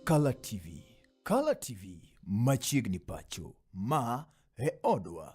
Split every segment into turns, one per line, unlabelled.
Color TV. Color TV machiegni pacho ma e odwa.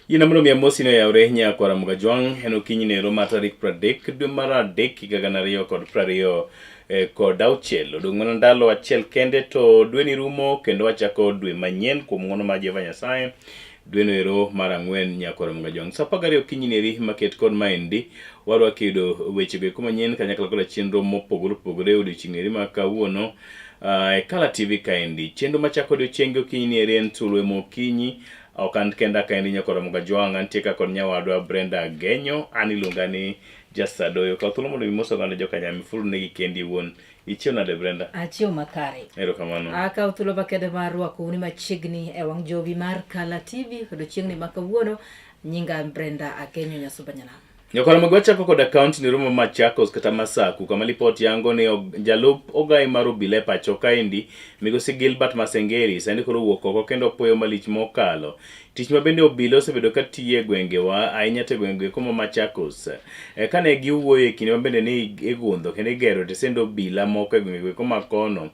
Yinamno mi amosino ya urehnya kwa ramugajwang heno kinyi ne roma tarik pradek dwe mara dek kigaganario kod prario kod auchiel odong'ono ndalo achiel kende to dwe ni rumo kendo wachako dwe manyien kuom ng'wono ma Jehova Nyasaye dwe no ero mar ang'wen nyako ramugajwang sa 12 kinyi ne ri maket kod maendi warwa kido weche go manyien kanyakla kod chenro mopogore opogore odiochieng' eri ma kawuono Color TV kaendi chenro machako odiochieng' kinyi ne ri en SULWE MOKINYI okan kenda kaendi nyako ramugajwang antie ka kod nyawadwa Brenda Genyo aniluonga ni Jasadoyo ka thuolo mondo mimoso gande joka nyami fulu negi kendi wuon ichio nade Brenda
achio makare
erokamano
aka thuolo bakede marwa kuni machiegni e wang' jowi mar Color TV odiochieng'ni makawuono nyinga Brenda Genyo nyasubanyana
Nyakora magwachako kod account ni Romo Machakos kata Masaku kama lipot yango ni jalup ogai mar obila e pacho kaendi migosi Gilbert Masengeri sani koro wuok oko kendo poyo malich mokalo tich mabende obila osebedo ka tiye gwengewa ahinya te gwenge komo Machakos kane giwuoyo e kinde mabende ni igundho kendo igero tesendo obila moko e gwenge koma kono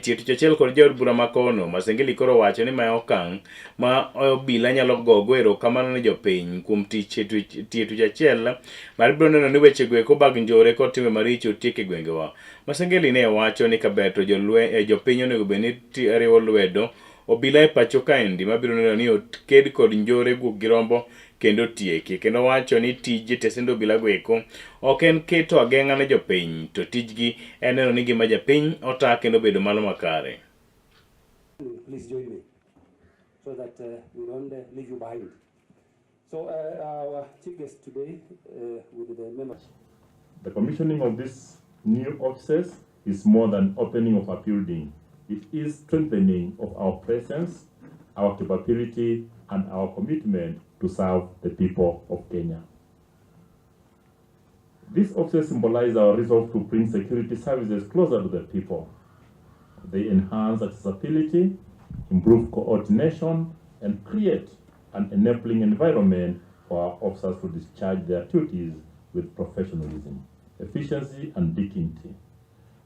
tiyo tich achiel kod jaod bura makono Masengeri koro wacho ni ma okang' ma obila nyalo gogo erokamano ne jopiny kuom tiyo tich achiel mar biro neno ni weche gweko bag njore kod timbe maricho tiek e gwengewa. Masengeli ne wacho ni kaber to jopiny onego bed ni riwo lwedo obila e pacho kaendi mabiro neno ni oked kod njore guok gi rombo kendo tieki kendo wacho ni tije tesendo obila gweko ok en keto ageng'a ne jopiny to tijgi en neno ni gima japiny ota kendo bedo malo makare.
Please join me so that we don't leave you behind. So our chief guest today with the members.
The commissioning of these new offices is more than opening of a building. It is strengthening of our presence, our capability, and our commitment to serve the people of Kenya. These offices symbolize our resolve to bring security services closer to the people. They enhance accessibility, improve coordination, and create an enabling environment for our officers to discharge their duties with professionalism, efficiency, and dignity.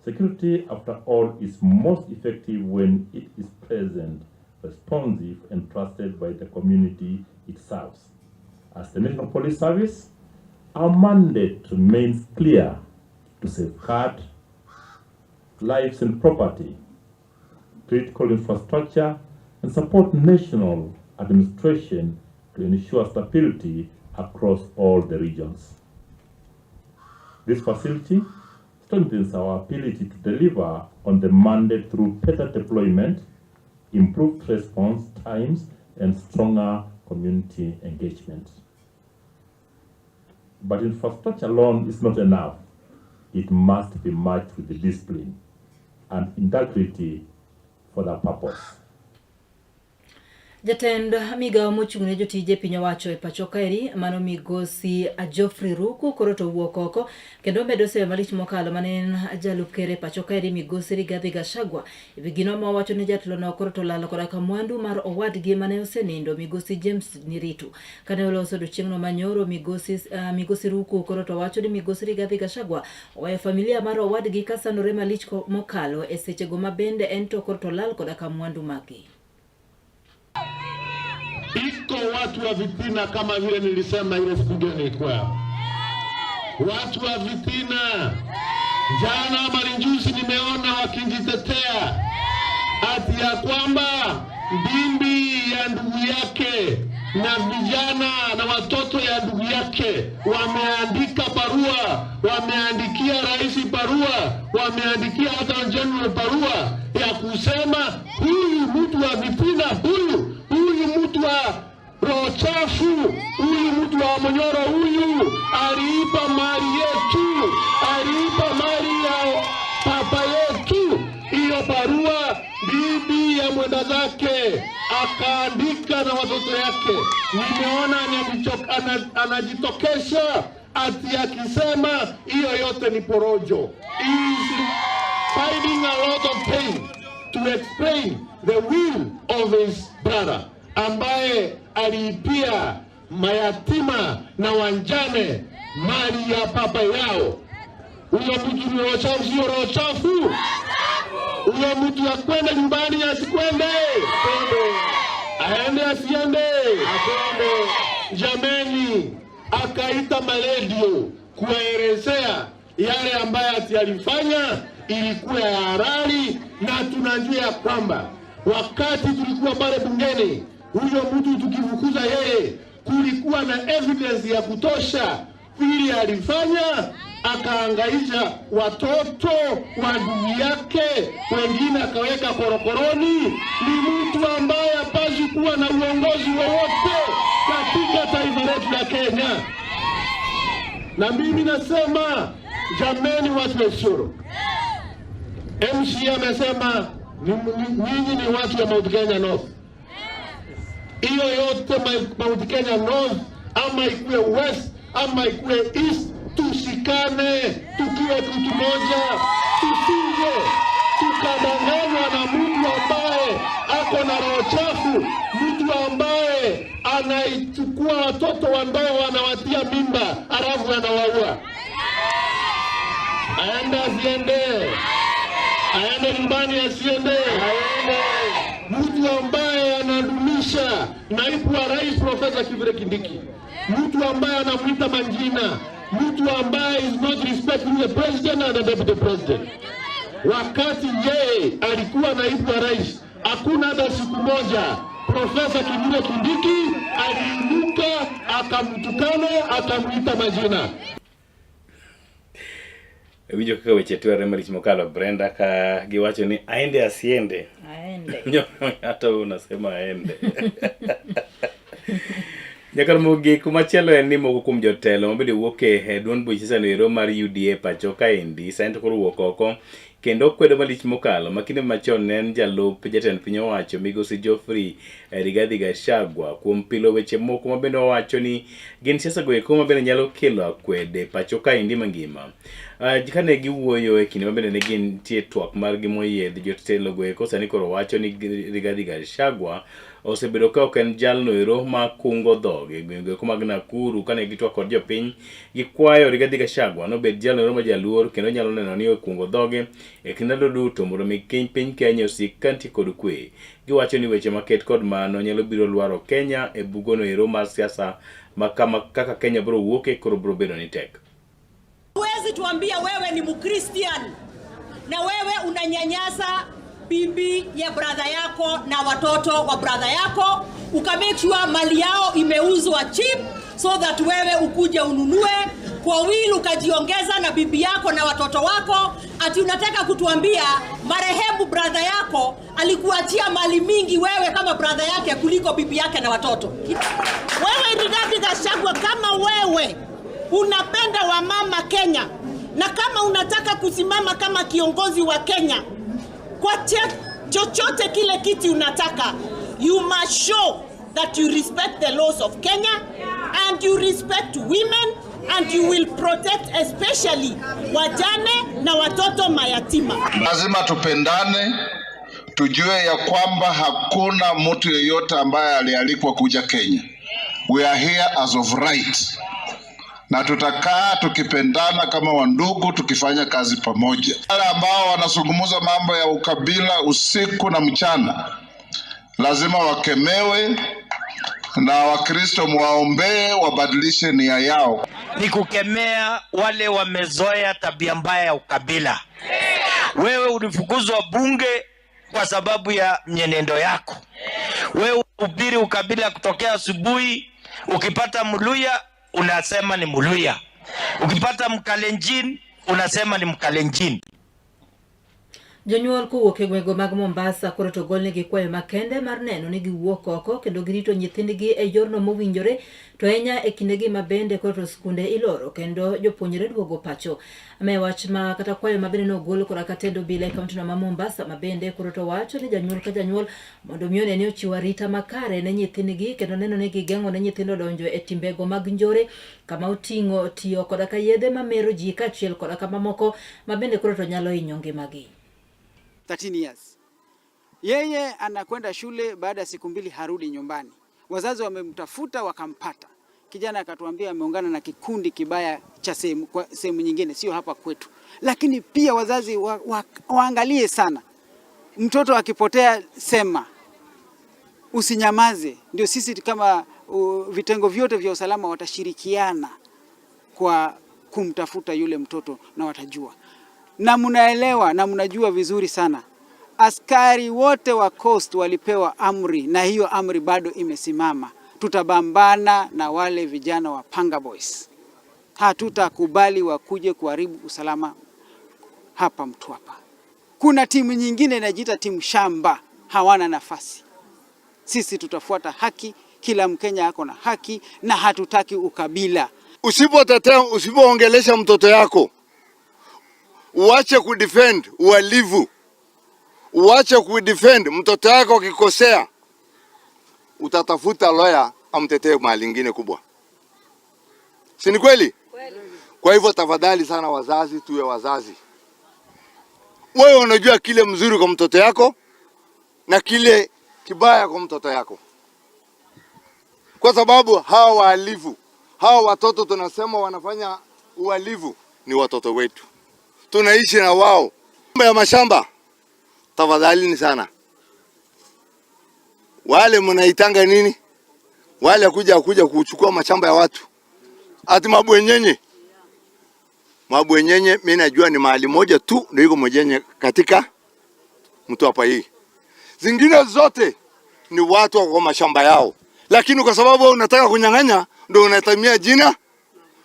Security, after all, is most effective when it is present, responsive, and trusted by the community it serves. As the National Police Service, our mandate remains clear to safeguard lives and property, critical infrastructure, and support national administration to ensure stability across all the regions. This facility strengthens our ability to deliver on the mandate through better deployment, improved response times, and stronger community engagement. But infrastructure alone is not enough. It must be matched with the discipline and integrity for that purpose.
Jatend migao mochung'ne jotije piny owacho e pacho kaeri mano migosi Geoffrey Ruku koro to wuok oko kendo medo seyo malich mokalo mane en jalup ker e pacho kaeri migosi Rigathi Gachagua gino ma wacho ni jatelo no koro to lalo koda ka mwandu mar owadgi mane osenindo migosi James Niritu kane oloso odiochieng'no manyoro migosi Ruku koro to wacho ni migosi Rigathi Gachagua owayo familia mar owadgi kasandore malich mokalo e sechego mabende en to koro to lal koda ka mwandu magi.
Iko watu wa vitina kama vile nilisema ile siku gani kwa. Watu wa vitina. Jana marinjusi nimeona wakijitetea ati ya kwamba bimbi ya ndugu yake na vijana na watoto ya ndugu yake wameandika barua, wameandikia rais barua, wameandikia hata general barua ya kusema huyu mtu wa vitina, huyu mtu wa roho chafu. Huyu mtu wa Monyoro huyu aliipa mali yetu, aliipa mali ya papa yetu. Hiyo barua bibi ya mwenda zake akaandika na watoto yake. Nimeona anajitokesha ati akisema hiyo yote ni porojo. Is finding a lot of pain to explain the will of his brother, ambaye aliipia mayatima na wanjane mali ya papa yao. Huyo mtu ni roho chafu, sio roho chafu? Huyo mtu akwenda nyumbani asikwende? Aende asiende? Akwende. Jameni, akaita maredio kuelezea yale ambayo alifanya ilikuwa ya halali, na tunajua ya kwamba wakati tulikuwa pale bungeni, huyo mtu tukifukuza yeye, kulikuwa na evidence ya kutosha ili alifanya, akaangaisha watoto wa ndugu yake, wengine akaweka korokoroni. Ni mtu ambaye hapaswi kuwa na uongozi wowote katika taifa letu la Kenya. Na mimi nasema, jameni watu wa Isiolo, MC amesema nyinyi ni watu ya Mount Kenya North. Hiyo yote Mount Kenya North, ama ikuwe West ama ikuwe East, tushikane tukiwe kitu moja, tusije tukadanganywa na mtu ambaye ako na roho chafu, mtu ambaye anaichukua watoto wandoa anawatia mimba alafu anawaua. Aende asiende? Aende nyumbani asiende? Aende. Mtu ambaye anadumisha naibu wa rais Profesa Kithure Kindiki, mtu ambaye anamuita majina, mtu ambaye is not respecting the president and the deputy president. Wakati yeye alikuwa naibu wa rais, hakuna hata siku moja Profesa Kithure Kindiki aliinuka akamtukana akamuita majina.
Wijo kaka weche tuare Malich mokalo Brenda ka giwacho ni aende asiende. Aende. Hata unasema aende. Nyakar mogi kumachielo en ni mogo kuom jotelo mabedo wuok e duond buche sanero mar UDA pacho kaendi saento koro wuok oko kendo kwedo Malich mokalo makinde machon ne en jalup jatend piny owacho migosi Geoffrey Rigathi Gachagua kuom pilo weche moko mabende owacho ni gin siasa goeko mabende nyalo kelo akwede pacho kaendi mangima. Kane giwuoyo e kinde mabende ne gintie twak margi moyiedhi jotelo goeko sani koro wacho ni Rigathi Gachagua osebedo ka ok en jalno ero makungo dhoge gwenge mag Nakuru. Kane gitwak kod jopiny gikwayo Rigathi Gachagua nobed jalno ero ma jaluor kendo nyalo neno ni okungo dhoge e kindalo duto mondo mi piny Kenya osik kantie kod kwe. Giwacho ni weche maket kod mano nyalo biro lwaro Kenya e bugono ero mar siasa makama kaka Kenya bro wuoke koro bro bedo ni tek.
Huwezi tuambia wewe ni Mkristian na wewe unanyanyasa bibi ya brother yako na watoto wa brother yako, ukamake sure mali yao imeuzwa cheap so that wewe ukuje ununue kwa will ukajiongeza na bibi yako na watoto wako. Ati unataka kutuambia marehemu brother yako alikuachia mali mingi wewe kama brother yake kuliko bibi yake na watoto.
Wewe Rigathi Gachagua, kama wewe unapenda wamama Kenya na kama unataka kusimama kama kiongozi wa Kenya kwa chochote kile kiti unataka, you must show that you respect the laws of Kenya and you respect women and you will protect especially wajane na watoto mayatima.
Lazima tupendane, tujue ya kwamba hakuna mtu yeyote ambaye alialikwa kuja Kenya. We are here as of right. Na tutakaa tukipendana kama wandugu, tukifanya kazi pamoja. Wale ambao wanazungumza mambo ya ukabila usiku na mchana lazima wakemewe, na Wakristo muwaombee wabadilishe nia yao.
Ni kukemea wale wamezoea tabia mbaya ya ukabila. Wewe ulifukuzwa bunge kwa sababu ya mwenendo yako. Wewe uhubiri ukabila kutokea asubuhi, ukipata Mluya unasema ni Mluya, ukipata Mkalenjin unasema ni Mkalenjin.
Jonyuol kowuok e gwenge mag Mombasa koro to golnegi kwayo makende mar neno ni giwuok oko kendo girito nyithindgi e yorno mowinjore, to ahinya e kindegi ma bende koro to skunde iloro kendo jopuonjre duogo pacho. Ame wach ma kata kwayo ma bende nogolo kora katendo bila e kaunti ma Mombasa ma bende koro to wacho ni janyuol ka janyuol mondo miyo ne ochiwo arita makare ne nyithindgi kendo neno ni gigeng'o ne nyithindo donjo e timbego mag njore kama oting'o tiyo koda ka yedhe mamero ji kaachiel koda ka mamoko ma bende koro to nyalo hinyo ngimagi.
13 years. Yeye anakwenda shule, baada ya siku mbili harudi nyumbani. Wazazi wamemtafuta wakampata. Kijana akatuambia ameungana na kikundi kibaya cha sehemu nyingine, sio hapa kwetu. Lakini pia wazazi waangalie sana. Mtoto akipotea sema. Usinyamaze. Ndio sisi kama vitengo vyote vya usalama watashirikiana kwa kumtafuta yule mtoto na watajua. Na mnaelewa na mnajua vizuri sana. Askari wote wa Coast walipewa amri na hiyo amri bado imesimama. Tutabambana na wale vijana wa Panga Boys. Hatutakubali wakuje kuharibu usalama hapa Mtwapa. Kuna timu nyingine inajiita timu shamba, hawana nafasi. Sisi tutafuata haki, kila Mkenya ako na haki na hatutaki ukabila.
Usipotetea, usipoongelesha mtoto yako, uache kudefend uhalifu, uache kudefend mtoto yako akikosea, utatafuta lawyer amtetee mahali nyingine kubwa. Si ni kweli? Kwa hivyo tafadhali sana wazazi, tuwe wazazi. Wewe unajua kile mzuri kwa mtoto yako na kile kibaya kwa mtoto yako. Kwa sababu hawa wahalifu, hawa watoto tunasema wanafanya uhalifu ni watoto wetu. Tunaishi na wao. Mambo ya mashamba, tafadhali ni sana. Wale mnaitanga nini? Wale kuja kuchukua mashamba ya watu. Ati mabwenyenye. Mabwenyenye mimi najua ni mahali moja tu ndio iko mwenyenye katika Mtwapa hii. Zingine zote ni watu kwa mashamba yao. Lakini kwa sababu unataka kunyang'anya ndio unatamia jina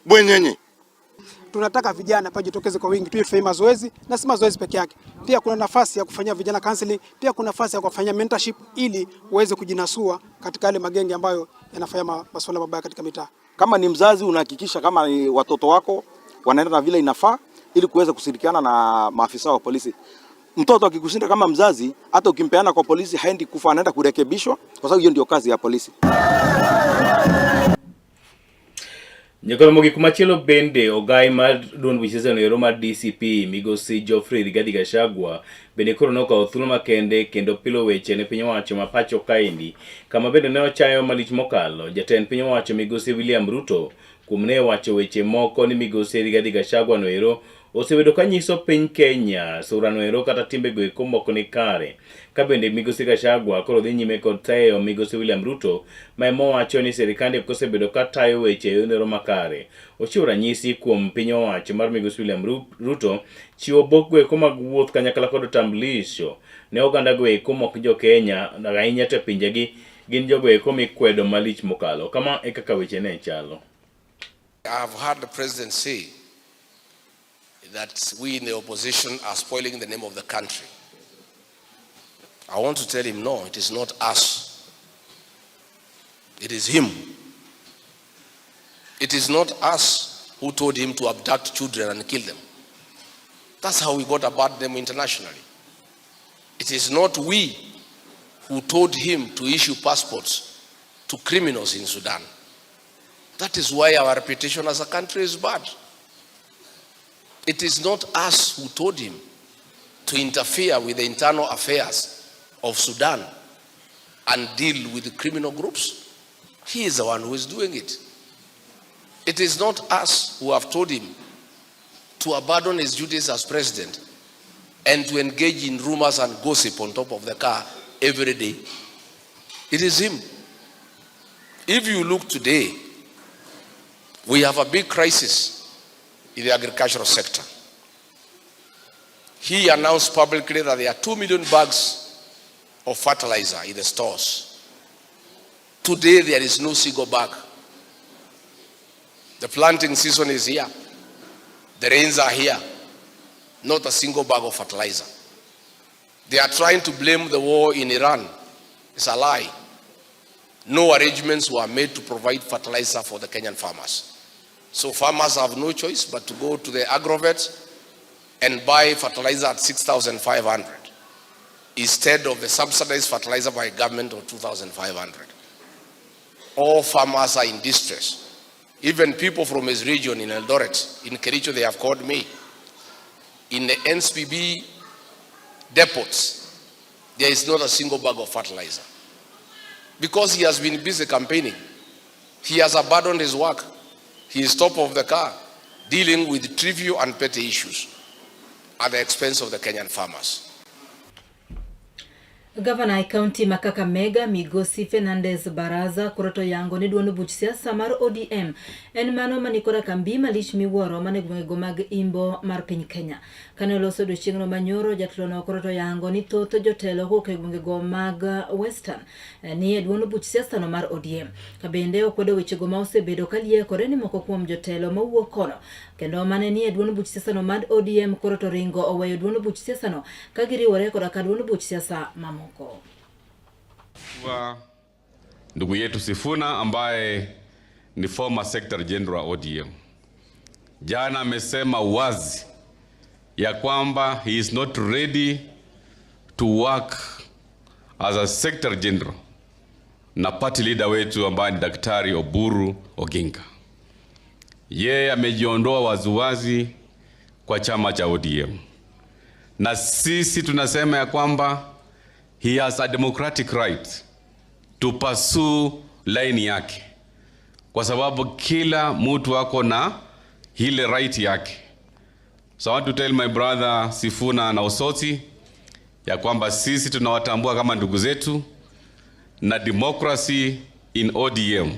bwenyenye.
Tunataka vijana pajitokeze kwa wingi, tufanye mazoezi na si mazoezi peke yake. Pia kuna nafasi ya kufanyia vijana counseling, pia kuna nafasi ya kufanyia mentorship ili uweze kujinasua katika yale magenge ambayo yanafanya masuala mabaya katika mitaa.
Kama ni mzazi unahakikisha kama ni watoto wako wanaenda na vile inafaa ili kuweza kushirikiana na maafisa wa polisi. Mtoto akikushinda kama mzazi, hata ukimpeana kwa polisi haendi kufa, anaenda kurekebishwa kwa sababu hiyo ndio kazi ya polisi.
Nyakoro mogi kumachielo bende ogai mar duond buche senero mar DCP migosi Geoffrey Rigathi Gachagua bende koro nokawo thuolo makende kendo pilo weche ne piny owacho ma pacho kaendi, kama bende ne ochayo malich mokalo jatend piny owacho migosi William Ruto kuom ne wacho weche moko ni migosi Rigathi Gachagua noero osebedo kanyiso piny Kenya sura noero kata timbego eko moko ni kare. Ka bende migosi Gachagua koro dhi nyime kod tayo migosi William Ruto ma ema owacho ni sirikande osebedo ka tayo weche nero makare. Ochiwo ranyisi kuom piny owacho mar migosi William Ruto chiwo bok go eko mag wuoth kanyakla kod tambulisho ne oganda go eko mok jo Kenya ahinya to pinjegi gin jogo eko mikwedo malich mokalo. Kama e kaka weche ne chalo.
I've heard the president say that we in the opposition are spoiling the name of the country. I want to tell him, no, it is not us. It is him. It is not us who told him to abduct children and kill them. That's how we got about them internationally. It is not we who told him to issue passports to criminals in Sudan. That is why our reputation as a country is bad. It is not us who told him to interfere with the internal affairs of Sudan and deal with the criminal groups. He is the one who is doing it. It is not us who have told him to abandon his duties as president and to engage in rumors and gossip on top of the car every day. It is him. If you look today, we have a big crisis in the agricultural sector. He announced publicly that there are 2 million bags of fertilizer in the stores. Today there is no single bag. The planting season is here. The rains are here. Not a single bag of fertilizer. They are trying to blame the war in Iran. It's a lie. No arrangements were made to provide fertilizer for the Kenyan farmers. So farmers have no choice but to go to the agrovet and buy fertilizer at 6,500 instead of the subsidized fertilizer by government of 2,500. All farmers are in distress. Even people from his region in Eldoret, in Kericho, they have called me. In the NSPB depots, there is not a single bag of fertilizer. Because he has been busy campaigning. He has abandoned his work. He is top of the car, dealing with trivial and petty issues at the expense of the Kenyan farmers.
Governor County Kakamega Migosi Fernandez Baraza kuroto yango ni duonu buch siasa mar ODM en mano manikora kambi malich miwuoro mane gwenge mag imbo mar piny Kenya. Kane oloso odiochieng'no manyoro jatelo kuroto yango ni thoth jotelo kowuok e gwengego mag Western ni e duonu buch siasa no mar ODM. Kabende okwedo wechego ma osebedo kaliekore ni moko kuom jotelo mawuok kono kendo mane ni e duonu buch siasa no mar ODM kuroto ringo oweyo duonu buch siasa no ka giriwore koda ka duonu buch siasa mamoko.
Ndugu yetu Sifuna ambaye ni former secretary general ODM jana amesema wazi ya kwamba he is not ready to work as a secretary general na party leader wetu ambaye ni Daktari Oburu Oginga. Yeye amejiondoa waziwazi kwa chama cha ODM, na sisi tunasema ya kwamba he has a democratic right to pursue line yake, kwa sababu kila mtu wako na ile right yake. So I want to tell my brother Sifuna na Osoti ya kwamba sisi tunawatambua kama ndugu zetu, na democracy in ODM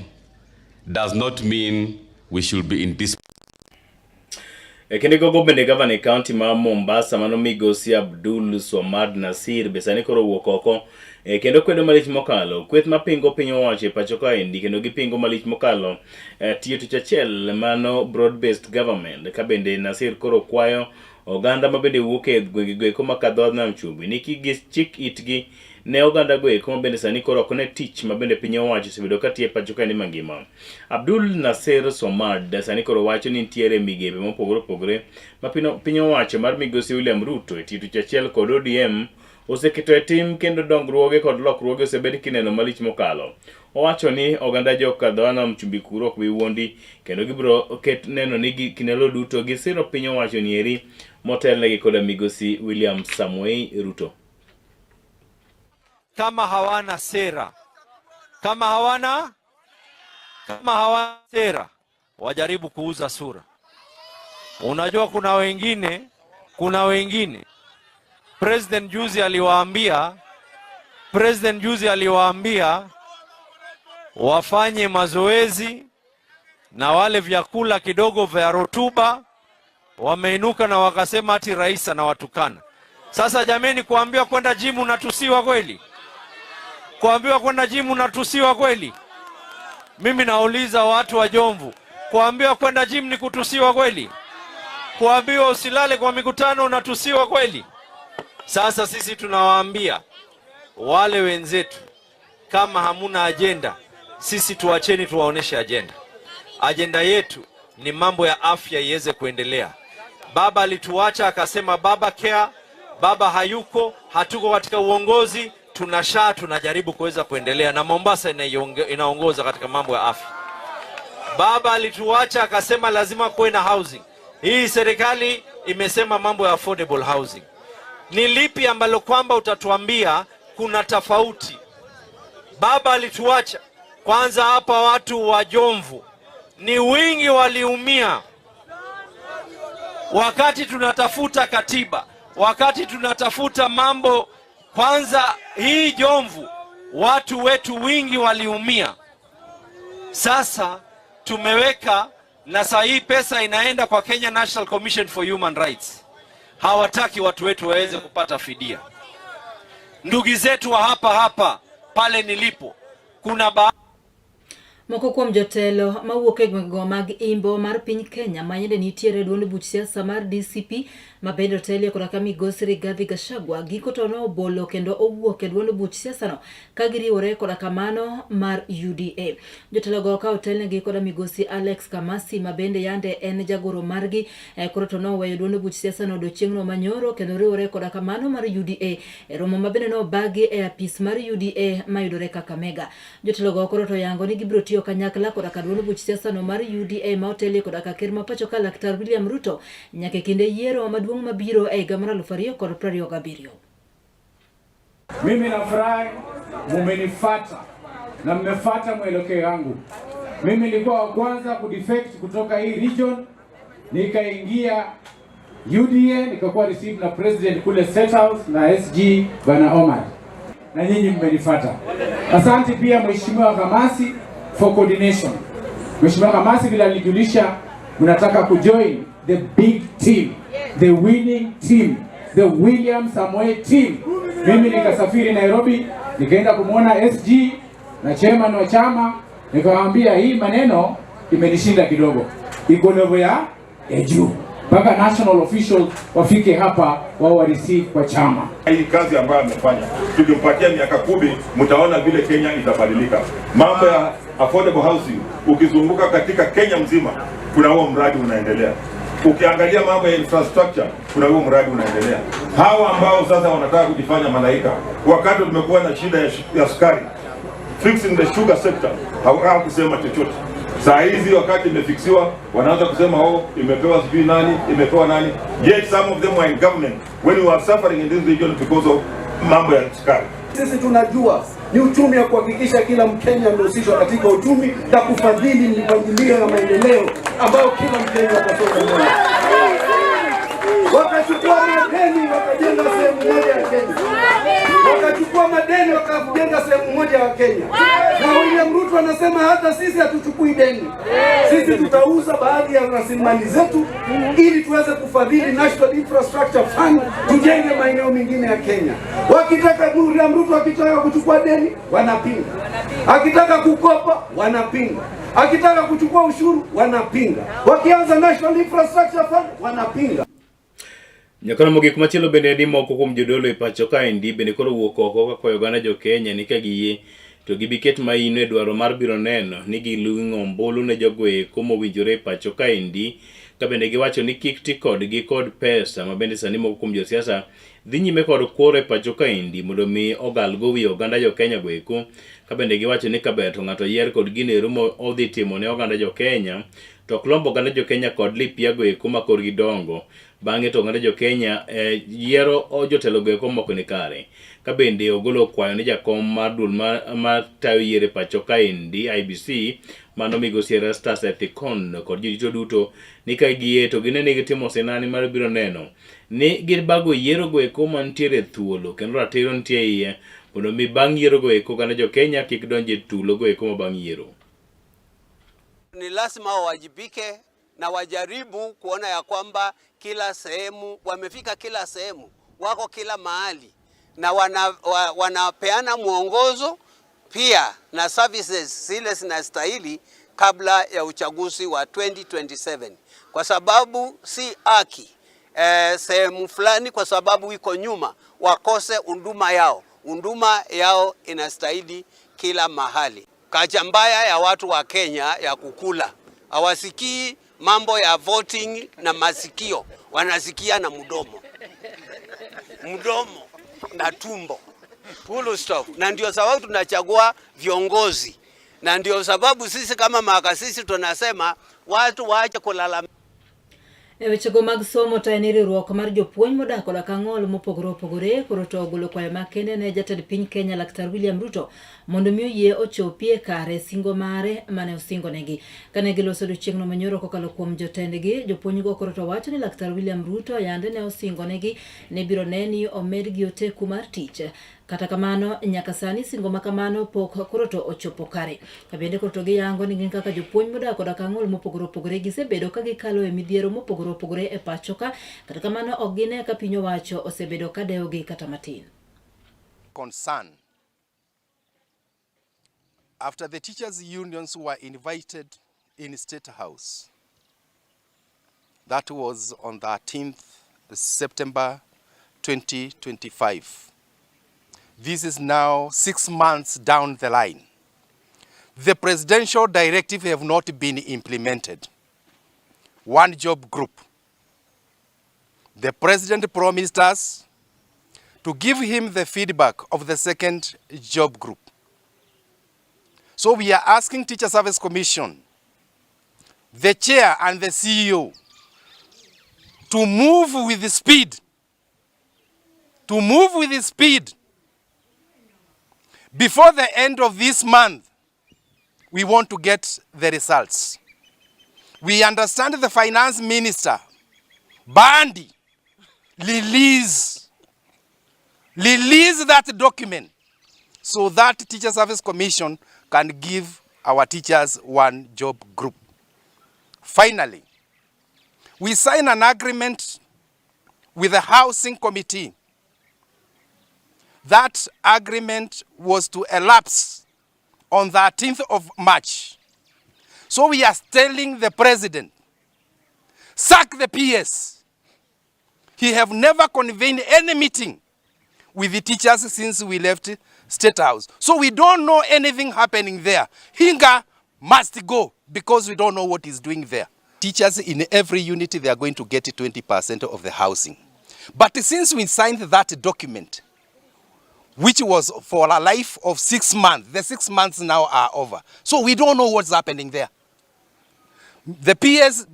does not mean we should be in this.
Kende gogo bende Governor County ma Mombasa mano Migosi Abdul Swamad Nasir besani koro wuok oko kendo kwedo malich mokalo kweth mapingo piny owacho pacho kaendi kendo gipingo malich mokalo tiyo tich achiel mano broad based government. Ka bende Nasir koro kwayo oganda ma bende wuok e gwengego makadho nam chumbi ni gichik itgi ne oganda goeko bende sani koro ok ne tich ma bende piny owacho osebedo ka tiyo pacho kaendi mangima. Abdul Nasir Somad sani koro wacho ni nitiere migepe mopogore opogore ma piny owacho mar Migosi William Ruto e tiyo tich achiel kod ODM oseketo e tim kendo dongruoge kod lokruoge osebed kineno malich mokalo. Owacho ni oganda jokadho nam chumbi kuro ok bi wuondi kendo gibiro ket neno ni kinelo duto gisiro piny owacho ni eri motelnegi kod Migosi William Samoei Ruto.
Kama hawana sera, kama hawana sera, wajaribu kuuza sura. Unajua kuna wengine President juzi aliwaambia wafanye mazoezi na wale vyakula kidogo vya rotuba, wameinuka na wakasema ati rais anawatukana. Sasa jameni, kuambiwa kwenda gym unatusiwa kweli? Kuambiwa kwenda gym unatusiwa kweli? Mimi nauliza watu wa Jomvu, kuambiwa kwenda gym ni kutusiwa kweli? Kuambiwa usilale kwa mikutano unatusiwa kweli? Sasa sisi tunawaambia wale wenzetu, kama hamuna agenda, sisi tuacheni tuwaoneshe agenda. Agenda yetu ni mambo ya afya iweze kuendelea. Baba alituacha akasema baba care, baba hayuko, hatuko katika uongozi, tunajaribu kuweza kuendelea, na Mombasa inaongoza katika mambo ya afya. Baba alituacha akasema lazima kuwe na housing. Hii serikali imesema mambo ya affordable housing. Ni lipi ambalo kwamba utatuambia kuna tofauti? Baba alituacha kwanza. Hapa watu wa Jomvu ni wingi waliumia wakati tunatafuta katiba, wakati tunatafuta mambo. Kwanza hii Jomvu watu wetu wingi waliumia. Sasa tumeweka, na saa hii pesa inaenda kwa Kenya National Commission for Human Rights. Hawataki watu wetu waweze kupata fidia. Ndugu zetu wa hapa pale nilipo, kuna
Moko kuom jotelo mawuok e gwenge mag Imbo mar piny Kenya mayende nitiere duond buch siasa mar DCP mabende otelie koda ka migosi Rigathi Gachagua giko to nobolo kendo owuok e duond buch siasa no ka giriwore koda kamano mar UDA. Jotelo go ka otelnegi koda migosi Alex Kamasi mabende yande en jagoro margi koro to noweyo duond buch siasa no odiochieng'no manyoro kendo riwore koda kamano mar UDA e romo mabende no bagi e apis mar UDA mayudore Kakamega. Jotelo go koro to yango ni gibiro tiyo kanyakla koda ka duond buch siasa no mar UDA ma otelie koda ka ker ma pacho ka Laktar William Ruto nyaka kinde yiero maduong' mabiro e higa mar 2027.
Mimi nafurahi mumenifuata na mmefuata mwelekeo wangu. Mimi nilikuwa wa kwanza kudefect kutoka hii region, nikaingia UDA, nikakuwa received na president kule State House na SG Bwana Omar. Na nyinyi mmenifuata. Asante pia Mheshimiwa Kamasi for coordination. Mheshimiwa Kamasi vile alijulisha mnataka kujoin the big team, the winning team, the William Samoei team. Mimi nikasafiri Nairobi, nikaenda kumuona SG na chairman wa chama, nikawaambia hii maneno imenishinda kidogo. Iko level ya juu. Mpaka national officials wafike hapa wao wa receive kwa chama.
Hii kazi ambayo amefanya, tukimpatia miaka 10 mtaona vile Kenya itabadilika. Mambo ya affordable housing, ukizunguka katika Kenya mzima kuna huo mradi unaendelea. Ukiangalia mambo ya infrastructure kuna huo mradi unaendelea. Hawa ambao sasa wanataka kujifanya malaika, wakati tumekuwa na shida ya sukari, fixing the sugar sector, hawakusema chochote. Saa hizi wakati imefixiwa wanaanza kusema imepewa sijui nani, imepewa nani. Yet some of them were in government when we were suffering in this region because of mambo ya sukari.
Sisi tunajua ni uchumi ya kuhakikisha kila Mkenya amehusishwa katika uchumi na kufadhili mipangilio ya maendeleo ambayo kila Mkenya atasonga mbele. Wakachukua madeni wakajenga sehemu moja ya Kenya. Wakachukua madeni wakajenga sehemu moja ya Kenya. Na William Ruto anasema hata sisi hatuchukui deni. Sisi tutauza baadhi ya rasilimali zetu ili tuweze kufadhili National Infrastructure Fund tujenge maeneo mengine ya Kenya. Wakitaka William Ruto akitaka kuchukua deni wanapinga. Akitaka kukopa wanapinga. Akitaka kuchukua ushuru wanapinga. Wakianza National Infrastructure Fund wanapinga.
Nyakono mogik machielo bende ni moko kuom jodolo e pacho kaendi bende koro wuok oko ka kwayo oganda jo Kenya ni ka giyie to gibiket maino e dwaro mar biro neno ni giluwo ombulu ne jogo eko mowinjore e pacho kaendi, ka bende giwacho ni kik ti kodgi kod pesa ma bende sani moko kuom josiasa dhi nyime kod kuoro e pacho kaendi mondo mi ogalgo wi oganda jo Kenya go eko, ka bende giwacho ni kaber to ng'ato yier kod gino ero modhi timo ne oganda jo Kenya to ok lombo oganda jo Kenya kod lipia go eko ma korgi dongo. Bang'e to ng'ado jo Kenya yiero jotelo go eko mok ni kare. Ka bende ogolo kwayo ni jakom mar duol ma tayo yiero pacho kaendi IBC mano migosi Erastus Ethekon kod jodito duto ni ka giyie to gine ni gitimo sinani mar biro neno ni gibago yiero go eko mantiere thuolo kendo ratiro nitie iye mondo mi bang' yiero go eko ng'ado jo Kenya kik donje tulo go eko ma bang' yiero.
Ni lazima wawajibike na wajaribu kuona ya kwamba kila sehemu wamefika, kila sehemu wako kila mahali, na wanapeana mwongozo pia na services zile zinastahili kabla ya uchaguzi wa 2027, kwa sababu si haki sehemu fulani kwa sababu iko nyuma wakose unduma yao. Unduma yao inastahili kila mahali. Kacha mbaya ya watu wa Kenya ya kukula, hawasikii mambo ya voting na masikio, wanasikia na mdomo na tumbo, full stop. Na ndio sababu tunachagua viongozi, na ndio sababu sisi kama makasisi tunasema watu waache kulala.
E wechego mag somo to en riwruok mar jopuonj modak koda ka ng'ol mopogore opogore koro to ogolo kwayo makende ne jatend piny Kenya Laktar William Ruto mondo mi oyie ochopie kare singo mare mane osingo negi. Kane giloso odiochieng'no manyoro kokalo kuom jotendgi, jopuonj go koro to wacho ni Laktar William Ruto yande ne osingo negi ne biro neni omedgi oteku mar tich. Kata kamano nyaka sani singo makamano pok koro to ochopo kare. Kabende koro to giyango ni gin kaka jopuonj modak koda ka ng'ol mopogore opogore gisebedo ka gikalo e midhiero mopogore opogore e pacho ka. Kata kamano ok gine ka piny owacho osebedo ka dewogi kata matin.
Concern
after the teachers' unions were invited in State House. That was on the 13th September 2025. This is now 6 months down the line. The presidential directive have not been implemented. One job group. The president promised us to give him the feedback of the second job group. So we are asking Teacher Service Commission, the chair and the CEO, to move with speed. To move with speed. Before the end of this month, we want to get the results. We understand the finance minister, Bandi, release that document so that Teacher Service Commission can give our teachers one job group. Finally, we sign an agreement with the Housing Committee. That agreement was to elapse on the 13th of March. So we are telling the president, sack the PS. He have never convened any meeting with the teachers since we left State House. So we don't know anything happening there. Hinga must go because we don't know what he's doing there. Teachers in every unit, they are going to get 20% of the housing. But since we signed that document, which was for a life of 6 months, the 6 months now are over. So we don't know what's happening there. The PS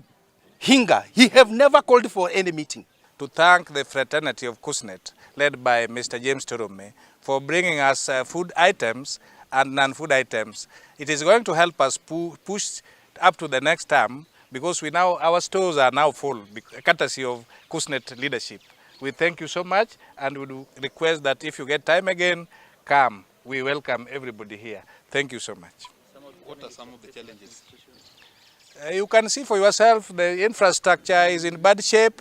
Hinga, he have never called for any meeting.
To thank the fraternity of KUSNET, led by Mr. James Torome, for bringing us food items and non-food items. It is going to help us push up to the next term because our stores are now full, courtesy of KUSNET leadership. We thank you so much and we do request that if you get time again, come. We welcome everybody here. Thank you so much.
What are some of the challenges?
You can see for yourself the infrastructure is in bad shape.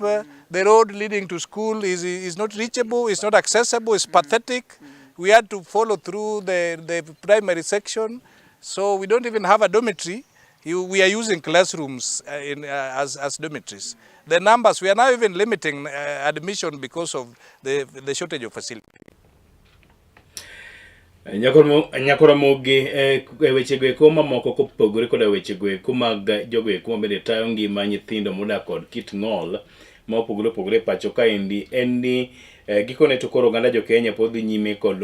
The road leading to school is not reachable, it's not accessible, it's pathetic. We had to follow through the primary section, so we don't even have a dormitory. We are using classrooms as dormitories. The numbers, we are now even limiting admission because of the shortage of facilities.
Nyakora mogi weche go eko mamoko kopogore koda weche go eko mag jogo eko mabende tayo ngima nyithindo modak kod kit ng'ol ma opogore pacho kaendi en ni gikone to koro oganda jo Kenya pod dhi nyime kod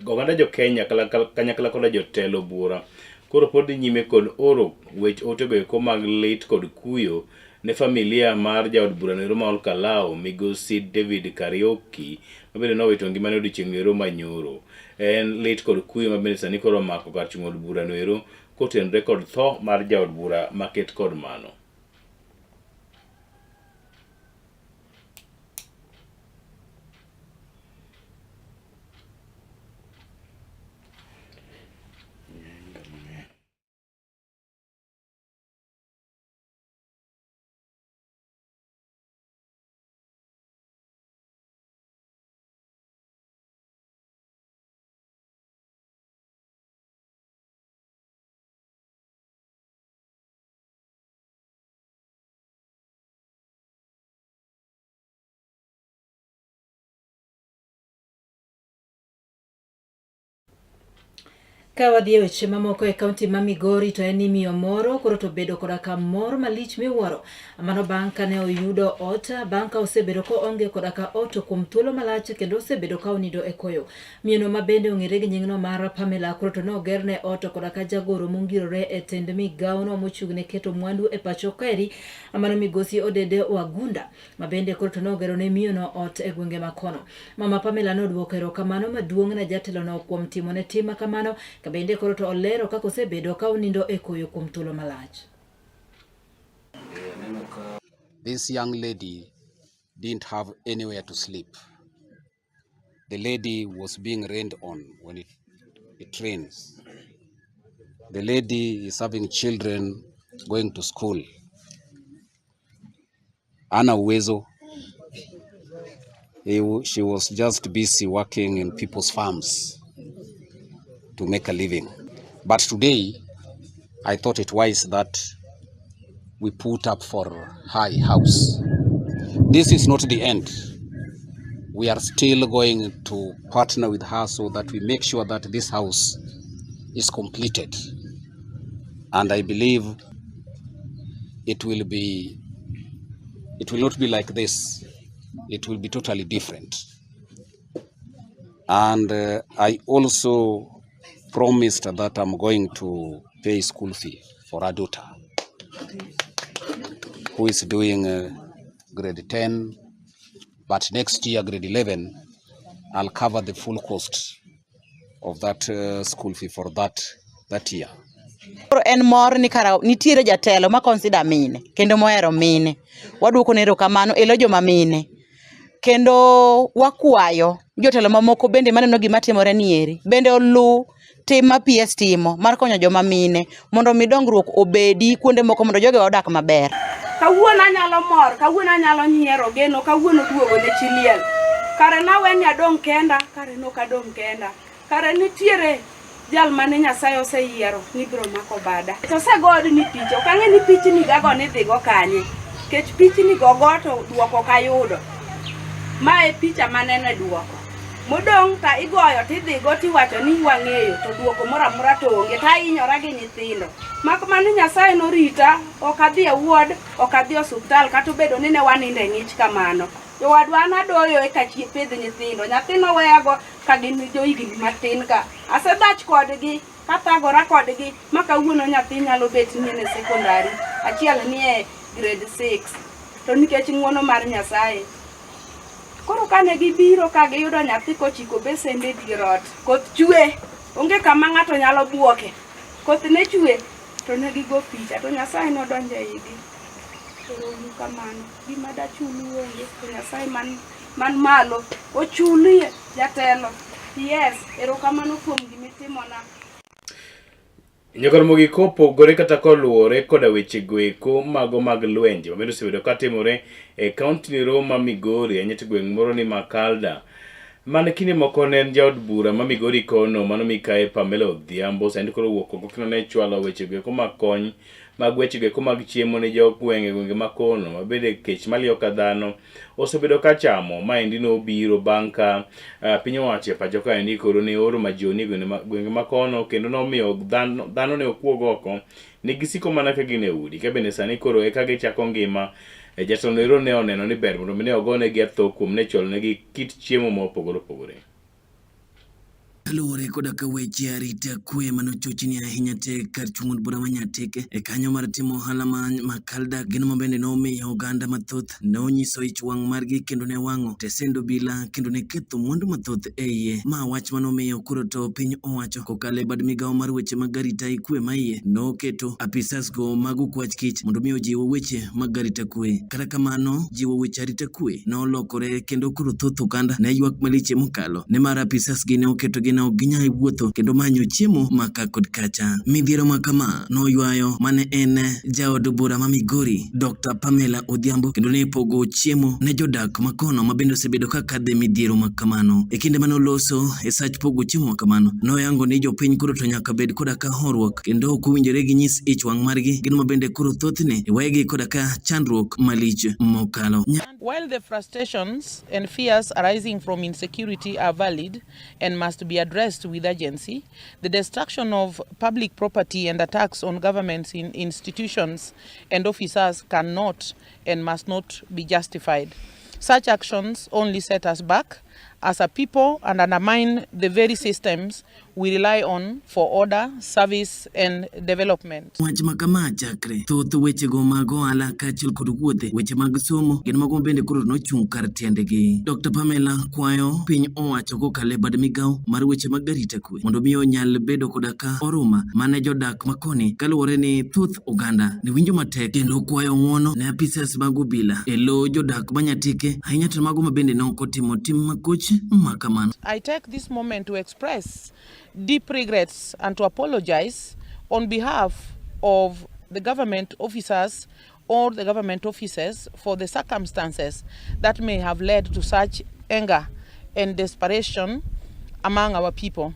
oganda jo Kenya kanyakla koda jotelo bura koro pod dhi nyime kod oro ote go eko mag lit kod kuyo ne familia mar jaod bura no ma Olkalao migosi David Kariuki mabende nowito ngimane odiochieng' ero manyoro. En lit kod kuyo mabende sani koro omako kar chung' od bura no ero kotenore kod tho mar jaod bura maket kod mano.
Kawadhi e weche mamoko e kaunti ma Migori to en ni miyo moro koro to bedo koda ka mor malich miwuoro mano bang' kane oyudo ot bang' ka osebedo ko onge koda ka ot kuom thuolo malach kendo osebedo ka onindo e koyo. Miyono ma bende ong'ere gi nyingno mar Pamela koro to nogerne ot koda ka jagoro mongirore e tend migawono mochung'ne keto mwandu e pacho kaeri mano migosi Odede Wagunda ma bende koro to nogero ne miyono ot e gwenge makono. Mama Pamela nodwoko erokamano maduong' ne jatelono kuom timone tim kamano kabende koro to olero kako osebedo ka onindo e koyo kuom thuolo malach.
This young lady didn't have anywhere to sleep. The lady was being rained on when it rains. The lady is having children going to school. Ana uwezo. She was just busy working in people's farms to make a living. But today, I thought it wise that we put up for high house. This is not the end. We are still going to partner with her so that we make sure that this house is completed. And I believe it will not be like this. It will be totally different. And I also promised that I'm going to pay school fee for our daughter who is doing grade 10, but next year, grade 11, I'll cover the full cost of that school fee for that year.
En mor ni kara nitiere jatelo ma consider mine kendo mohero mine. Waduoko ne erokamano elo joma mine. Kendo wakwayo jotelo mamoko bende maneno gima timore nieri bende olu tim ma PS timo mar konyo joma mine mondo mi dongruok obedi kuonde moko mondo joge odak maber.
Kawuono anyalo mor, kawuono anyalo nyiero geno, kawuono duogo ne chiliel. Kare naweni adong kenda, kare nok adong kenda. Kare nitiere jal mane Nyasaye oseyiero ni biro mako bada. To segod ni picha, ok ang'e ni pichni gago ni dhigo kanye. Kech pichni gogo to duoko kayudo. Mae picha manene duoko. Modong ta igoyo tidhigo tiwacho ni wang'eyo to duoko moro amora to onge ta inyora gi nyithindo. Mak mane Nyasaye norita, ok adhi e ward, ok adhi osuptal kata obedo ni ne wanindo e ng'ich kamano. Jowadwa nadoyo e kachie pidh nyithindo. Nyathino weyago ka gin johigni matin ka. Asedhach kodgi, kathagora kodgi, ma kawuono nyathi nyalo bet ni e sekondari. Achiel ni e grade 6. To nikech ng'wono mar Nyasaye. Koro kane gibiro ka giyudo nyathi kochiko besende dier ot. Koth chwe, onge kama ng'ato nyalo buoke. Koth ne chwe, to ne gigo picha, to Nyasaye nodonjo igi. Koro kamano, gima dachulu onge, to Nyasaye man malo, ochulie jatelo. Yes, erokamano kuom gimitimona.
Nyakor mogik opogore kata koluwore koda weche goeko mago mag lwenje mabedo osebedo katimore e kaunti ma Migori anyete gweng' moro ni Makalda. Mane kinde moko ne en jaod bura ma Migori kono mano Mikae Pamela Odhiambo sani koro wuok oko kendo ne chwalo weche goeko mag kony mag weche goeko mag chiemo ne gwenge makono mabede kech maliyo ka dhano osebedo ka chamo. Maendi nobiro bang' ka piny owacho e pacho kaendi koro ne oro majioni gwenge makono kendo nomiyo dhano ne okuog oko ne gisiko mana ka gin e udi ka bende sani koro eka gichako ngima. Jatelo ero ne oneno ni ber mondo ne ogone gi atho kuom ne cholo negi kit chiemo mopogore opogore.
Kaluwore koda ka weche arita kwe manochochni ahinya te kar chung' od bura manyateke e kanyo mar timo ohala Makalda gino mabende nomiyo oganda mathoth nonyiso ich wang' margi kendo ne wang'o tesend obila kendo ne ketho mwandu mathoth e iye. Ma wach manomiyo koro to piny owacho kokalo e bad migawo mar weche mag arita kwe ma iye noketo apisas go mag okwach kich mondo mi ojiwo weche mag arita kwe. Kata kamano jiwo weche arita kwe nolokore kendo koro thoth oganda ne ywak maliche mokalo ne mar apisas gi ne oketo gi na ginyai wuotho kendo manyo chiemo maka kod kacha. Midhiero makama noywayo mane en jaod bura ma Migori Dr. Pamela Odhiambo kendo ne pogo chiemo ne jodak makono mabende osebedo ka kadhe midhiero makamano. E kinde manoloso e sach pogo chiemo makamano noyango ni jopiny koro to nyaka bed koda ka horruok kendo ok owinjore gi nyis ich wang' margi gino mabende koro thothne iwegi koda ka chandruok malich mokalo.
While the frustrations and fears arising from insecurity are valid and must be addressed with urgency, the destruction of public property and attacks on governments in institutions and officers cannot and must not be justified. Such actions only set us back as a people and undermine the very systems we rely on for order, service and development.
Wach makama chakre thoth weche go mag ohala kaachiel kod wuothe weche mag somo gin mago bende koro nochung' kar tiendegi. Dr. Pamela kwayo piny owacho kokalo e bad migawo mar weche mag arita kwe mondo mi onyal bedo koda ka oruma mane jodak makoni kaluwore ni thoth oganda ne winjo matek kendo kwayo ng'uono ne apisas mag obila e lo jodak manyatike ahinya to mago mabende nokotimo tim makoch makamano.
I take this moment to express deep regrets and to apologize on behalf of the government officers or the government officers for the circumstances that may have led to such anger and desperation among our people.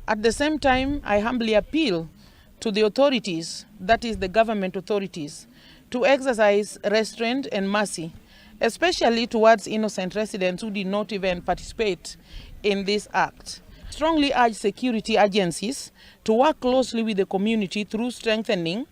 At the same time, I humbly appeal to the authorities, that is the government authorities, to exercise restraint and mercy, especially towards innocent residents who did not even participate in this act. Strongly urge security agencies to work closely with the community through strengthened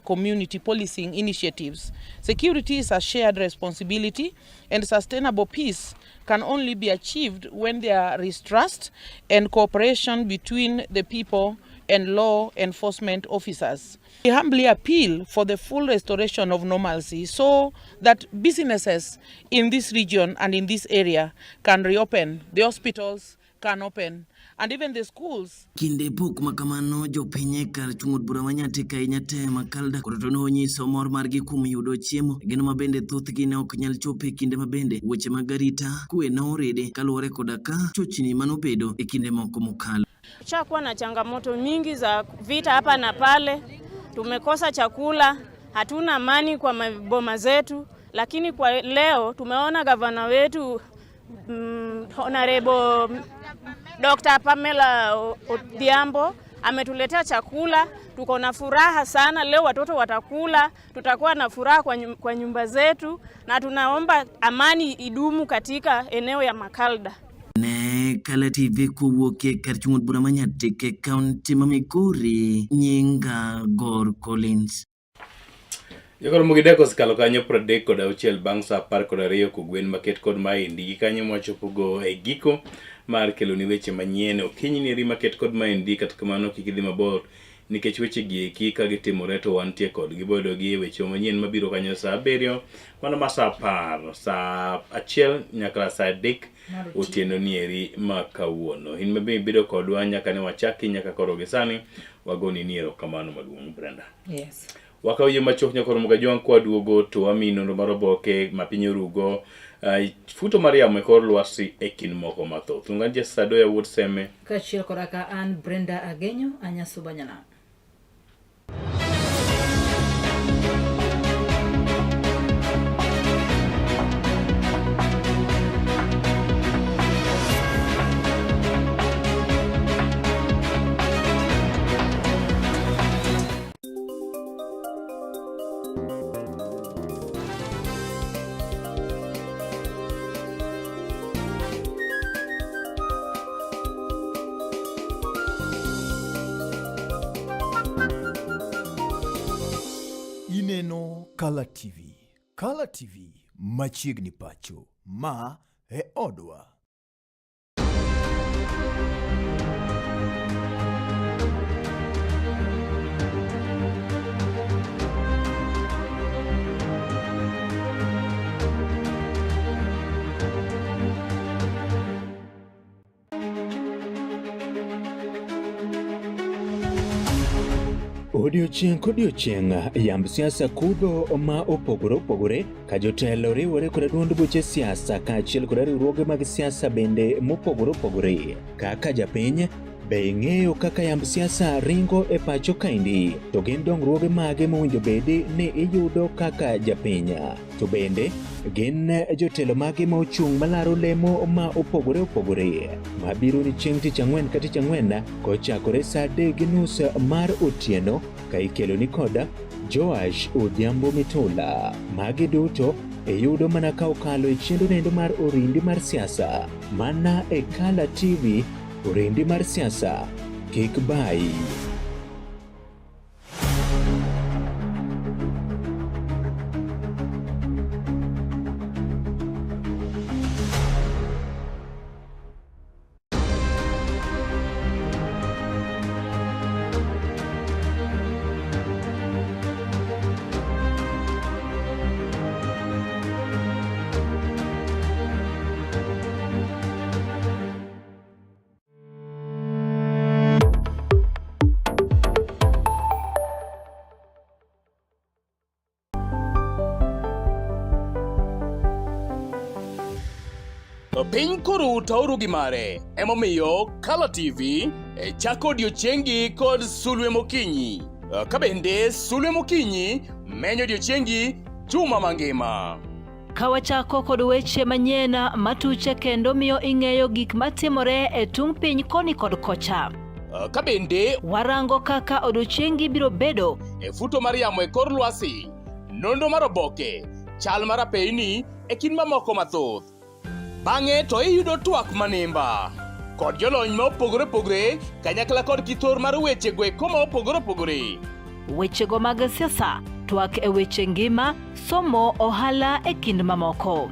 community policing initiatives. Security is a shared responsibility, and sustainable peace can only be achieved when there is trust and cooperation between the people and law enforcement officers. We humbly appeal for the full restoration of normalcy so that businesses in this region and in this area can reopen, the hospitals can open, and even the schools.
Kinde pok makamano jopinye kar chung'ut bura manyateka inyate makalda korotono onyiso mor margi kuom yudo chiemo gino mabende thothgi ne ok nyal chope kinde mabende weche mag arita kwe na orede kaluwore koda ka chochni manobedo e kinde moko mokalo.
Chakuwa na changamoto mingi za vita hapa na pale, tumekosa chakula, hatuna amani kwa maboma zetu, lakini kwa leo tumeona gavana wetu Honorable Dr. Pamela Odhiambo ametuletea chakula, tuko na furaha sana. Leo watoto watakula, tutakuwa na furaha kwa nyumba zetu, na tunaomba amani idumu katika eneo ya Makalda.
Ne Kala TV kuwuoke kar chung'ut bura manyateke kaunti ma Migori, nyinga Gor Collins.
Jokoro mugideko skalo kanyo 36 bang' sa 12 kogwen maket kod maendi gi kanyo mwachopogo e giko mar kelo ni weche manyien okinyi ni maket kod maendi kata kamano kik idhi mabor nikech weche gi eki ka gitimore to wantie kod gibodo gi weche manyien mabiro kanyo sa 7 mano ma sa 10 sa 1 nyaka sa 3 otieno nieri makawuono. In mabe bedo kodwa nyaka ne wachaki nyaka koro gisani wagoni niero kamano maduong' Brenda.
Yes.
Wakawiye machok nyakoro mugajwan kwa duogo to wamino no maroboke mapinyo rugo futo Maria mekor lwasi ekin moko mathoth. Unganje sado ya wutseme.
Kachiro koraka an Brenda Agenyo anyasubanyana.
Ineno Kala TV. Kala TV machiegni pacho ma e odwa.
Odiochieng' kodiochieng' yamb siasa kudho ma opogore ka jotelo riwore kod duond buche siasa kaachiel kod riwruoge mag siasa bende mopogore kaka japiny be ing'eyo kaka yamb siasa ringo e pacho kaendi to gin dongruoge mage mowinjo bedi ni iyudo kaka japiny to bende gin jotelo mage ma ochung' malaro lemo ma opogore mabiro ni chieng' tich ang'wen ka tich ang'wen kochakore sa 3:30 mar otieno ka ikelo ni koda Joash Odhiambo Mitula. Magi duto iyudo mana ka okalo e chendo nendo mar orindi mar siasa mana e Kala TV. Orindi mar siasa kik bai.
Piny koro tauru gi mare emomiyo Kala TV chako odiochiengi kod Sulwe Mokinyi. Ka bende Sulwe Mokinyi menyo odiochiengi juma mangima.
Kawachako kod weche manyien matuche kendo miyo ing'eyo gik matimore e tung piny koni kod kocha.
Kabende
warango kaka odiochiengi biro bedo
e futo mar yamo e kor lwasi, nondo mar oboke, chal mar apeyni e kind mamoko mathoth. Bang'e to iyudo twak manimba kod jolony ma opogore opogore kanyakla kod kithor mar weche gweko ma opogore opogore.
wechego mag siasa, twak e weche ngima, somo, ohala e kind mamoko.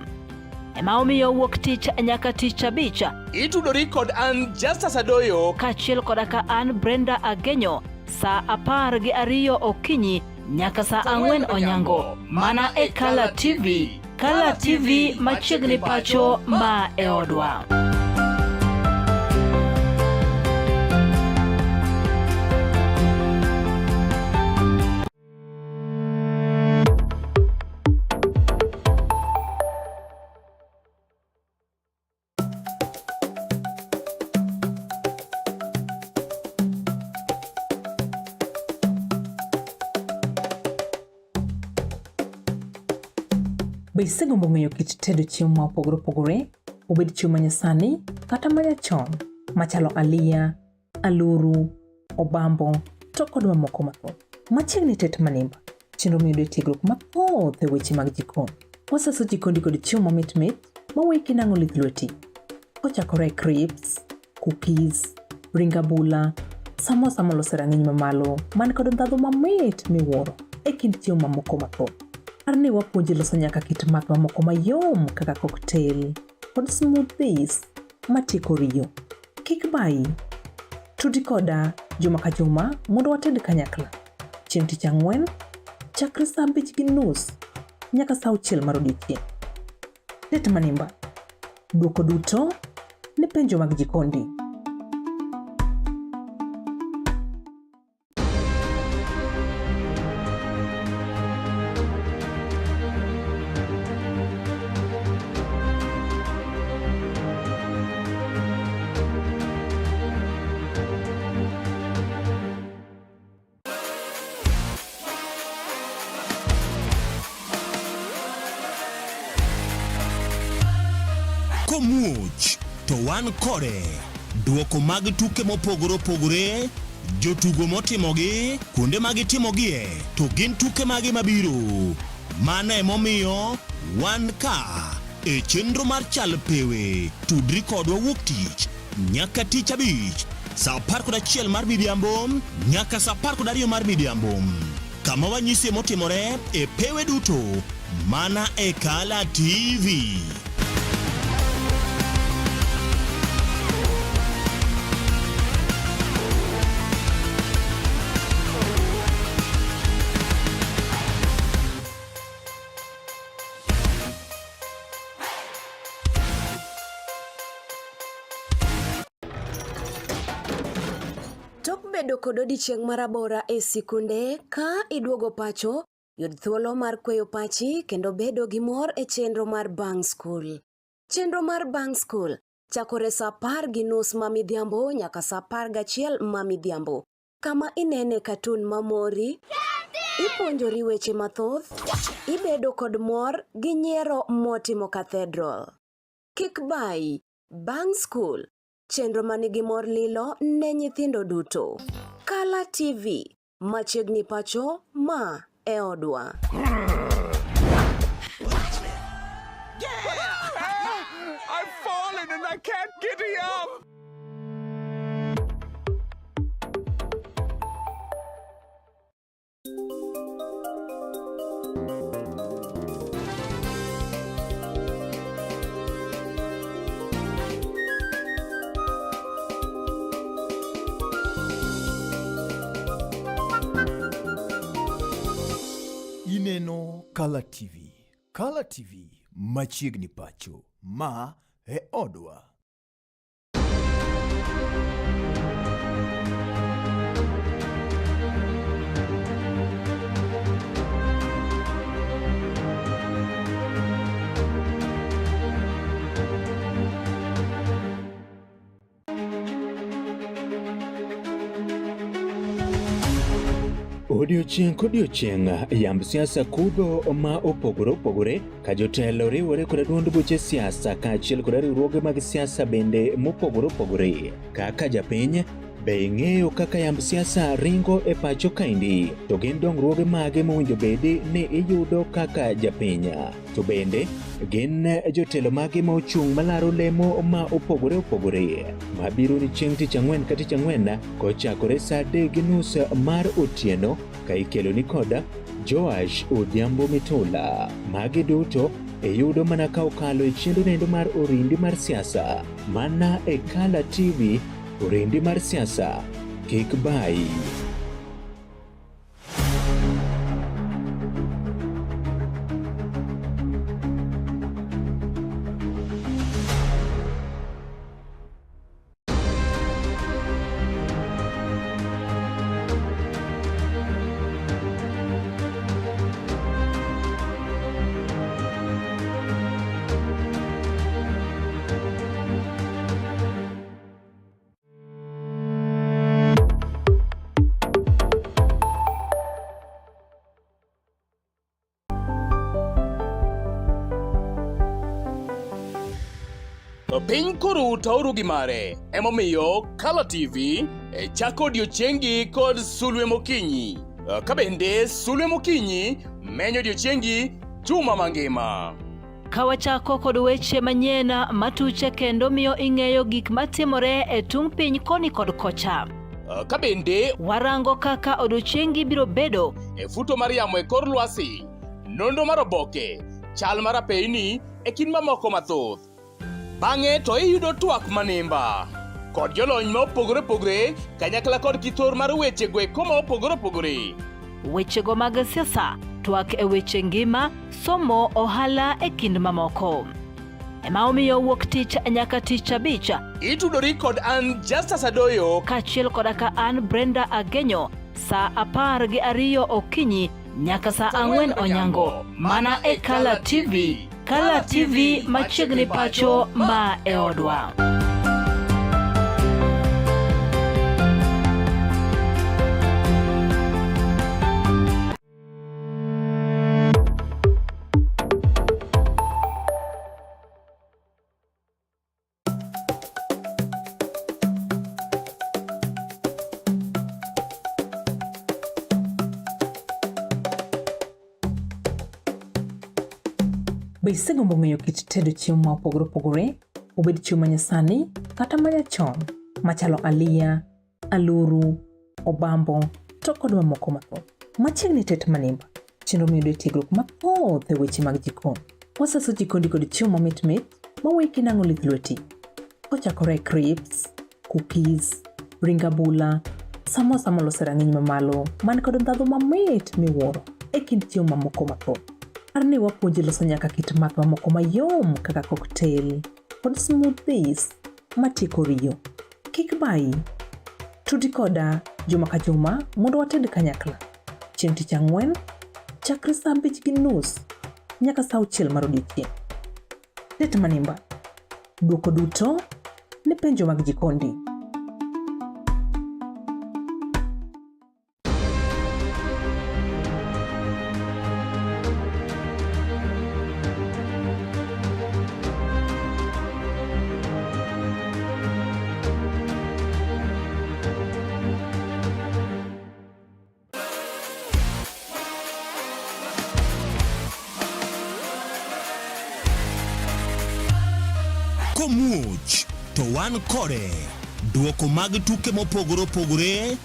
Ema omiyo wuok tich nyaka tich abich
itudori kod an Justus Adoyo
kaachiel koda ka an Brenda Agenyo saa 12 okinyi nyaka saa 4 onyango mana e Kala TV. Kala TV machiegni pacho ma e odwa.
Be isegombo ng'eyo kit tedo chiemo ma opogore opogore, obed chiemo manyasani kata manyachon, machalo aliya, aluru, obambo, to kod mamoko mathoth? Machiegni tet manimba, chenro miyudo tiegruok mathoth e weche mag jikon. Waseso jikondi kod chiemo mamit mit mawuoyi kinang'o lith lweti. Kochakore crips, cookies, ring abula, samosa molose rang'iny mamalo man kod ndhadhu mamit miwuoro e kind chiemo mamoko mathoth. Arni wapuonji loso nyaka kit math mamoko mayom kaka cocktail kod smoothies matieko riyo. Kik bayi, tudi koda juma ka juma mondo wated kanyakla. Chieng' tich ang'wen, chakre saa 5:30 nyaka saa 6 mar odiechieng'. Tet manimba, duoko duto ne penjo mag jikondi.
Komuoch to wan kode duoko mag tuke mopogore opogore, jotugo motimogi, kuonde magitimogie, to gin tuke magi mabiro. Mano emomiyo wan ka e chenro mar chal pewe. Tudri kodwa wuok tich nyaka tich abich saa 11 mar midhiambo nyaka saa 12 mar midhiambo, kama wanyisi motimore e pewe duto mana e Kala TV.
Bedo kod odiochieng' marabora e sikunde ka iduogo pacho, yud thuolo mar kweyo pachi kendo bedo gi mor e chenro mar Bang School. Chenro mar Bang School chakore saa 10:30 ma midhiambo nyaka saa 11 ma midhiambo, kama inene katun mamori, ipuonjori weche mathoth, ibedo kod mor gi nyiero motimo Cathedral. Kik bayi, Bang School, chenro manigi mor lilo ne nyithindo duto. Kala TV, machiegni pacho ma e odwa.
I've fallen and I can't get up.
Ineno Kala TV. Kala TV machiegni pacho ma e odwa.
Odiochieng' kodiochieng' yamb siasa kudho ma opogore opogore ka jotelo riwore kod duond buche siasa kaachiel kod riwruoge mag siasa bende mopogore opogore. Kaka japiny, Be ing'eyo kaka yamb siasa ringo e pacho kaendi? To gin dongruoge mage mowinjo bedi ni iyudo kaka japiny? To bende gin jotelo mage ma ochung' malaro lemo ma opogore opogore mabiro ni chieng' tich ang'wen ka tich ang'wen kochakore saa 3:30 mar otieno ka ikelo ni koda Joash Odhiambo Mitula. Magi duto iyudo mana ka okalo e chenro nendo mar orindi mar siasa mana e Kala TV. Orindi mar siasa kik bai.
Piny koro tauru gi mare, emomiyo Kala TV chako odiochiengi kod Sulwe Mokinyi. Kabende Sulwe Mokinyi menyo odiochiengi juma mangima.
Kawachako kod weche manyien matuche kendo miyo ing'eyo gik matimore e tung piny koni kod kocha.
Kabende
warango kaka odiochiengi biro bedo
e futo mar yamo e kor lwasi, nondo mar oboke, chal mar apeyni e kind mamoko mathoth. Bang'e to iyudo twak manimba kod jolony ma opogore opogore kanyakla kod kithor mar weche gweko ma opogore opogore.
Wechego mag siasa, twak e weche ngima, somo, ohala e kind mamoko. Ema omiyo wuok tich nyaka tich abich
itudori kod an Justus Adoyo
kaachiel koda ka an Brenda Agenyo saa 12 okinyi nyaka saa 4 onyango mana e Kala TV. Kala TV machiegni pacho ma e odwa.
Be isegombo ng'eyo kit tedo chiemo ma opogore opogore, obed chiemo manyasani kata manyachon, machalo aliya, aluru, obambo, to kod mamoko mathoth. Machiegni tet manimba, chenro miyudo tiegruok mathoth e weche mag jikon. Waseso jikondi kod chiemo mamit mit mawuoyi kinang'o lith lweti. Kochakore crips, cookies, ring abula, samosa molose rang'iny mamalo man kod ndhadhu mamit miwuoro e kind chiemo mamoko mathoth. Arni wapuonji loso nyaka kit math mamoko mayom kaka cocktail kod smoothies matieko riyo. Kik bai, tudi koda juma ka juma mondo wated kanyakla. Chieng' tich ang'wen, chakre saa 5:30 nyaka saa 6 mar odiochieng'. Tet manimba, duoko duto ne penjo mag jikondi.
Komuoch to wan kode duoko mag tuke mopogore opogore,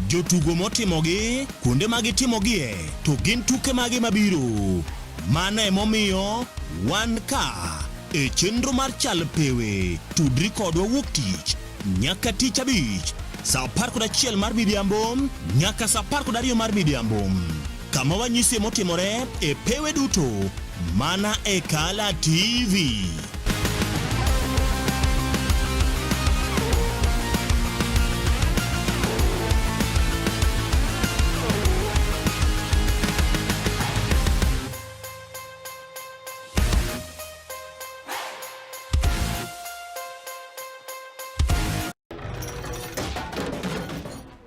jotugo motimogi, kuonde mag timogie, to gin tuke mage mabiro. Mano emomiyo wan ka e chenro mar chal pewe. Tudri kodwa wuok tich nyaka tich abich saa 11 mar midhiambo nyaka saa 12 mar midhiambo, kama wanyise motimore e pewe duto mana e Kala TV.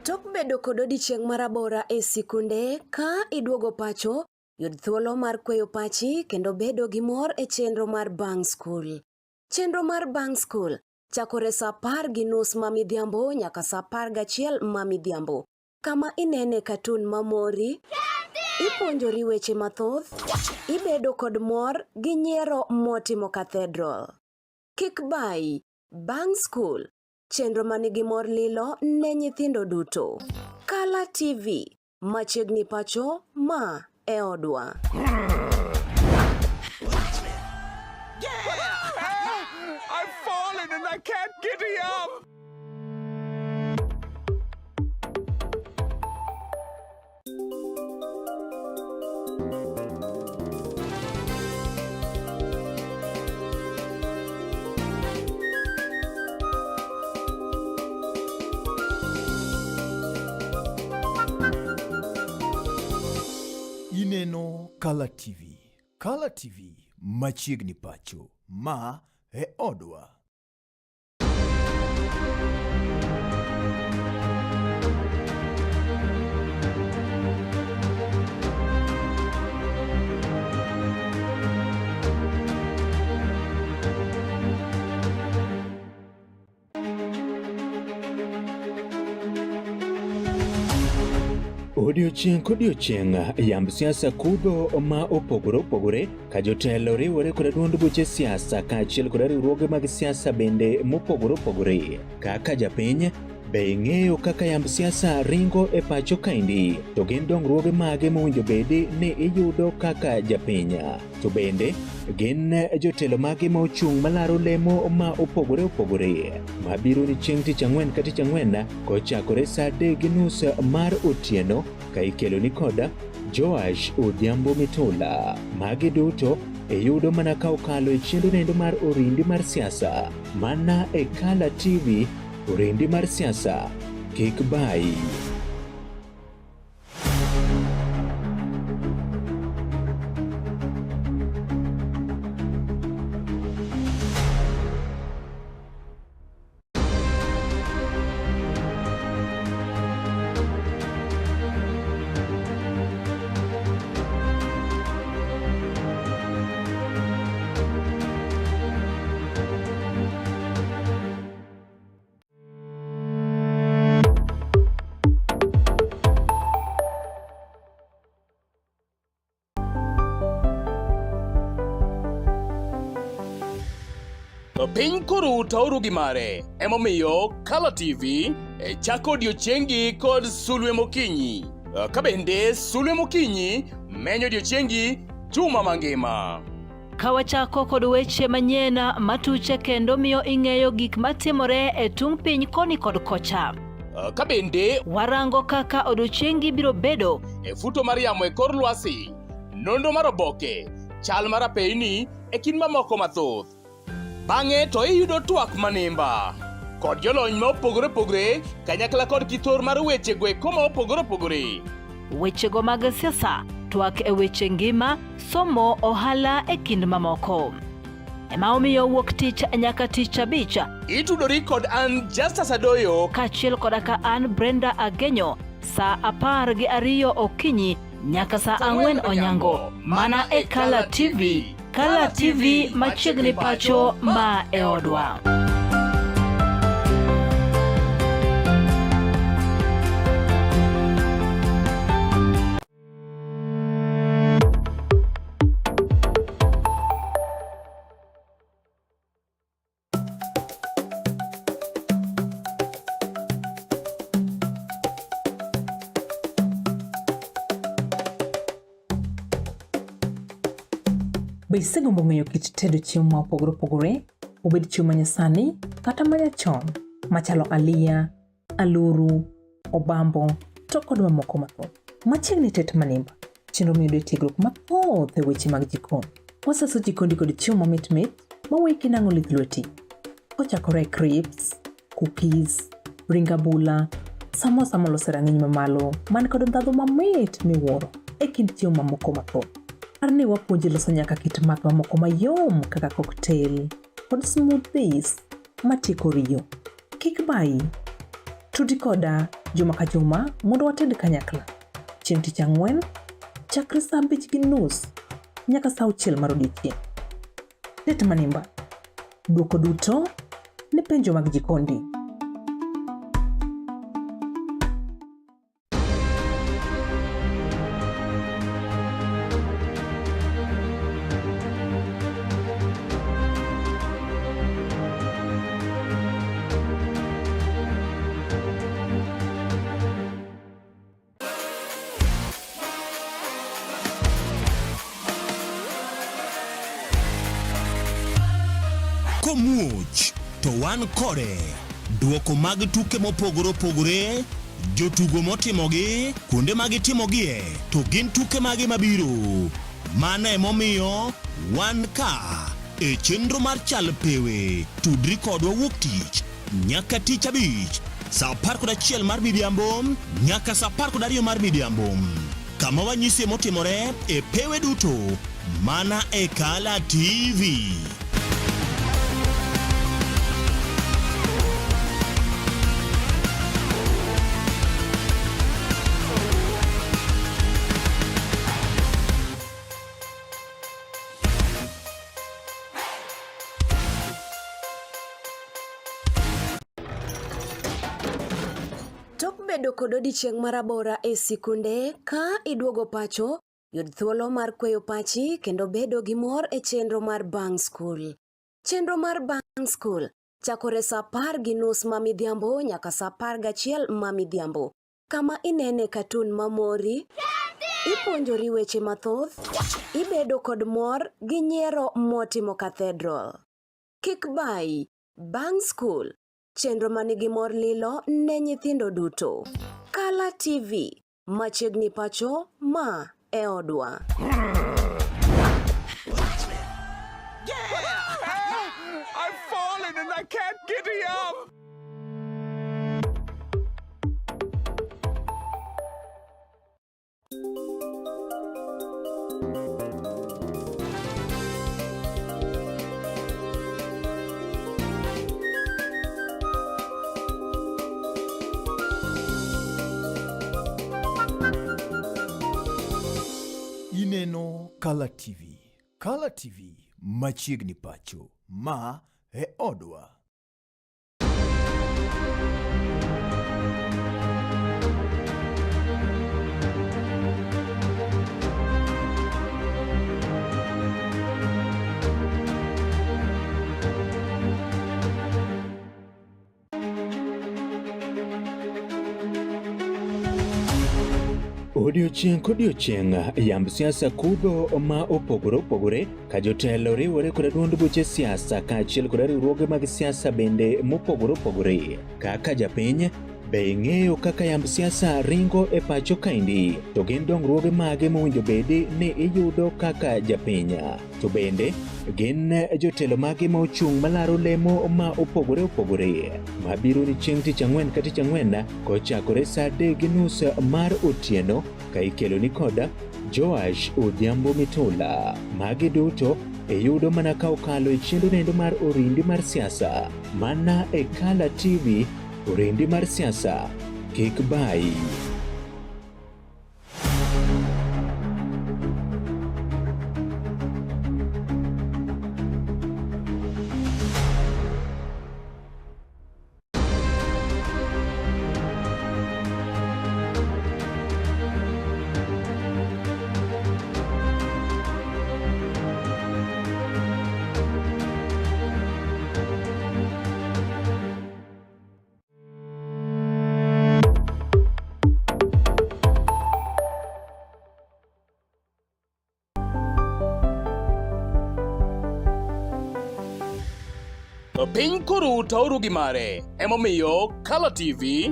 Tok bedo kod odiochieng' marabora e sikunde ka iduogo pacho, yud thuolo mar kweyo pachi kendo bedo gi mor e chenro mar Bang School. Chenro mar Bang School chakore saa 10:30 mamidhiambo nyaka saa 11 mamidhiambo. Kama inene katun mamori, ipuonjori weche mathoth, ibedo kod mor gi nyiero motimo Cathedral. Kik bai, Bang School, chenro manigi mor lilo ne nyithindo duto. Kala TV, machiegni pacho ma e odwa.
I've fallen and I can't get up.
Ineno Kala TV. Kala TV machiegni pacho ma e odwa.
Odiochieng' kodiochieng' yamb siasa kudho ma opogore opogore ka jotelo riwore kod duond buche siasa kaachiel kod riwruoge mag siasa bende mopogore opogore. Kaka japiny be ing'eyo kaka yamb siasa ringo e pacho kaendi, to gin dongruoge mage mowinjo bedi ni iyudo kaka japiny, to bende gin jotelo mage ma ochung' malaro lemo ma opogore opogore mabiro ni chieng' tich ang'wen ka tich ang'wen kochakore saa 3:30 mar otieno ka ikelo ni koda Joash Odhiambo Mitula. Magi duto iyudo mana ka okalo e chenro nendo mar orindi mar siasa mana e Kala TV. Orindi mar siasa, kik bai.
Piny koro tauru gi mare, emomiyo Kala TV chako odiochiengi kod Sulwe Mokinyi. Kabende Sulwe Mokinyi menyo odiochiengi juma mangima.
Kawachako kod weche manyien matuche kendo miyo ing'eyo gik matimore e tung piny koni kod kocha.
Kabende
warango kaka odiochiengi biro bedo
e futo mar yamo e kor lwasi, nondo mar oboke, chal mar apeyni e kind mamoko mathoth. Bang'e to iyudo twak manimba kod jolony ma opogore opogore kanyakla kod kithor mar weche gweko ma opogore opogore.
Wechego mag siasa, twak e weche ngima, somo, ohala e kind mamoko. Ema omiyo wuok tich nyaka tich abich
itudori kod an Justus Adoyo
kaachiel koda ka an Brenda Agenyo saa 12 okinyi nyaka saa 4 onyango mana e Kala TV. Kala TV machiegni pacho ma e odwa.
Be isegombo ng'eyo kit tedo chiemo ma opogore opogore, obed chiemo manyasani kata manyachon, machalo aliya, aluru, obambo, to kod mamoko mathoth. Machiegni tet manimba, chenro miyudo tiegruok mathoth e weche mag jikon. Waseso jikondi kod chiemo mamit mit mawuoyi kinang'o lith lweti. Kochakore crepes, cookies, ring abula, samosa molos e rang'iny mamalo man kod ndhadhu mamit miwuoro e kind chiemo mamoko mathoth. Arni wapuonji loso nyaka kit math mamoko mayom kaka cocktail kod smoothies matieko riyo. Kik bai, tudi koda juma ka juma mondo wated kanyakla. Chieng' tich ang'wen, chakre saa 5:30 nyaka saa 6 mar odiechieng'. Tet manimba, duoko duto ne penjo mag jikondi.
Komuoch to wan kode duoko mag tuke mopogore opogore, jotugo motimogi, kuonde magitimogie, to gin tuke mage mabiro. Mano emomiyo wan ka e chenro mar chal pewe. Tudri kodwa wuok tich nyaka tich abich saa 11 mar midhiambo nyaka saa 12 mar midhiambo, kama wanyise motimore e pewe duto mana e Kala TV.
Bedo kod odiochieng' marabora e sikunde ka iduogo pacho, yud thuolo mar kweyo pachi kendo bedo gi mor e chenro mar Bang School. Chenro mar Bang School chakore saa 10:30 ma midhiambo nyaka saa 11 ma midhiambo, kama inene katun mamori, ipuonjori weche mathoth, ibedo kod mor gi nyiero motimo Cathedral. Kik bai, Bang School, chenro manigi mor lilo ne nyithindo duto. Kala TV, machiegni pacho ma e odwa.
I've fallen and I can't get up.
Ineno Kala TV. Kala TV machiegni pacho ma e odwa.
Odiochieng' kodiochieng' yamb siasa kudho ma opogore opogore ka jotelo riwore kod duond buche siasa kaachiel kod riwruoge mag siasa bende mopogore opogore. Kaka japiny be ing'eyo kaka yamb siasa ringo e pacho kaendi, to gin dongruoge mage mowinjo bedi ni iyudo kaka japiny, to bende gin jotelo mage ma ochung' malaro lemo ma opogore opogore mabiro ni chieng' tich ang'wen ka tich ang'wen kochakore saa 3:30 mar otieno ka ikelo ni koda Joash Odhiambo Mitula. Magi duto iyudo mana ka okalo e chenro nendo mar orindi mar siasa mana e Kala TV. Orindi mar siasa, kik bai.
Piny koro tauru gi mare, emomiyo Kala TV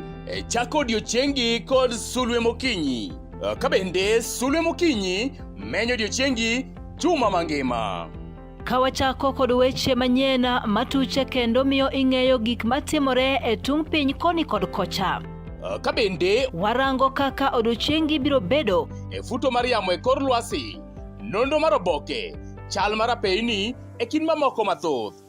chako odiochiengi kod Sulwe Mokinyi. Kabende Sulwe Mokinyi menyo odiochiengi juma mangima.
Kawachako kod weche manyien matuche kendo miyo ing'eyo gik matimore e tung piny koni kod kocha.
Kabende
warango kaka odiochiengi biro bedo
e futo mar yamo e kor lwasi, nondo mar oboke, chal mar apeyni e kin mamoko mathoth.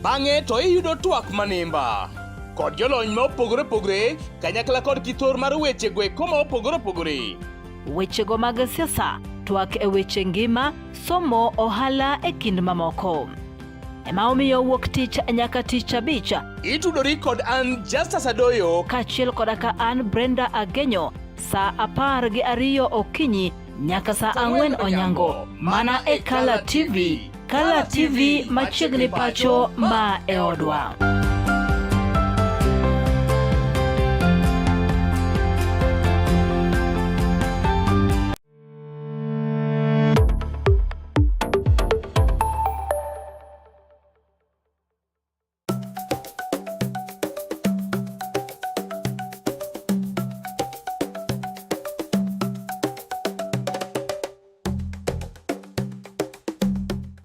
Bang'e to iyudo twak manimba kod jolony ma opogore opogore kanyakla kod kithor mar weche gweko ma opogore opogore.
Wechego mag siasa, twak e weche ngima, somo, ohala e kind mamoko. ema omiyo wuok tich nyaka tich abich.
Itudori kod an Justus Adoyo
kaachiel koda ka an Brenda Agenyo saa 12 okinyi nyaka saa 4 onyango mana e Kala TV. Kala TV machiegni pacho ma e odwa.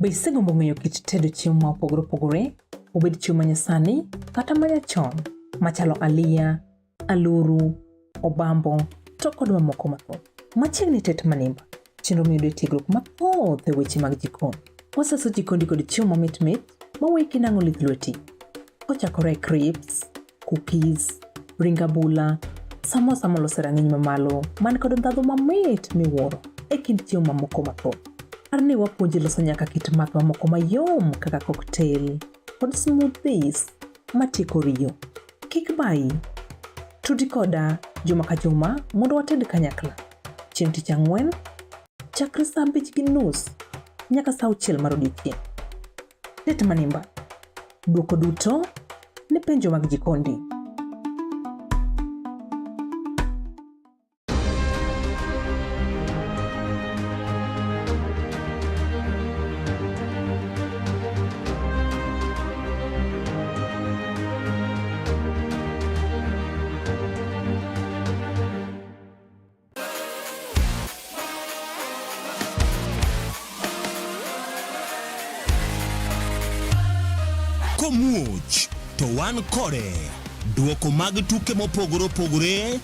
Be isegombo ng'eyo kit tedo chiemo ma opogore opogore, obed chiemo manyasani kata manyachon, machalo aliya, aluru, obambo, to kod mamoko mathoth. Machiegni tet manimba, chenro miyudo tiegruok mathoth e weche mag jikon. Waseso jikondi kod chiemo mamit mit maweki nang'o lith lweti. Kochakore crepes, cookies, ring abula, samosa molose rang'iny mamalo man kod ndhadhu mamit miwuoro e kind chiemo mamoko mathoth. Arni wapuonji loso nyaka kit math mamoko mayom kaka cocktail kod smoothies matieko riyo. Kik bayi, tudi koda juma ka juma mondo wated kanyakla. Chieng' tich ang'wen, chakre saa 5:30 nyaka saa 6 mar odiechieng'. Tet manimba, duoko duto ne penjo mag jikondi.
Komuoch to wan kode duoko mag tuke mopogore opogore,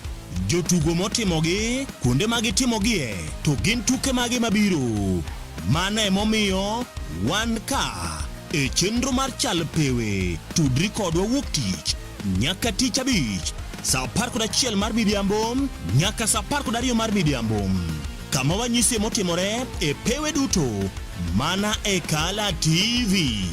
jotugo motimogi, kuonde mag timogie, to gin tuke mage mabiro. Mano emomiyo wan ka e chenro mar chal pewe. Tudri kodwa wuok tich nyaka tich abich saa 11 mar midhiambo nyaka saa 12 mar midhiambo, kama wanyisi motimore e pewe duto mana e Kala TV.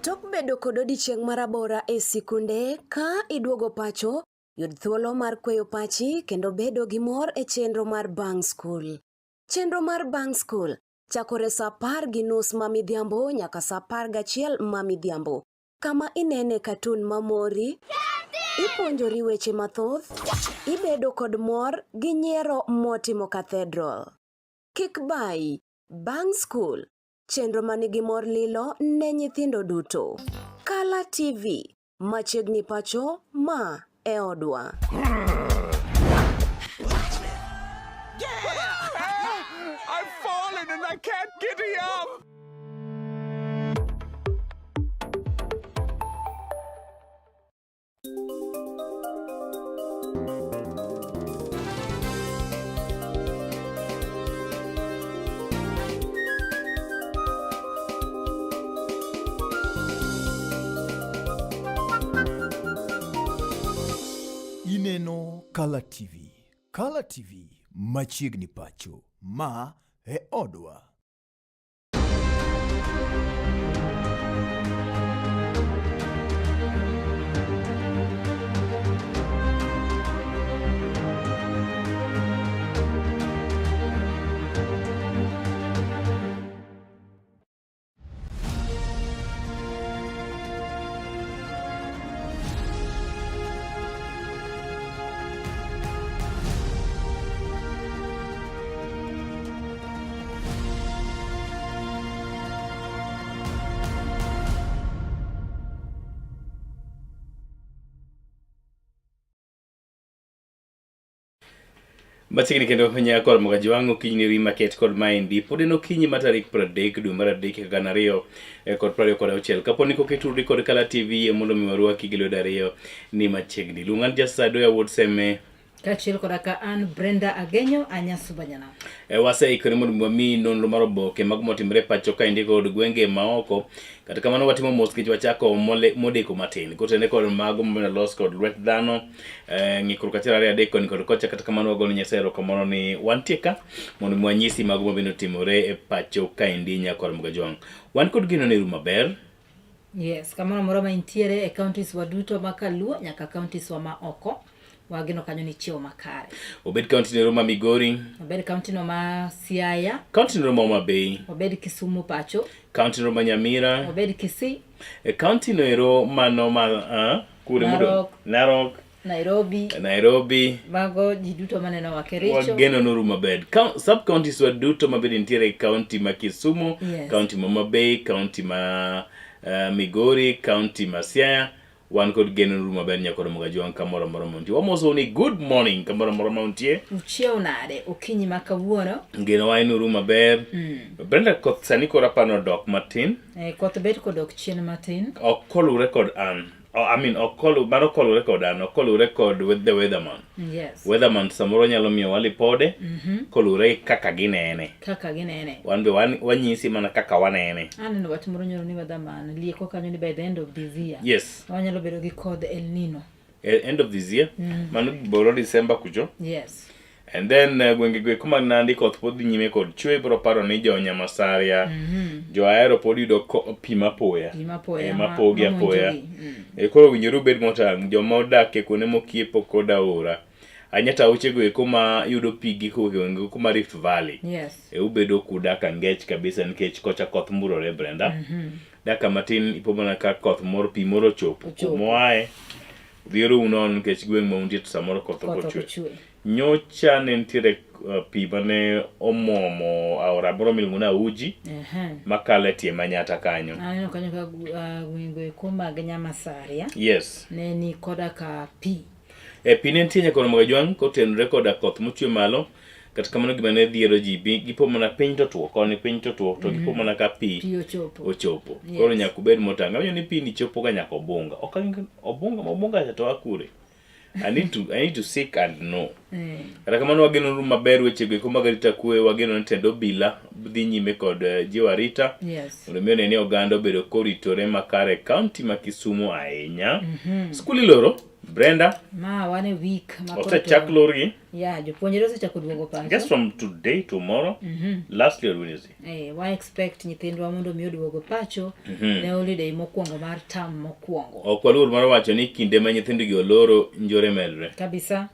Tok bedo kod odiechieng' marabora e sikunde, ka iduogo pacho, yud thuolo mar kweyo pachi kendo bedo gi mor e chenro mar Bang School. Chenro mar Bang School chakore saa 10:30 ma midhiambo nyaka saa 11 ma midhiambo, kama inene katun mamori, ipuonjori weche mathoth, ibedo kod mor gi nyiero motimo cathedral. Kik bayi, Bang School, chenro manigi mor lilo ne nyithindo duto. Kala TV, machiegni pacho ma e odwa.
I've fallen and I can't get up.
Ineno Kala TV. Kala TV machiegni pacho ma e odwa.
Machiegni kendo nyakor moga jwango kinyi wi market kod maendi pod en okinyi ma tarik 30 dwe mar 3 kod 26 kaponi koketudi kod Kala TV mondo mi warwaki gi lwedo ariyo ni machiegni. Luongan Justus Adoyo Awuot Seme
Kachiel kodaka an Brenda Agenyo anyasubanyana.
Wase ikore mondo mi nonro mar oboke mag motimre pacho ka indi kod gwenge maoko kata kamano watimo mos kich wachako modeko matin kotene kod mago mbena los kod lwet dhano ng'ikruok achiel ariyo adek koni kod kocha kata kamano wagolo Nyasaye erokamano ni wantie ka mondo mwanyisi mago mabende otimore e pacho ka indi nyakor Mgajwang'. Wan kod geno ne rum maber.
Yes, kamano moro ma intiere e counties waduto makaluo nyaka counties wa maoko. Wageno kanyo ni chio makare.
Obed county ne Roma Migori.
Obed county no ma Siaya.
County ne Roma Homa Bay.
Obed Kisumu pacho.
County ne Roma Nyamira.
Obed Kisii.
County no ero mano ma kure mudo. Narok. Nairobi.
Mago jiduto maneno wa Kericho.
Wageno no Ruma Bed. Sub counties waduto mabed intiere county ma Kisumu,
yes.
County ma Homa Bay, county ma Migori, county ma Siaya. Wan kod geno Ruma Bed nyakoro Mgajwang' kamoro moro montie. Wamoso ni good morning kamoro moro montie.
Uchiew nade okinyi makawuono.
Geno wa inu Ruma Bed. Brenda koth sani kora pano dok matin.
Koth bet kodok chien matin.
Okolu record an. Okolu record with the weatherman.
Yes.
Weatherman samoro nyalo miyo walipode. Kolure kaka ginene. Wan be wanyisi mana kaka wanene.
Aneno wach moro nyoro ni weatherman lieko kanyo ni by the end of this year.
Yes.
Wanyalo bedo gi kod El Nino.
End of this year? Mano boro December kucho?
Yes.
And then gwenge kuma Nandi koth pod nyime kod chwe bro paro ni jo Nyamasaria. Jo aero pod yudo pi mapoya. Mapogi apoya. Koro winjoru bed motang' joma odak e kuonde mokiepo kod aora. Anyata uchego kuma yudo pi gi gwenge kuma Rift Valley.
Yes.
Ubedo kudaka ngech kabisa nikech kocha koth murore Brenda. Daka matin ipomana ka koth moro pi moro chopo. Moae dhiero unon nikech gweng' mauntie to samoro koth okochwe. Nyocha ne ntiere pi mane omomo aora moro miluongo na Uji makale tie Manyata kanyo.
Aneno kanyo ka gwenge kuma Nyamasaria.
Yes.
Ne ni koda ka pi.
Pi ne ntie nyakoro Mgajwang' kotenore koda koth mochwe malo kata kamano gima ne dhiero ji gipo mana piny to tuo koni piny to tuo to gipo mana ka pi ochopo. Koro nyaka ubed motang'. Awinjo ni pi ni chopo ga nyaka Obunga. Obunga to akure. I need to seek and know. Kata kamano wageno rum maber wechego kuma garita kwe wageno tendo bila dhi nyime kod jiwa rita.
Yes.
Mondo miyo ne oganda obedo koritore makare county ma Kisumu ahinya. Skuli loro Brenda.
Ma wane week
osechak lorgi.
Yeah, jopuonjre osechako duogo pacho.
I guess from today tomorrow. Lastly on Wednesday.
Wa expect nyithindwa mondo mi oduogo pacho ne holiday mokwongo mar tam mokwongo.
Okwalur mar wacho ni kinde ma nyithindgi oloro njore medre.
Kabisa.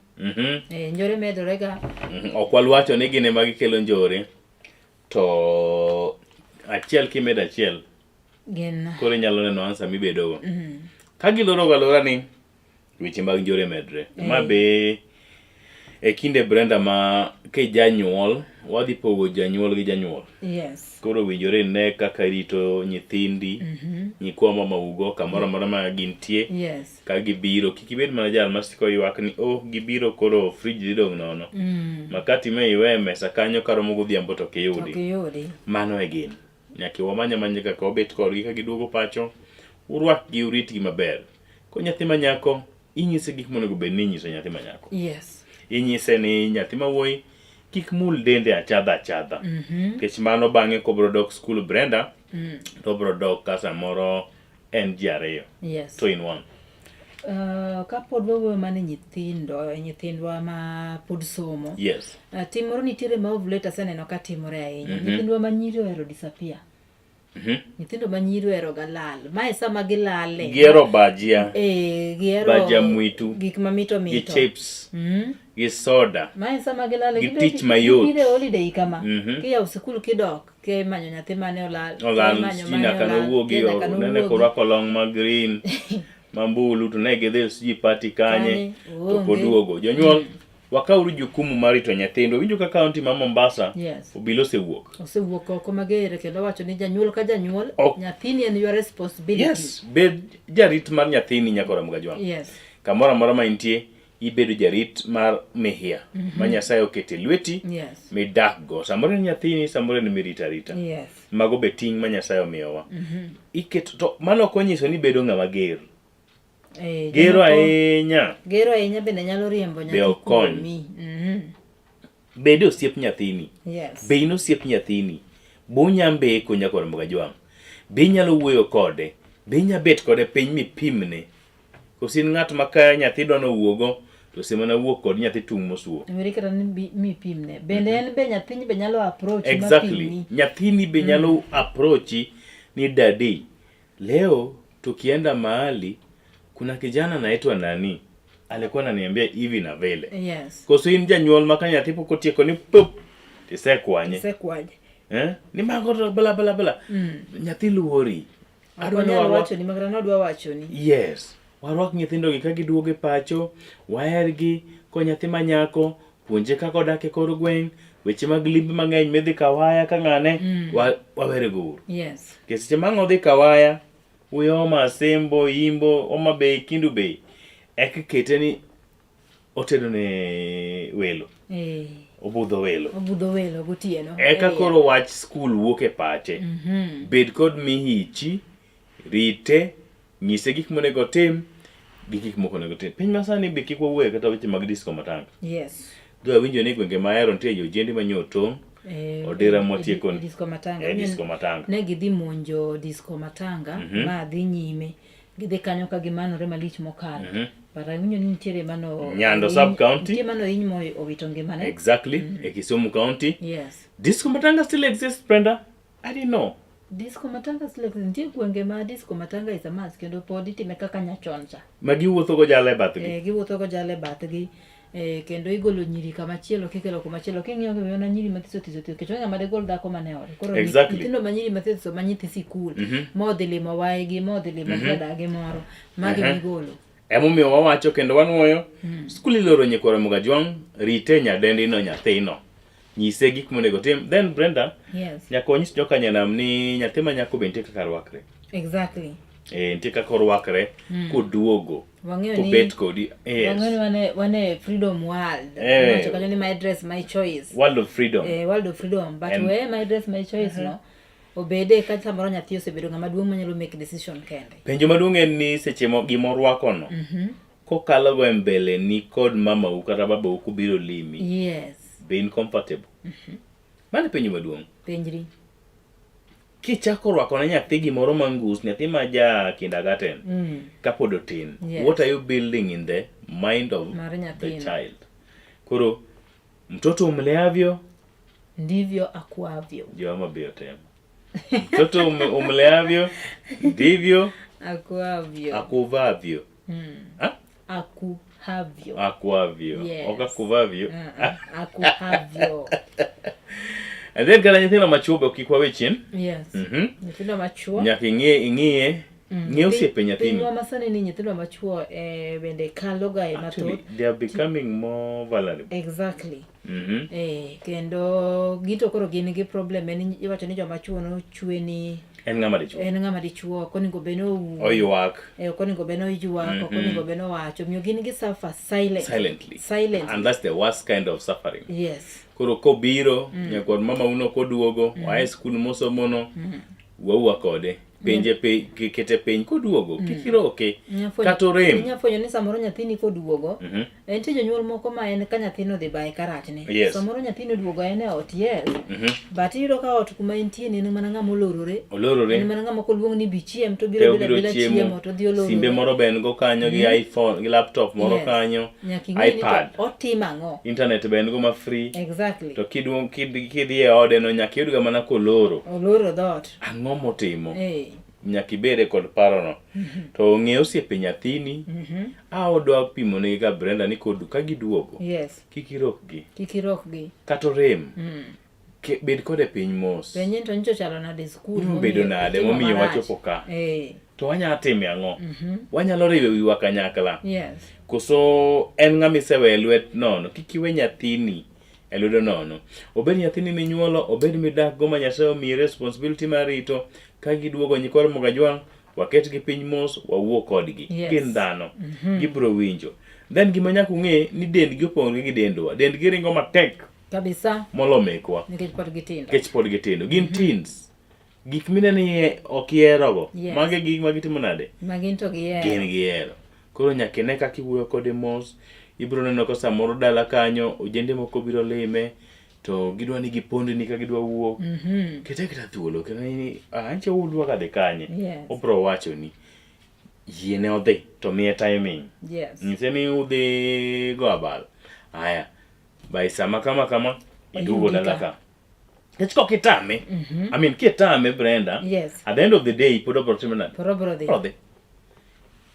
Njore medre ga.
Okwal wacho ni gine magi kelo njore. To achiel kimed achiel.
Gen.
Koro nyalo neno answer mibedogo. Ka giloro galora ni weche mag njore medre. Ma be e kinde Brenda ma ke janyuol wadhi pogo janyuol gi janyuol.
Yes.
Koro winjore ne kaka rito nyithindi nyikwa mama ugo kamoro moro ma gintie.
Yes.
Ka gibiro kikibed mana jal masiko ywak ni gibiro koro fridge didong nono. Makati me iwe mesa kanyo karomo godhiambo to kiyudi. Mano e gin. Nyaki wamanya kaka obet korgi ka giduogo pacho. Urwak gi uritgi maber. Ko nyathi manyako inyise gik monego bed ni inyiso nyathi manyako.
Yes.
Inyise ni nyathi mawuoyi kik mul dende achadha. Kech mano bang'e kobro dok school Brenda to bro dok ka samoro en ji ariyo.
Yes.
2 in 1.
Kapod wawe mane nyithindwa ma pod somo.
Yes.
Timoro nitiere ma ovulate aseneno ka timore ahinya. Nyithindwa ma nyiri ohero disappear. Nyithindo ma nyiri ohero ga lal. Mae sama gilale.
Giero bajia.
Giero
bajia mwitu.
Gik mamito.
Gi chips. Gi soda.
Mae sama gilale.
Gi tich mayot.
Gire holiday kama. Kiya sikul kidok. Ke manyo nyathi mane olal.
Jina kano wuogi. Nene korwako long ma green. Mambulu to ne gidhi siji party kanye. To koduogo. Jonyuol. Wakauru jukumu mar rito nyithindo. Winjo ka kaunti ma Mombasa obilo osewuok
oko magere kendo wacho ni janyuol ka janyuol nyathini en your responsibility.
Yes, bed jarit mar nyathini nyakora Mgajwang'.
Yes.
Kamoro amora ma intie ibedo jarit mar mehia ma Nyasaye okete lweti.
Yes.
Midak go samoro nyathini samoro ni mirita rita.
Yes.
Mago be ting ma Nyasaye omiyowa. Iketo to mano konyiso ni bedo ng'ama ger. Gero ahinya.
Gero ahinya bende nyalo riembo
Be
nyathi
okony.
kuomi.
Bede osiep nyathini.
Yes.
Be in osiep nyathini. Bunyambe konya kod Mugajwang. Be inyalo wuoyo kode. Be inyabet kode piny mipimne. Kosin ng'at maka nyathi dono wuogo to semana wuok kod nyathi tung mosuo.
Amerika ni mipimne. Bende en be nyathini be nyalo approach
Exactly. Nyathini be nyalo approach ni daddy. Leo tukienda mahali kuna kijana anaitwa nani? Alikuwa ananiambia hivi na vile.
Yes.
Koso in janyuol maka nyathi pok otieko ni pop. Tisekwanye. Ni mago bla bla bla. Nyathi luori.
Adwaro wacho ni magrano dwa wacho ni.
Yes. Warwak nyithindo gi ka giduoge pacho, wahergi ko nyathi manyako, puonje kaka odak e kor gweng', weche mag limbe mang'eny midhi kawaya ka ng'ane, wawere go.
Yes.
Seche ma ng'odhi kawaya, uyo Masembo, Imbo, Homa Bay, Kindu Bay, eka kete ni otedo ne welo. Obudho welo
gotieno.
Eka koro wach skul wuok e pache. Bed kod mihichi, rite, nyise gik monego tim, gi gik moko onego tim. Piny masani be kik wawuoye kata weche mag disco matanga.
Yes.
Dwa winjo ni gwenge mahero nitie jojendi manyotong', odira motieko
disco matanga. Ne gidhi monjo disco matanga, ma dhi nyime. Gidhi kanyo ka gimanore malich mokalo. But awinjo ni nitiere mano
Nyando sub county.
Nitie mano hiny mo owito ngimane.
Exactly. E Kisumu county.
Yes.
Disco matanga still exists, Brenda? I didn't know.
Disco matanga still exists. Nitie gwenge ma disco matanga is a must kendo pod itime kaka nyachon cha.
Ma giwuotho go jala e bathgi.
Giwuotho go jala e bathgi. Kendo igolo nyiri kamachielo kikelo kumachielo king'iyo na nyiri mathiso thiso kech ng'ama de gol dhako mane ore. Koro nyithindo ma nyiri mathiso ma nyithi sikul modhi limo waygi, modhi limo dadagi moro magi migolo.
Emomiyo wawacho kendo wanuoyo skul iloro nyikwara Mugajwang, rite nyadendino nyathino. Nyise gik monego tim. Then Brenda, nyaka onyis joka nyanam ni nyathi ma nyako be nitie kaka rwakre.
Exactly.
Nitie kaka rwakre koduogo. Kobet kodi.
Wang'eni wane freedom world. Wacho kanyo ni my dress my choice.
World of freedom.
World of freedom. But we my dress my choice no. Obede ka samoro nyathi osebedo ng'ama duong' manyalo make decision kende.
Penjo maduong' en ni seche gima rwako no. Kokalo go mbele ni kod mama u kata baba u kubiro limi.
Yes.
Be incomfortable. Mane penjo maduong'?
Penjri.
Kichako rwako na nyathi gimoro mangus, nyathi ma ja kindergarten, kapod otin. What are you building in the mind of the child? Koro, mtoto umleavyo
ndivyo akuavyo.
Joma bio tema. Mtoto umleavyo ndivyo
akuavyo.
Akuvavyo.
Akuhavyo.
Akuavyo. Oka kuvavyo.
Akuhavyo.
And then kana nyithindo machuo be kik wawe chien.
Yes. Nyithindo machuo.
Nyaka ing'e osiepe nyathini.
Pinywa masani ni nyithindo machuo bende kalo ga e mathoth.
They are becoming more vulnerable.
Exactly. Kendo gito koro gin gi problem en iwacho ni joma chuo no chwe ni
en ng'ama dichuo.
En ng'ama dichuo koningo beno
oywak.
Koningo beno ywak, koningo beno wacho. Miyo gin gi suffer silently.
And that's the worst kind of suffering.
Yes.
Koro kobiro nyakod mama uno koduogo wae skul mosomono wauwa kode penje kete piny koduogo kikiroke kato rem.
Nyafwenyo ni samoro nyathini koduogo nitie jonyuol moko ma en ka nyathino dhi bae karachne. Samoro nyathino oduogo en e ot but iyudo ka ot kuma entie ni en mana ng'ama olorore. En mana ng'ama koluong ni bichiem to biro bila chiemo to dhi olorore.
Simbe moro ben go kanyo gi iPhone gi laptop moro kanyo, iPad,
otima ang'o.
Internet ben go ma free.
Exactly.
To kidhi e ode no nyaka yud ga mana koloro
dhoot.
Ang'o motimo? Nyaka ibede kod parono. To ong'e osiepe nyathini odwa pimone ga Brenda ni kodu ka giduogo. Kik irokgi. Kato rem. Bed kode piny mos.
Penye to nyicho chalo nade skul.
Bedo nade momiyo wachopo ka. To wanyalo time ang'o? Wanyalo riwe wiwa kanyakla. Koso en ng'ama isewe lwet nono. Kik iwe nyathini e lwedo nono. Obed nyathini minyuolo, obed midak go ma Nyasaye omiyi responsibility mar rito. Ka giduogo nyikwara Mugajwang, waketgi piny mos, wawuo kodgi. Gin dhano. Gibro winjo. Then gima nyaka ung'e ni dendgi opong'ore gi dendwa. Dendgi ringo matek.
Kabisa.
Molo mekwa.
Nikech pod gitindo.
Gin teens. Gik minene ok iherogo. Mage gik magitimo nade?
Magin to gihero.
Gin gihero. Koro nyaka ine kaka iwuoyo kode mos. Ibiro neno ka samoro dala kanyo ojende moko biro lime to gidwa ni gipondni ka gidwa wuok. Kete kata thuolo kendo ni anche ulwa ka de kanye. Obro wacho ni yiene odhi to miye timing. Nyise ni udhi go abal. Aya. By sama kama idugo dala ka. Kech kok itame. I mean kitame Brenda. At the end of the day pod obro timo nade?
Bro dhi.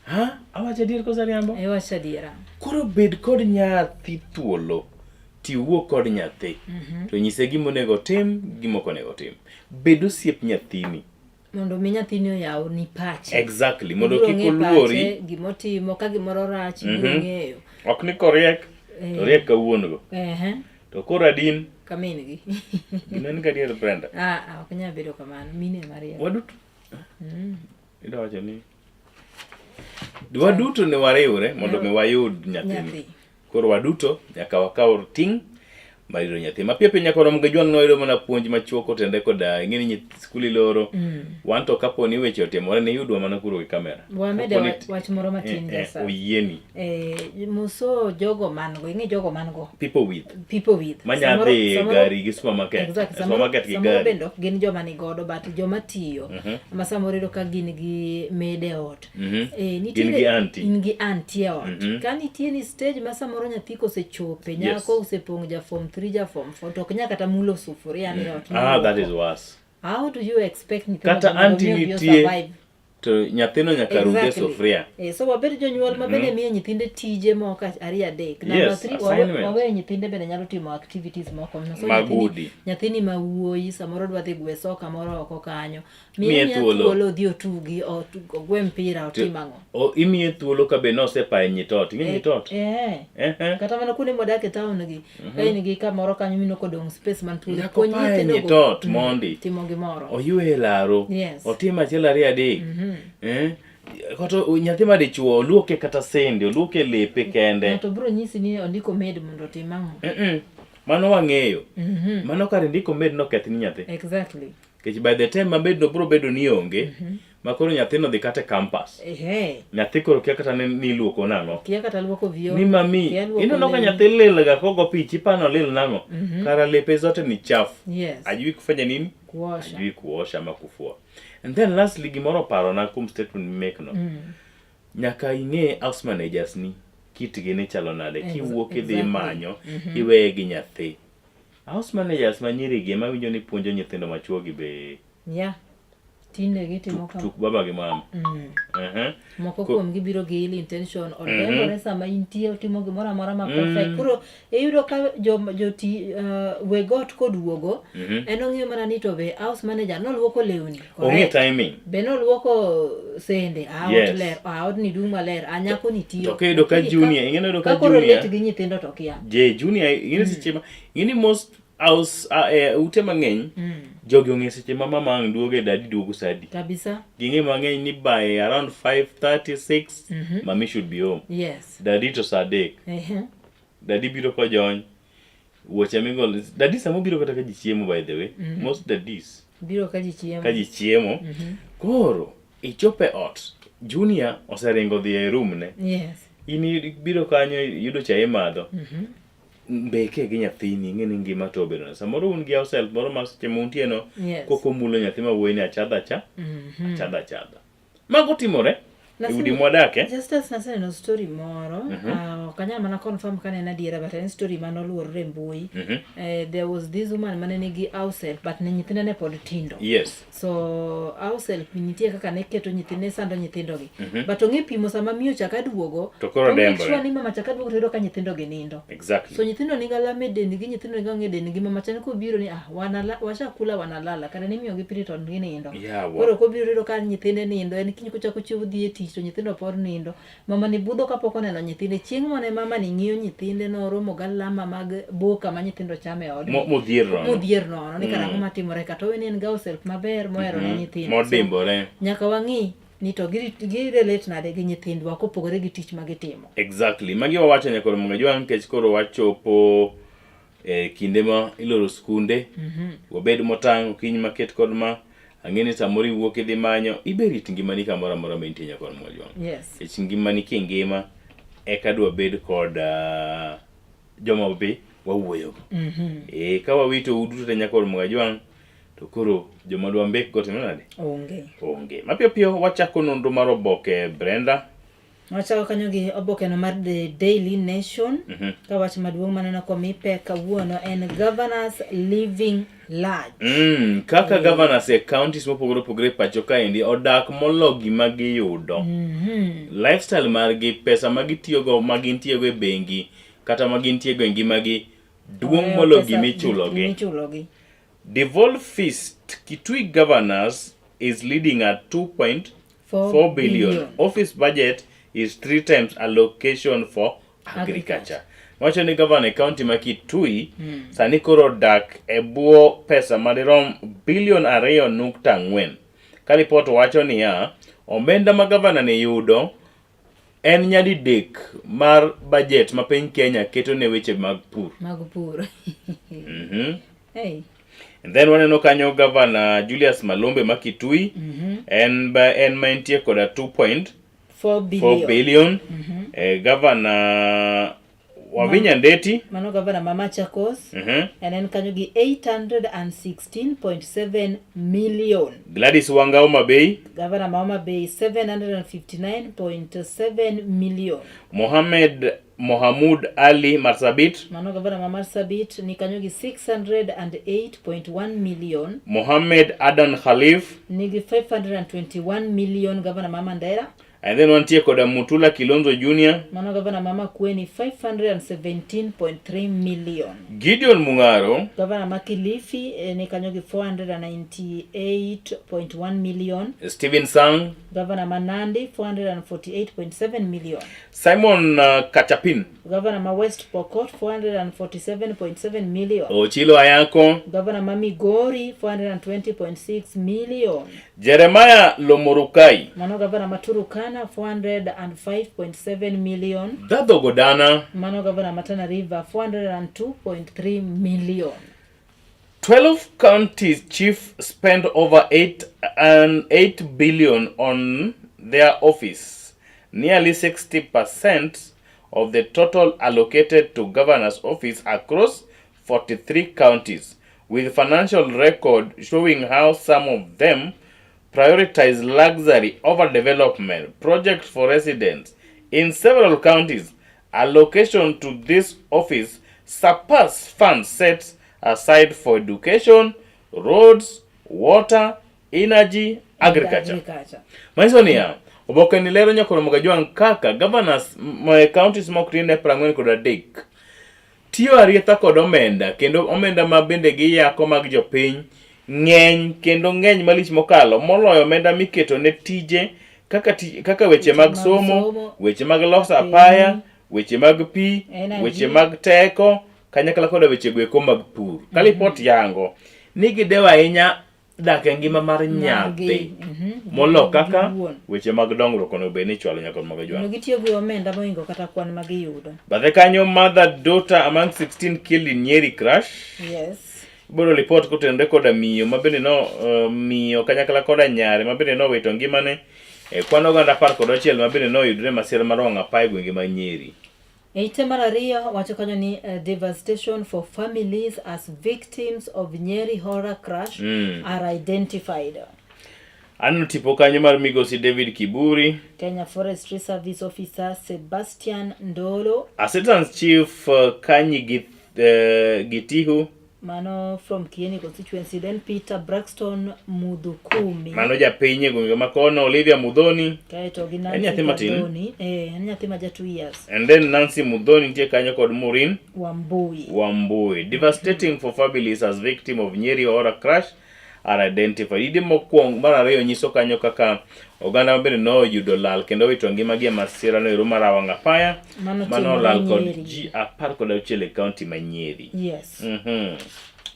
Ha? Awacha dir kosa riambo?
Awacha dira.
Koro bed kod nyathi thuolo. Ti wuo kod nyathi. To nyise gimonego tim, gimoko nego tim. Bed osiep nyathini.
Mondo mi nyathini oyaw ni pache.
Exactly. Mondo kik oluori.
Gimotimo ka gimoro rach biro ng'eyo.
Ok ni koriek. To riek kawuono go. To koro adin.
Kamin gi.
Ginen ka dier Brenda.
Ok nyal bedo kamano. Mine mariek.
Waduto. Ida wacho ni. Waduto ne wariwre mondo mi wayud nyathini. Koro waduto nyaka wakaw ting' mar yudo nyathi. Mapiyo piyo nyaka rom ga jwang' noyudo mana puonj machuok tende koda ing'eni nyithi skul iloro. Wan to kapo ni weche otimore ne yudwa mana kuro gi kamera.
Wamede wach moro matin jasa.
Oyieni.
Muso jogo mango, ing'e jogo mango.
People with. Manyadhi gari gi supermarket. Supermarket gi gari.
Samoro bendo gin joma ni godo but joma tiyo. Ma samoro iyudo ka gin gi mede ot.
Gin gi auntie.
In gi auntie ot. Ka nitie ni stage ma samoro nyathi kosechope, nyako osepong' ja form 3 ja form 4 to ok nyaka kata mulo sufuria ni ot.
That is worse.
How do you expect
kata auntie nitie to nyathino nyaka ruge sufuria.
So wabed jonyuol ma bende miyo nyithinde tije moko ariyo adek. Number 3 wawe nyithinde bende nyalo timo activities moko. Nyathini ma wuoyi samoro dwa dhi gwe soka moro oko kanyo. Miye thuolo dhi otugi ogwe mpira otim ang'o.
Imiye thuolo ka be nosepaye nyitot. Ing'e nyitot?
Kata mana kuonde modak e town gi. Ka in gi kamoro kanyo mino kodong space man thuolo.
Konyi nyitot mondi.
Timo gimoro.
Oywe laro. Otim achiel ariyo adek. Koto nyathi ma dichuo oluoke kata sende, oluoke lepe kende.
To bro nyisi ni ondiko med mondo otim ang'o.
Mano wang'eyo. Mano kare ndiko med no kethni nyathi.
Exactly.
Kech by the time ma med no bro bedo ni onge, ma koro nyathino dhi kata campus. Nyathi koro kia kata ni luoko nang'o.
Kia kata luoko vio.
Ni mami, ino ka nyathi lil ga kogo pichi pano lil nang'o. Kara lepe zote ni chafu. Ajui kufanya nini?
Kuosha.
Ajui kuosha ama kufua. And then lastly gimoro paro na kum statement make no. Nyaka ing'e house managers ni kitgi ni chalo nade kiwuok idhi manyo iweye gi nyathi. House managers manyiri gi mawinjo ni puonjo nyithindo machuo gi be
tinde gitimo kama
tuk baba gi mama.
Moko kuom gibiro gi ill intention odembore sama intie utimo gimoro amora ma perfect. Kuro iyudo ka joti wegot koduogo en ong'eyo mana ni to be house manager noluoko lewni.
Ong'e timing.
Be noluoko sende ot ni dung maler anyako ni tiyo.
To kiyudo ka junior ing'e iyudo ka
junior. Koro let gi nyithindo to kia.
Junior ing'e seche ma ing'e most house ute mang'eny jogi ong'e seche ma mama ang' duoge dadi duogo sadi
kabisa.
Ging'e mang'eny ni by around 5:36 mami should be home. Dadi to saa adek. Dadi biro kojony wuoche migol dadi samo biro kata ka ji chiemo by the way. Most daddies
biro ka ji chiemo.
Ka ji chiemo. Koro ichope ot junior oseringo dhi e room ne. Ini biro kanyo yudo chae madho. Mbeke gi nyathini ing'e ni ngima to obedo. Samoro un gi yourself moro ma seche muntie no koko mulo nyathi ma wuoyi ni achadha cha. Mago timore e udi mwadake.
Just as naseno story moro kanya mana confirm kana na diera but en story manoluorre mbui. There was this woman mane nigi house help but ne nyithinde ne pod tindo. So house help nitie kaka ne keto nyithinde sando nyithindo gi. But ong'e pimo sama miyo chaka duogo.
To koro dembo.
Sure ni mama chaka duogo to ka nyithindo gi nindo.
Exactly.
So nyithindo ni galame deni gi nyithindo ni ng'e deni gi mama chane ko biro ni washakula wanalala kana ni miyo gi piriton gi nindo. Koro ko biro ka nyithinde nindo en kinyi kuchako chiwo dhi e tich to nyithindo por nindo. Mama ni budho kapok oneno nyithinde chieng' mane mama ni ng'iyo nyithinde no romo galama mag boka ma nyithindo chame od. Modhier no ni karang'o matimore kata weni en ga self maber mohero ne nyithindo.
Modimbore.
Nyaka wang'i ni to gi relate nade gi nyithindwa kopogore gi tich ma gitimo.
Exactly. Magi wawacho nyaka romo jwa nkech koro wachopo kinde ma iloro skunde. Wabed motang' kiny maket kod ma Ang'eni samori wuok idhi manyo iberit ngimani kamoro amora maintie nyakon Mwajwang.
Yes.
Ich ngimani kingima eka dwa bed kod joma be wawuoyo. Ka wawito uduto te nyakon Mwajwang to koro joma dwa mbek go timo nade? Onge. Mapiyo piyo wachako nonro mar oboke Brenda.
Wachako kanyo gi oboke no mar The Daily Nation. Ka wach maduong' maneno komipe kawuono en governors living large.
Kaka governors e counties mopogore opogore pacho kaendi odak molo gima giyudo. Lifestyle margi, pesa magitiyogo magintiyogo e bengi kata magintiyogo e ngimagi duong' molo gimichulogi. Devolve Feast Kitui governors is leading at 2.4 billion. Office budget is 3 times allocation for agriculture. Wacho ni governor county ma Kitui sani koro dak e buo pesa madirom bilion 2.4. Ka report wacho ni omenda ma governor ne yudo en nyadidek mar budget ma piny Kenya keto ne weche mag pur.
Hey.
And then waneno kanyo governor Julius Malombe ma Kitui en maintie koda 2.4 billion. Governor Wavinya Ndeti
mano governor Mama Chakos en kanyo gi 816.7 million.
Gladys Wanga Homa Bay
governor Homa Bay 759.7 million.
Mohamud Ali Marsabit
mano governor Marsabit ni kanyo gi 608.1 million.
Mohammed Adan Khalif
ni gi 521 million governor Mama Ndera.
And then wantie koda Mutula Kilonzo Jr.
Mano governor Mama Kweni 517.3 million.
Gideon Mungaro
governor Makilifi ni kanyo gi 498.1 million.
Stephen Sang
governor Manandi 448.7 million.
Simon Kachapin
governor Ma West Pokot 447.7 million.
Ochilo Ayako
governor Mamigori 420.6 million.
Jeremiah Lomorukai
mano governor Maturukana 405.7 million.
Dado Godana
mano governor Matana River 402.3 million.
12 counties chief spent over 8 billion on their office. Nearly 60% of the total allocated to governor's office across 43 counties, with financial record showing how some of them prioritize luxury over development projects for residents. In several counties, allocation to this office surpass funds set aside for education, roads, water, energy, agriculture. Maisonia, oboke ni lero nyakoro Mwajwang kaka governors counties mokrine 43 tiyo arietha kod omenda, kendo omenda ma bende giyako mag jopiny ng'eny kendo ng'eny malich mokalo moloyo omenda miketo ne tije kaka weche mag somo, weche mag loso apaya, weche mag pi, weche mag teko, kanyakla koda weche gweko mag pur. Kalipot yango ni gidewa ahinya dak e ngima mar nyathi molo kaka weche mag dongruok ono be ni chwalo nyakon Mwajwang.
Gitiyo gi omenda moingo kata kwan ma giyudo.
Bathe kanyo mother daughter among 16 killed in Nyeri crash.
Yes.
Boro report kotenre koda miyo mabende no miyo kanyakla koda nyare mabende no wito ngimane kwan oganda 11 mabende no yudre masira mar wang' apaya gwenge ma Nyeri.
Eite mar ariyo wacho kanyo ni devastation for families as victims of Nyeri horror crash are identified.
Ano tipo kanyo mar migosi David Kiburi,
Kenya Forestry Service Officer Sebastian Ndolo,
Assistant Chief Kanyi Gitihu,
mano from Kieni constituency, then Peter Braxton Mudhukumi,
mano japinye gwenge makono, Olivia Mudhoni,
kaeto gi Nancy Mudhoni, nyathi ma ja 2 years,
and then Nancy Mudhoni nitie kanyo kod Maureen
Wambui.
Devastating for families as victim of Nyeri horror crash are identified. Ide mokwong mar ariyo nyiso kanyo kaka oganda mabende no yudo lal kendo wito ngimagi e masira no ero mar wang' apaya mano lal kod ji 16 e county ma Nyeri.
Yes.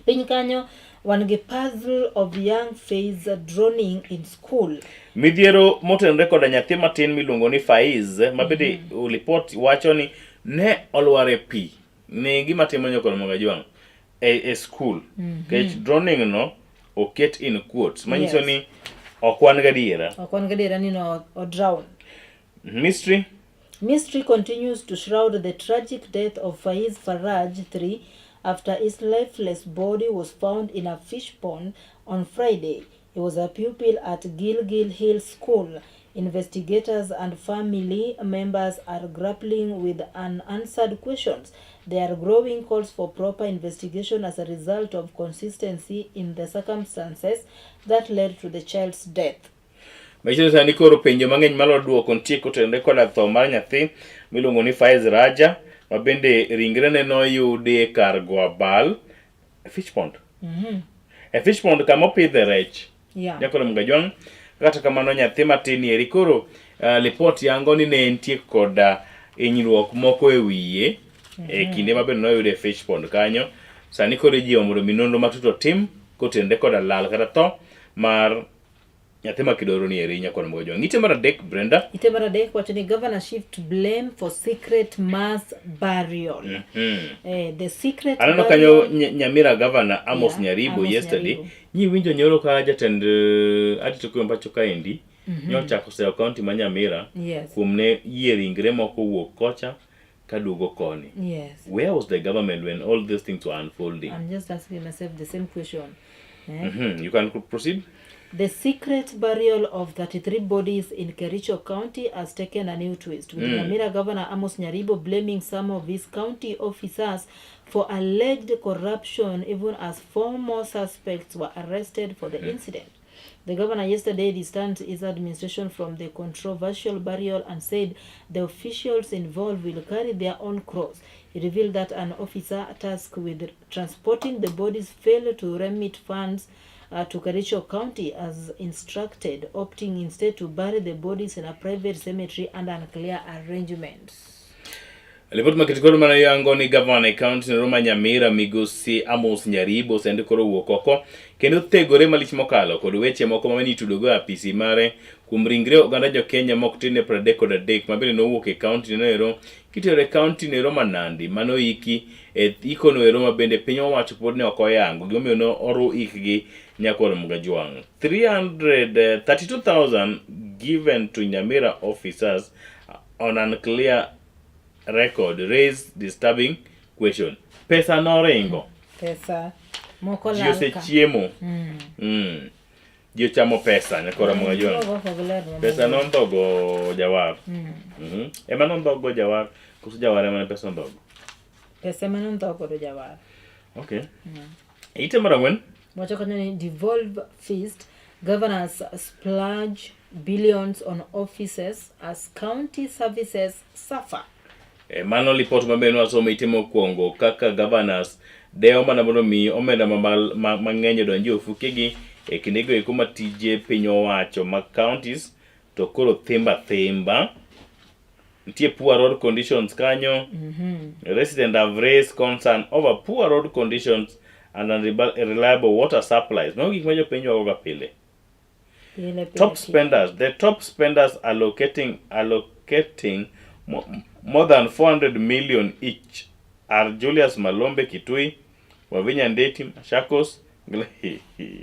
Piny kanyo wan gi puzzle of young phase drowning in school.
Midhiero motenre koda nyathi matin miluongo ni Faiz mabende report wacho ni ne olware pi. Ne gima timo nyakon Mwajwang e school. Kech drowning no oket in quotes. Manyiso ni okwan gadiera.
Okwan gadiera ni no drown.
Mystery
continues to shroud the tragic death of Faiz Faraj 3 after his lifeless body was found in a fish pond on Friday. He was a pupil at Gilgil Hill School. Investigators and family members are grappling with unanswered questions. There are growing calls for proper investigation as a result of consistency in the circumstances that led to the child's death.
Machielo sani koro penjo mang'eny malo duoko nitie kotende koda tho mar nyathi miluongo ni Faiz Raja ma bende ringrene noyudi kar go abal fish pond. Fish pond kama opidhe rech. Jakoro Mgajwang'. Kata kamano nyathi matin eri koro report yango ni ne entie koda hinyruok moko e wiye kinde mabende noyude fish pond kanyo. Sani koro ji omondo minonro matut otim kotende koda lal kata tho mar nyathi makidoro ni eri nyakoro Mgajwang'. Ite mar adek, Brenda.
Ite mar adek wacho ni governor shift blame for secret mass burial. The secret
burial. Aneno kanyo Nyamira governor Amos Nyaribo yesterday. Nyi winjo nyoro ka jatend adito kwe mpacho kaendi. Nyochako Seo County ma Nyamira. Kuom ne yie ringre moko wuok kocha kaduogo koni. Where was the government when all these things were unfolding?
I'm just asking myself the same question.
You can proceed.
The secret burial of 33 bodies in Kericho County has taken a new twist, with Nyamira Governor Amos Nyaribo blaming some of his county officers for alleged corruption, even as 4 more suspects were arrested for the incident. The governor yesterday distanced his administration from the controversial burial and said the officials involved will carry their own cross. He revealed that an officer tasked with transporting the bodies failed to remit funds to Kericho County as instructed, opting instead to bury the bodies in a private cemetery under unclear arrangements.
Report makitikoro mana yango ni governor county ni Roma Nyamira Migosi Amos Nyaribo sende koro wuok oko kendo thegore malich mokalo kod weche moko mamani tudogo apisi mare kuom ringre oganda jo Kenya mok tine 33 mabende nowuok e county noero kitero county no Roma Nandi mano iki ikono Roma bende piny owacho pod ne okoyango gimomiyo no oru ikgi nyakoro Mgajwang'. 332,000 given to Nyamira officers on unclear record raise disturbing question. Pesa no ringo.
Pesa moko lalka.
Jio se chiemo. Jio chamo pesa nyakoro Mgajwang'. Pesa non dogo jawar. Ema non dogo jawar. Kusu jawar ema pesa non dogo.
Pesa ema non dogo do jawar.
Okay. Ite marangwen.
Wacho kanyo devolve feast, governors splurge billions on offices as county services suffer.
Mano report mabeno asome itimo kuongo kaka governors deo mana mondo mi omenda mang'eny donji ofukegi kindego eko matije piny owacho ma counties to koro thimba nitie poor road conditions kanyo. Residents have raised concern over poor road conditions and unreliable water supplies. No gik majo piny wagoga pile. Top spenders, the top spenders allocating more than 400 million each are Julius Malombe Kitui, Wavinya Ndeti Machakos,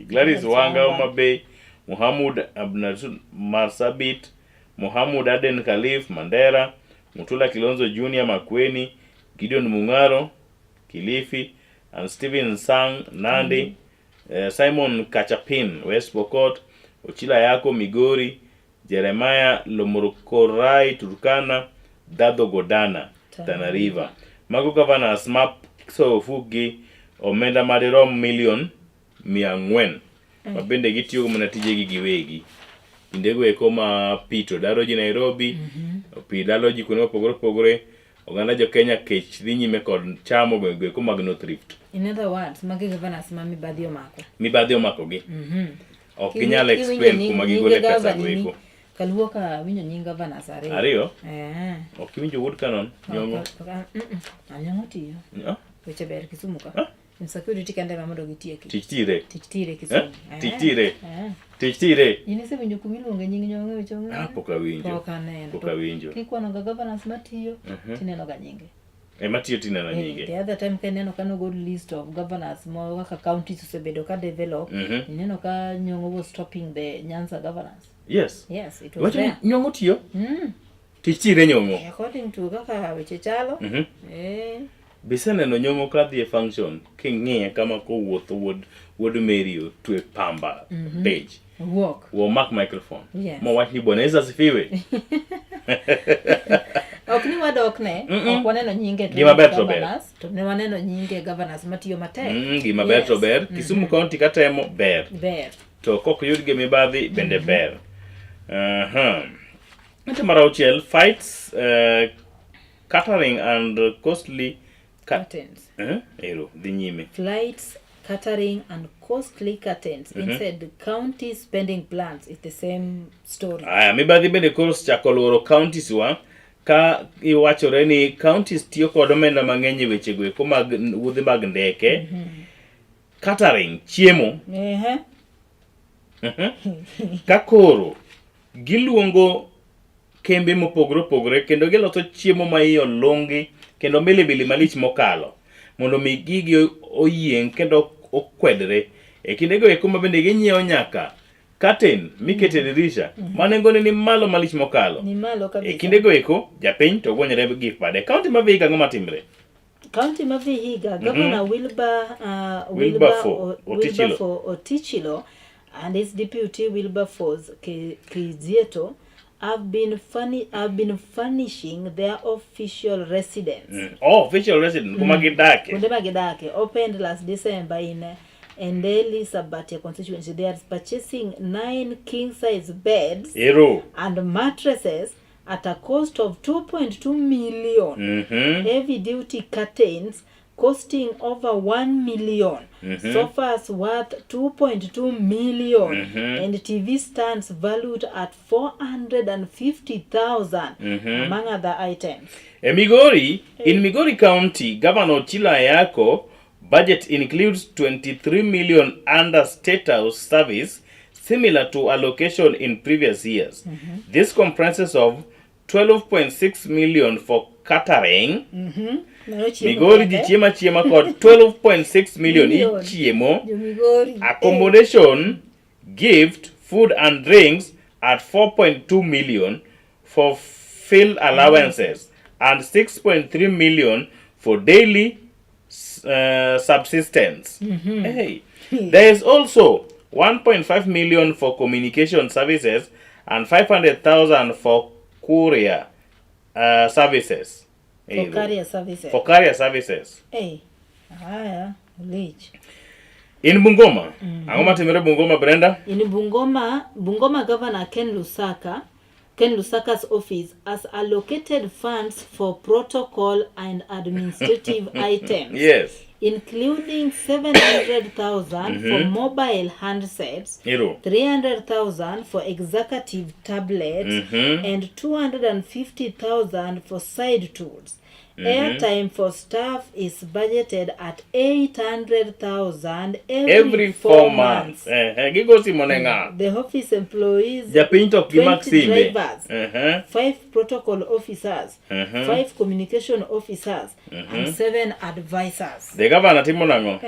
Gladys Wanga Omabay, Muhammad Abnatud Marsabit, Muhammad Aden Khalif Mandera, Mutula Kilonzo Junior Makweni, Gideon Mungaro Kilifi, and Stephen Sang Nandi, Simon Kachapin West Pokot, Ochila Yako Migori, Jeremiah Lomorokorai Turkana, Dado Godana Tana River. Mago governors map so fugi omenda madirom million 400. Mabende gitiyo manatije giwegi. Indego eko ma pito daroji Nairobi, pi daloji kuno pogore oganda jo Kenya kech dhi nyime kod chamo gwenge eko mag North Rift.
In other words, magi governors ma mibadhi omako.
Mibadhi omako gi. Ok ginyal explain kuma gigole pesa gweko.
Kaluoka winjo nying governors ariyo.
Ariyo? Ok winjo Wood Canon nyongo.
Anyongo tiyo. Weche ber Kisumu ka. Insecurity kende mamondo gitieki.
Tich tire
Kisumu.
Tich tire.
Inise winjo kumiluonge nying nyongo weche onge.
Poka winjo.
Poka neno.
Poka winjo.
Kikwano ga governors matiyo tineno ga nyinge.
Matiyo tineno nyige.
The other time kaneno kano good list of governors mo kaka counties osebedo ka develop. Neno ka Nyong'o was stopping the Nyanza governors.
Yes.
Yes, it was there.
Nyong'o tiyo? Tichire Nyong'o.
According to kaka weche chalo.
Biseneno Nyong'o kadhi e function king'iye kama kowuotho wuod Merio to a pamba page.
Walk.
Wo mark microphone.
Yes.
Mo wachi Bwana Yesu asifiwe.
Ok ni wadokne, ok waneno nyinge
Gima ber to ber.
governors, to ne waneno nyinge governors matiyo matek.
Gima ber to ber. Kisumu County katemo ber.
Ber.
To kok yudgi mibadhi bende ber. Ante mara auchiel, fights, catering and costly
curtains.
Ero, dhi nyime.
Flights, catering and costly curtains inside the county spending plans. It's the same story.
Aya, mibadhi bende koro chako luoro counties wa ka iwachore ni counties tiyo kod omenda mang'eny e weche go eko mag wuodhe mag ndeke. Catering, chiemo. Ka koro giluongo kembe mopogore opogore kendo giloso chiemo ma iye olungi kendo milibili malich mokalo mondo mi gigi oyieng kendo okwedre e kindego eko ma bende ginyiewo nyaka curtain mikete dirisha manengone ni malo malich mokalo.
Ni malo kabisa.
E kindego eko japiny to gwonyore gi pade. County ma Vihiga ng'oma timre?
County ma Vihiga, Governor
Wilberforce
Otichilo and his deputy Wilberforce Kizieto have been furnishing their official residence.
Official residence, kuma gidake.
Kunde magidake opened last December in Endeli Sabatia constituency. They are purchasing 9 king-size beds and mattresses at a cost of 2.2 million. Heavy-duty curtains costing over 1 million. Sofas worth 2.2 million. And TV stands valued at 450,000 among other items.
In Migori County, Governor Chila Ayako budget includes 23 million under State House service, similar to allocation in previous years. This comprises of 12.6 million for catering. Migori ji chiema kod 12.6 million each chiemo. Accommodation, gift, food and drinks at 4.2 million for field allowances and 6.3 million for daily subsistence. Hey. There is also 1.5 million for communication services and 500,000 for courier services.
For carrier services.
For carrier services.
Hey. Leach.
In Bungoma, angoma timere Bungoma, Brenda?
In Bungoma Governor Ken Lusaka's office has allocated funds for protocol and administrative items.
Yes.
Including 700,000 for mobile handsets, 300,000 for executive tablets, and 250,000 for side tools. Airtime for staff is budgeted at 800,000 every 4 months. The office employees 20 drivers, 5 protocol officers, 5 communication officers, and 7 advisors.
The governor timonango.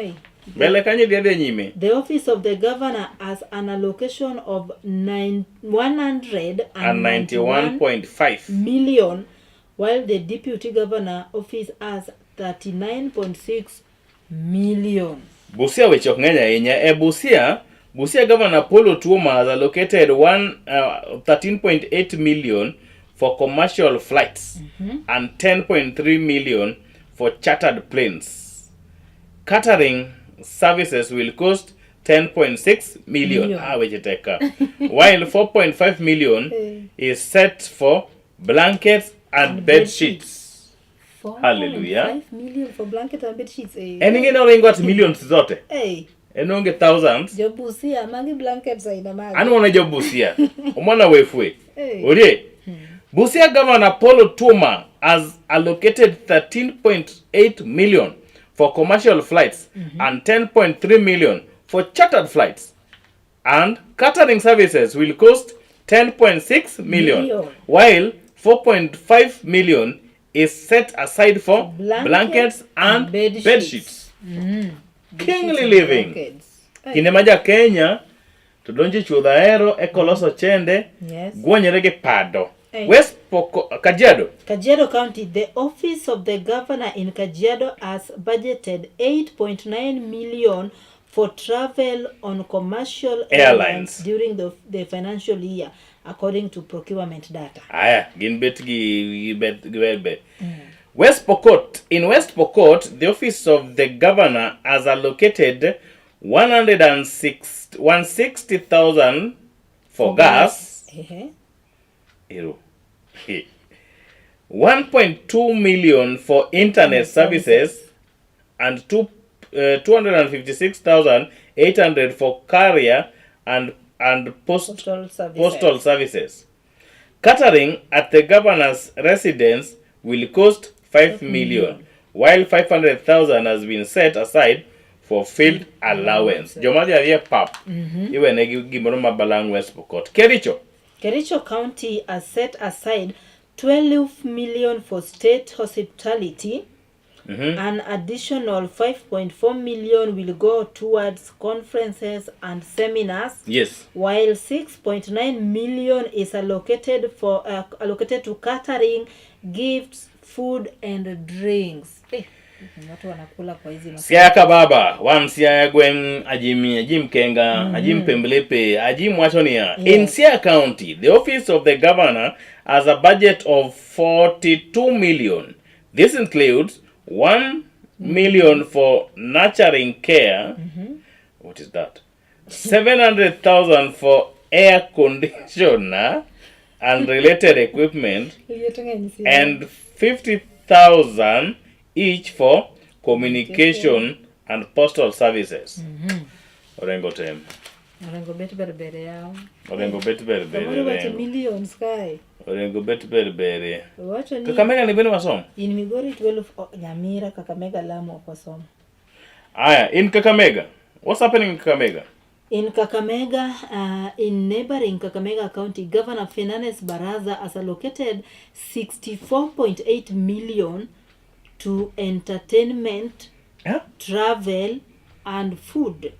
The
office of the governor has an allocation of 191.5 million, while the deputy governor office has 39.6 million.
Busia wechok ng'eny ahinya. Busia Governor Polo Tuoma has allocated 13.8 million for commercial flights and 10.3 million for chartered planes. Catering services will cost 10.6 million. While 4.5 million is set for blankets and bed sheets. Hallelujah.
5 million for blanket and bed sheets.
Eningine orengo at millions zote. Enonge thousands.
Jobusia mangi blankets aina magi.
Anu wana Jobusia. Umwana wefwe. Orie. Busia Governor Polo Tuoma has allocated 13.8 million for commercial flights and 10.3 million for chartered flights. And catering services will cost 10.6 million, while 4.5 million is set aside for blankets and bed sheets. Kingly living. Kinemaja Kenya to donji chudaero ekoloso chende gwonyere pado. West Kajiado.
Kajiado County, the office of the governor in Kajiado has budgeted 8.9 million for travel on commercial airlines during the financial year, according to procurement data.
West Pokot. In West Pokot, the office of the governor has allocated 160,000 for gas. 1.2 million for internet services and 256,800 for carrier and postal services. Catering at the governor's residence will cost 5 million, while 500,000 has been set aside for field allowance. Jomadi arie pap. Iwe negi gimoro mabalang West Pokot.
Kericho County has set aside 12 million for state hospitality. An additional 5.4 million will go towards conferences and seminars.
Yes.
While 6.9 million is allocated to catering, gifts, food and drinks.
Siaka baba, wan siaya gwen ajim kenga, ajim pembelepe, ajim wachonia. In Siaya County, the office of the governor has a budget of 42 million. This includes 1 million for nurturing care. What is that? 700,000 for air conditioner and related equipment, and 50,000 each for communication and postal services. Orengo tem.
Orengo bet berbere yao.
Orengo bet berbere.
Wacho millions kai.
Orengo bet berbere.
Wacho ni
Kakamega ni beno masom?
In Migori 12 Nyamira, Kakamega, Lamu wasom.
Aya, in Kakamega. What's happening in Kakamega?
In Kakamega, in neighboring Kakamega County, Governor Fernandes Baraza has allocated 64.8 million to entertainment, travel, and food.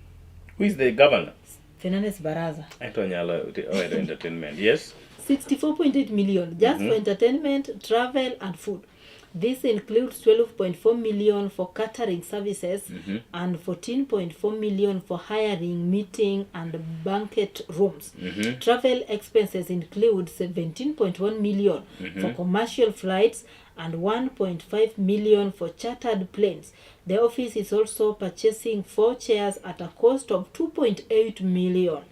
Who is the governor?
Fernandes Baraza.
Entertainment, yes.
64.8 million just for entertainment, travel, and food. This includes 12.4 million for catering services and 14.4 million for hiring meeting and banquet rooms. Travel expenses include 17.1 million for commercial flights and 1.5 million for chartered planes. The office is also purchasing 4 chairs at a cost of 2.8 million.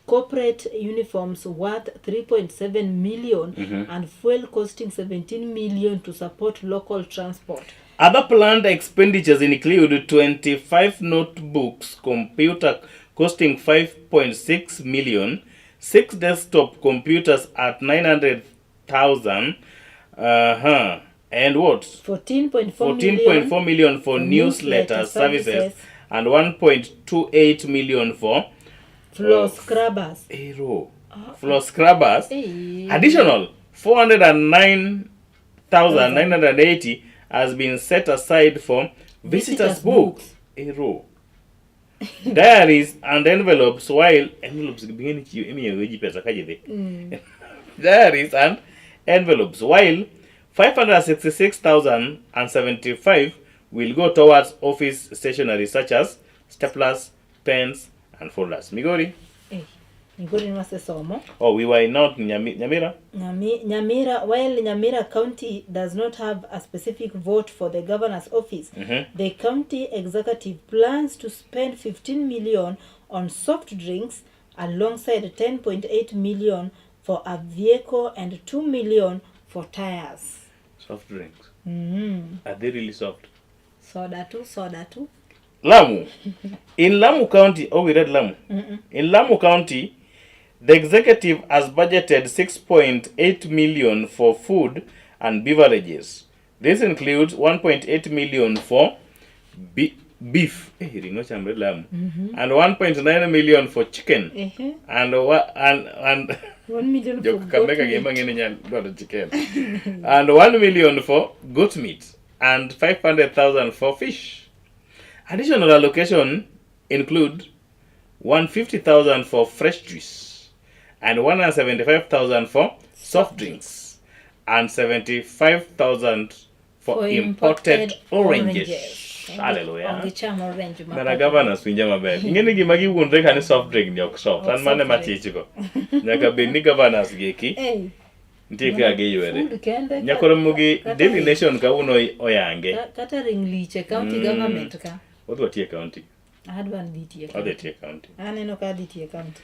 Corporate uniforms worth 3.7 million and fuel costing 17 million to support local transport.
Other planned expenditures include 25 notebooks, computer costing 5.6 million, 6 desktop computers at 900,000, and what?
14.4
million for newsletter services and 1.28 million for
floor scrubbers.
Floor scrubbers. Additional 409,980 has been set aside for visitors' books. Diaries and envelopes, while diaries and envelopes, while 566,075 will go towards office stationery such as staplers, pens, and folders. Migori?
Migori was a somo.
Oh, we were not Nyamira?
Nyamira, while Nyamira County does not have a specific vote for the governor's office, the county executive plans to spend 15 million on soft drinks alongside 10.8 million for a vehicle and 2 million for tires.
Soft drinks? Are they really soft?
Soda too.
Lamu. In Lamu County, we read Lamu. In Lamu County, the executive has budgeted 6.8 million for food and beverages. This includes 1.8 million for beef, and 1.9 million for chicken, and
1 million for
Jok
goat
Kamega
meat.
gima ngene nyal dwaro chicken. And 1 million for goat meat and 500,000 for fish. Additional allocation include 150,000 for fresh juice and 175,000 for soft drinks and 75,000 for imported oranges. Hallelujah.
Ongecham orange
Mana governors winja maber. Ingene gima giwuondre kani soft drink ni ok soft. An mane matichgo. Nyaka bed ni governors geki. Nitie kaka giywere. Nyakoro mugi Daily Nation kawuono oyange.
Kata ring liche county government ka.
Odwa tie county.
Adwan ditie county.
Odwa tie county.
Aneno ka ditie county.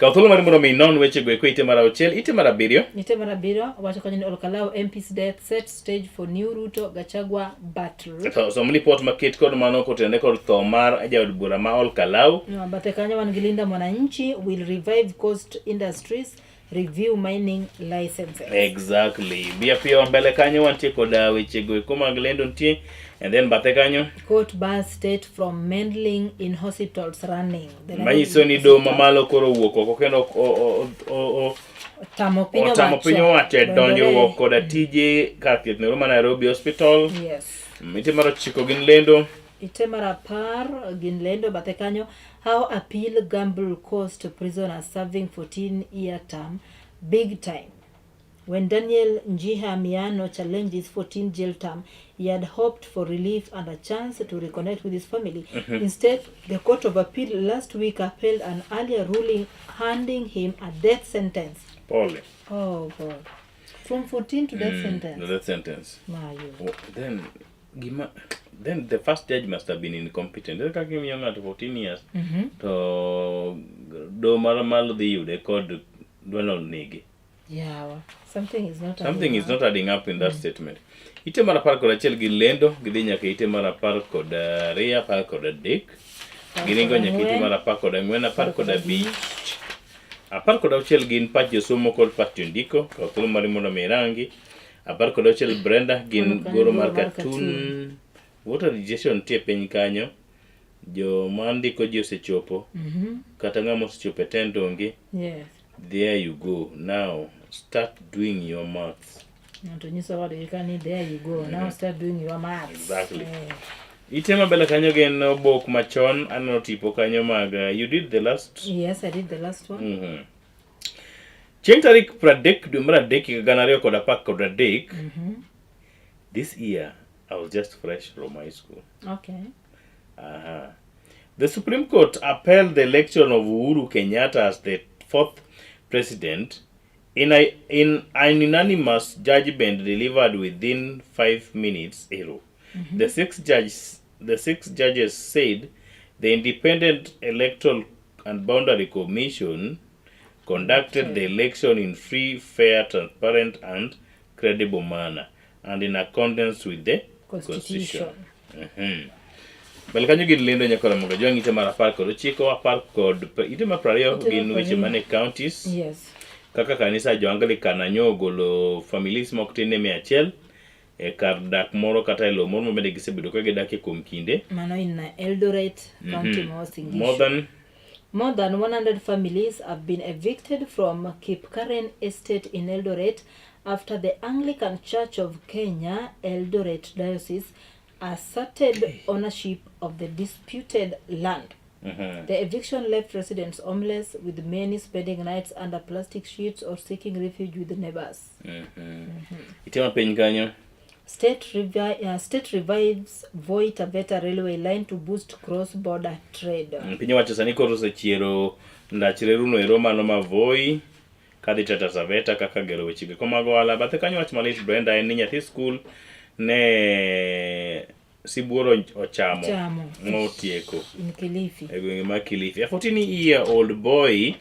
Ka thuolo mar mondo mi non weche go ite mar auchiel, ite mar abiriyo.
Ite mar abiriyo wacho kanyo ni Olkalau MP's death set stage for new Ruto Gachagua battle.
So report maket kod mano kotende kod tho mar jaod bura ma Olkalau.
Bathe kanyo wan gi Linda Mwananchi will revive coast industries, review mining licenses.
Exactly. Bia pia mbele kanyo wantie kod weche go eko mag lendo ntie. And then bathe kanyo
court bar state from meddling in hospitals running.
Manyiso ni do mamalo koro wuok oko kendo
tamo
piny owacho donjo koda tije kar thieth no Nairobi Hospital.
Yes.
Ite mar 9 gin lendo.
Ite mar 10 gin lendo bathe kanyo how appeal gamble cost prisoners serving 14-year term big time. When Daniel Njiha Miano challenged his 14 jail term, he had hoped for relief and a chance to reconnect with his family. Instead, the Court of Appeal last week upheld an earlier ruling handing him a death sentence.
Pole.
Oh God. From 14 to death sentence.
The death sentence.
Mayo.
Then the first judge must have been incompetent. Kaka gimiyo ng'ato 14 years. To do malo dhi yude kod dwalo nigi.
Yeah, something is not
adding up in that statement. Ite mar 11 gi lendo gidhi nyaka ite mar 10 kod 2, 10 kod 3. Giringo nyaka ite mar 10 kod 4, 10 kod 5. 10 kod 6 gin pach josomo kod pach jondiko, ka thuolo mar mondo mirangi. 10 kod 6 Brenda gin goro mar cartoon. Voter registration tie piny kanyo. Jo mandiko ji osechopo. Kata ng'ama osechopo tendo onge.
Yes.
There you go. Now start doing your maths.
There you go. Now start doing your maths.
Exactly. Itema bela kanyo gen obok machon anno tipo kanyo mag you did the last.
Yes, I did the last one.
Chieng' tarik 30 dwe mar adek higa 2013. This year I was just fresh from high school.
Okay.
The Supreme Court upheld the election of Uhuru Kenyatta as the 4th president in an unanimous judgment delivered within 5 minutes. The six judges said the Independent Electoral and Boundary Commission conducted the election in free, fair, transparent, and credible manner, and in accordance with the Constitution. Balkanyo gin lendo nyakora moga jwangi ite mar 10 kod 9, 10 kod ite mar 20 gin weche mane counties.
Yes.
Kaka kanisa jo Anglican anyo golo families mok tin 100 e kar dak moro kata e lo moro momede gisebedo ka gidak e kuom kinde.
Mano in Eldoret County More than 100 families have been evicted from Kipkaren Estate in Eldoret after the Anglican Church of Kenya, Eldoret Diocese, asserted ownership of the disputed land. The eviction left residents homeless, with many spending nights under plastic sheets or seeking refuge with the neighbors.
Itema piny kanyo.
State revives Voi Taveta railway line to boost cross-border trade.
Piny wacho sani koro osechiero ndachre runo ero mano ma Voi kadhi Taita Taveta kaka gero weche go mago wala bathe kanyo wach malit Brenda en ni nyathi school ne sibuoro ochamo motieko
in Kilifi.
E gwenge ma Kilifi. A 14-year-old boy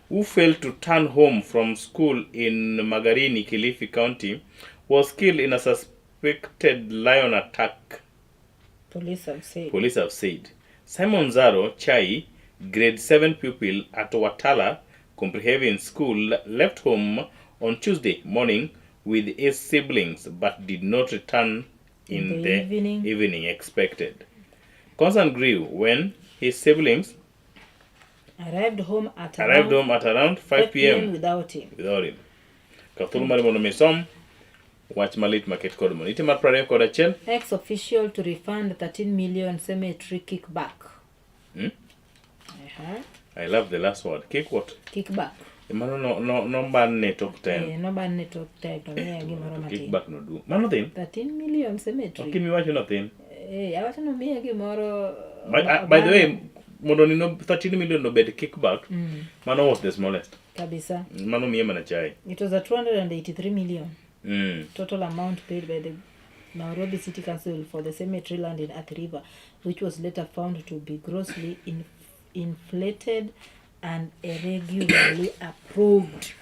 who failed to turn home from school in Magarini, Kilifi County, was killed in a suspected lion attack.
Police
have said. Simon Zaro Chai, grade 7 pupil at Watala Comprehensive School, left home on Tuesday morning with his siblings but did not return in the evening expected. Concern grew when his siblings
Arrived home at
around 5 p.m.
without him.
Kathuru mari mondo misom wach malit maket kod mo. Ite mar 21
Ex official to refund 13 million cemetery kickback.
I love the last word. Kick what?
Kickback.
Mano no ban ne tok 10.
No ban ne tok 10 to ne gimoro matin.
Kickback no do. Mano thin?
13 million cemetery.
Okay, mi wacho no thin.
Awacho no miya gimoro.
By the way, mondo ni no 13 million no bed kickback. Mano was the smallest.
Kabisa.
Mano miya mana chai.
It was a 283 million. Total amount paid by the Nairobi City Council for the cemetery land in Athi River, which was later found to be grossly inflated and irregularly approved.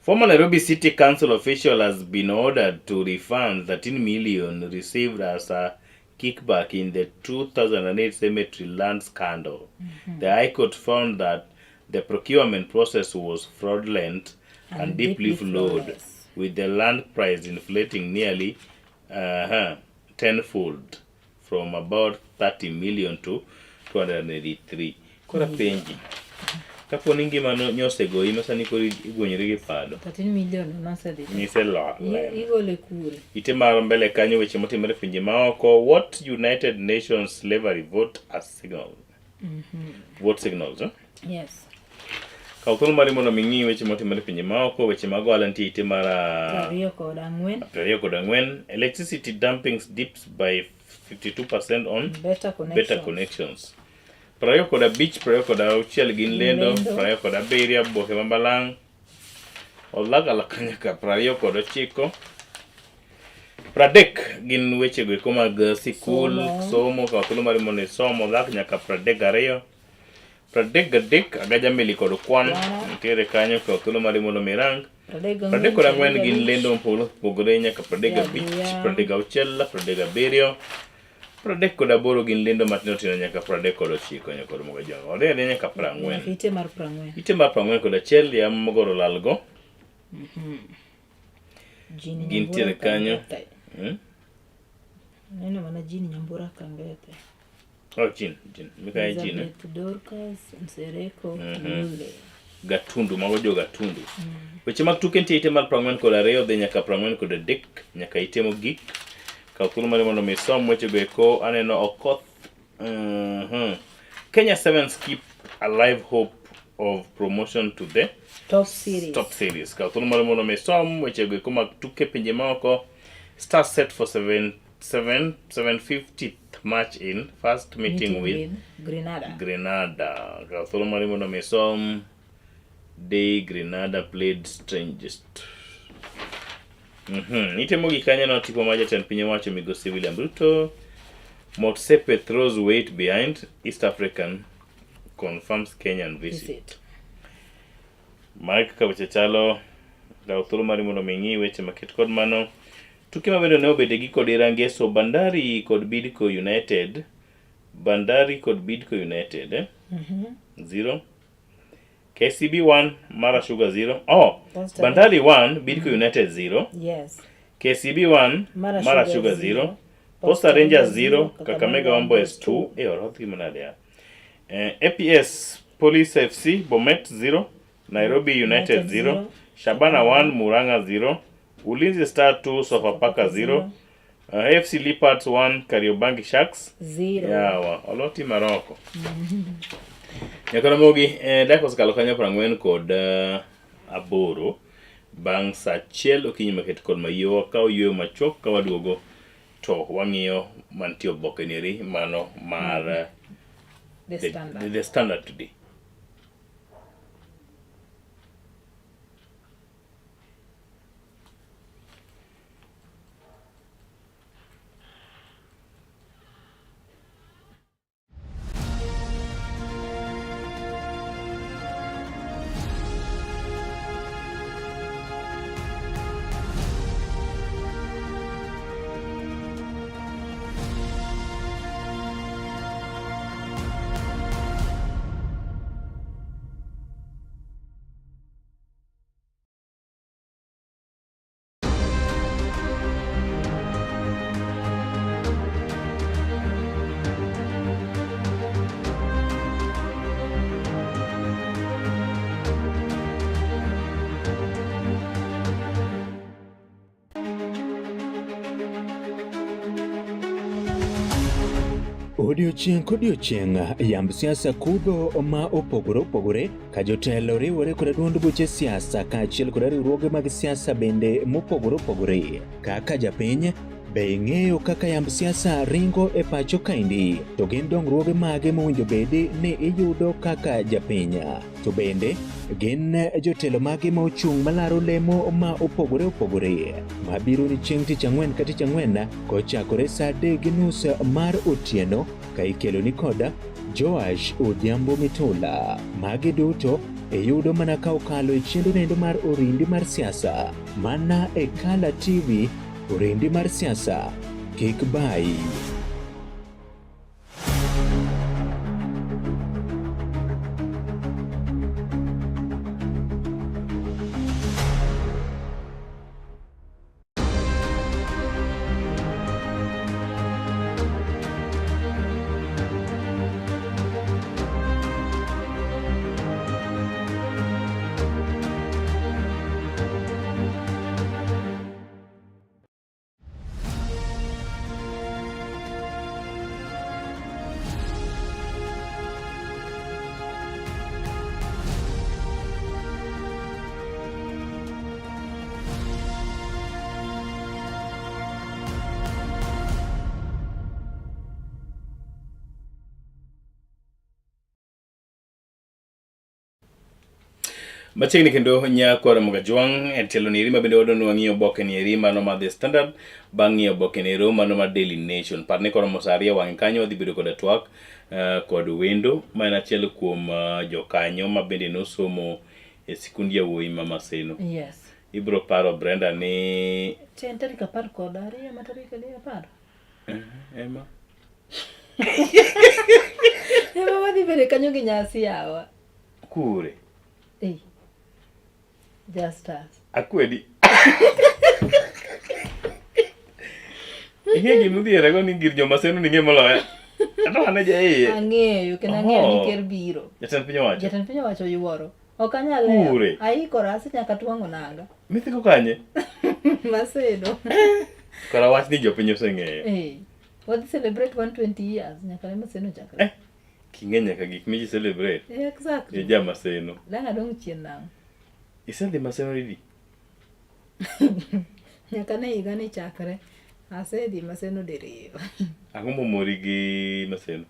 Former Nairobi City Council official has been ordered to refund 13 million received as a kickback in the 2008 cemetery land scandal. The High Court found that the procurement process was fraudulent and deeply flawed, with the land price inflating nearly tenfold from about 30 million to 283. Kora penji. Kapo ningi mano nyose go imasani kori igonyere gi pado.
13 million nosedhi.
Nise lo.
Igole kure.
Ite mar mbele kanyo weche motimore pinje maoko. What United Nations slavery vote as signal. Vote signals, huh?
Yes.
Kautono mari mono mingi weche motimore pinje maoko, weche mago alanti ite mara
24.
Electricity dumping dips by 52% on better connections. Prayo koda beach, prayo koda uchiel gin lendo, prayo koda beria, boke mambalang. Olaga la kanyaka prayo koda chiko. Pradek gin weche go mag sikul, somo, kautono mari mono somo, lak nyaka pradek gareyo. Pradek gadek agaja meli kodo kwan, ntere kanyo kautono mari mono mirang. Pradek koda ngwen gin lendo mpogore nyaka pradek beach, pradek uchiel, pradek berio. Pradek koda boro gin lendo matino tino nyaka pradek koda chiko nyaka koda moga jongo. Ode ade nyaka prangwen.
Ite mar prangwen.
Ite mar prangwen koda chel ya mogoro lalgo. Gin tere kanyo.
Neno mana jini nyambura kangete.
Oh, jin. Mika jin.
Elizabeth Dorcas, Nsereko, Mule.
Gatundu, mago jo gatundu. Weche mag tuke ntie ite mar prangwen koda reyo dhe nyaka prangwen koda dek, nyaka ite mo gik. Kaukulu mali mono misom weche go eko aneno Okoth. Kenya Sevens keep alive hope of promotion to the
top series.
Kaukulu mali mono misom weche go eko mag tuke pinje maoko. Stars set for 750th match in first meeting with Grenada. Kaukulu mali mono misom day Grenada played strangest. Nite mogi kanya na tipo maja ten pinye wacho migosi William Ruto. Motsepe throws weight behind East African confirms Kenyan visit. Mike Kawachachalo da uthuru mari mono mingi weche maket kod mano. Tuki mabendo ne obedegi kod irangeso Bandari kod Bidco United. 0. KCB 1, Mara Sugar 0. Oh, Bandari 1, Bidco United 0.
Yes.
KCB 1, Mara Sugar 0. Posta Rangers 0, Kakamega Homeboys 2. Orothi manadea. APS Police FC Bomet 0, Nairobi United 0, Shabana 1, Muranga 0, Ulinzi Star 2, Sofapaka 0, AFC Leopards 1, Kariobangi Sharks
0.
Yawa, oloti Maroko. Nyakana mogi, dakos kalo kanyo prangwen kod aboro. Bang sa chiel okinyi maket kod mayo kao yuyo machok kawaduogo to wang'iyo mantio bokeniri mano mar the standard today.
Odiochieng' kodiochieng' yamb siasa kudho ma opogore opogore ka jotelo riwore kod duond buche siasa kaachiel kod riwruoge mag siasa bende mopogore opogore. Kaka japiny, be ing'eyo kaka yamb siasa ringo e pacho kaendi? To gin dongruoge mage mowinjo bedi ni iyudo kaka japiny? To bende gin jotelo mage ma ochung' malaro lemo ma opogore opogore mabiro ni chieng' tich ang'wen ka tich ang'wen kochakore saa 3:30 mar otieno ka ikelo ni koda Joash Odhiambo Mitula. Magi duto iyudo mana ka okalo e chendo nendo mar orindi mar siasa mana e Kala TV. Orindi mar siasa kik bai.
Machiegni kendo nyakore Mogajwang' e telo ni rima bende wadon wang'iyo oboke ni rima no ma The Standard bang' ng'iyo oboke ni roma no ma Daily Nation. Parne koro mosaria wang' kanyo wadhi bedo kod twak kod wendo ma en achiel kuom jokanyo ma bende nosomo e sikund yawuoyi ma Maseno.
Yes.
Ibro paro Brenda ni
Chen tarik 10 kod 2 ma tarik 10.
Emma.
Emma wadhi bedo kanyo gi nyasi yawa.
Kure.
Just us.
Akwedi. Ing'e gima udhiere go ni gir jomaseno ni ng'e moloya. Ato ane jaiye.
Ang'eyo, kendo ang'eyo ni ker biro.
Jatend piny owacho.
Jatend piny owacho yuoro. Ok anyal lewo.
Kure.
Aikora ase nyaka twang'o nanga.
Mithiko kanye?
Maseno.
Kora wach ni jopiny oseng'eyo.
Wadhi celebrate 120 years nyaka ne Maseno chakre.
King'e nyaka gik miji celebrate.
Exactly.
Ja Maseno.
Langa dong chien nang.
Isedhi Maseno ridi?
Nyaka ne higa ni chakre. Asedhi Maseno diriyo.
Ang'o momori gi Maseno?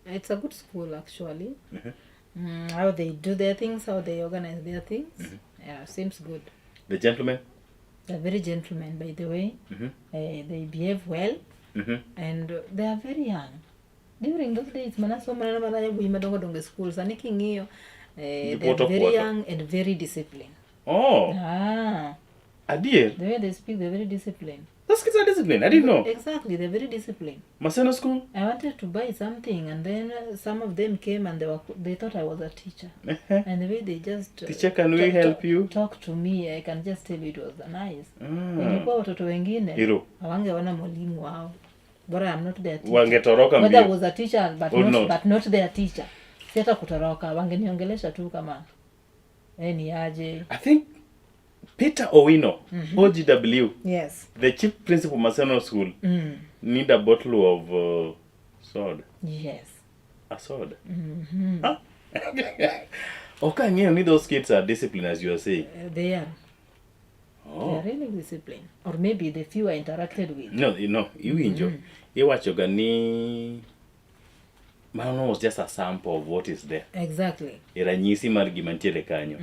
It's a good school actually. How they do their things, how they organize their things. Yeah, seems good.
The gentlemen?
They're very gentlemen, by the way. They behave well. And they are very young. During those days, manaso manana we madongo dongo schools. Ani kingio, they're very young and very disciplined.
Oh. Adier?
The way they speak, they're very disciplined.
Those kids are disciplined. I didn't know.
Exactly, they're very disciplined.
Maseno school?
I wanted to buy something, and then some of them came and they thought I was a teacher. And the way they just
teacher, can we help you?
Talk to me, I can just tell you it was nice. Ilikuwa watoto wengine hawangeona mwalimu wao. But I'm not their teacher.
Wangetoroka
mbio. Whether I was a teacher but not their teacher. Si hata kutoroka, wangeniongelesha tu kama ni aje.
I think Peter Owino, OGW,
yes,
the chief principal of Maseno School, need a bottle of soda.
Yes.
A soda. Huh? Okay, you know, those kids are disciplined, as you are saying.
They are. Oh. They are really disciplined. Or maybe the few I interacted with.
No, you enjoy. You watch your gani. Mano was just a sample of what is there.
Exactly.
Iranyisi margimantiere kanyo.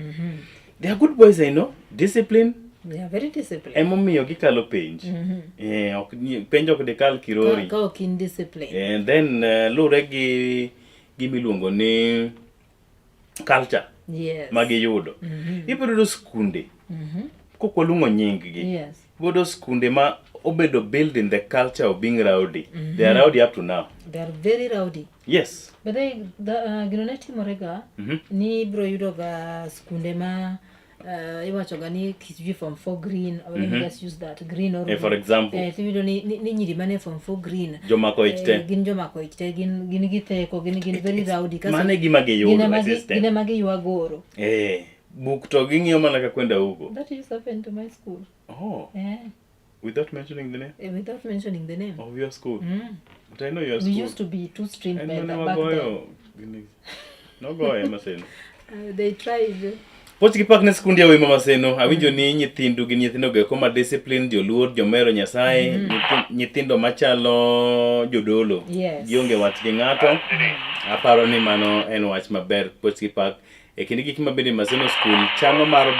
They are good boys, I know. Discipline.
They are very disciplined.
Emomiyo gikalo penj. Penj ok dekal kirori.
Ka ok in discipline.
And then lure gi gimiluongo ni culture.
Yes.
Magiyudo. Ibodo skunde. Kokolungo nying gi.
Yes.
Bodo skunde ma obedo build in the culture of being rowdy. They are rowdy up to now.
They are very rowdy.
Yes.
But ginoneti morega ni bro yudo ga skunde ma iwacho gani kisiji from 4 green. I will just use that green or
for example.
Yudo ni nyiri mane from 4 green.
Jomako ichte.
Gin jomako ichte gin githeko gin very rowdy.
Mane gima giyudo system.
Gine magi yuagoro.
Buk to ging'iyo mana ka kwenda huko.
That used to happen to my school.
Oh. Without mentioning the name?
Without mentioning the name.
Of your school? But I know your
We
school.
used to be 2 stream back then.
No go ahead, Maseno.
They tried.
Poch kipak ne skundi awi Mama Seno, awinjo ni nyithindu gi nyithindo go koma discipline, joluor, jomero Nyasaye, nyithindo machalo jodolo.
Yes.
Gionge wach gi ng'ato. Aparo ni mano en wach maber. Poch kipak e kindi gik mabende Maseno school chano mar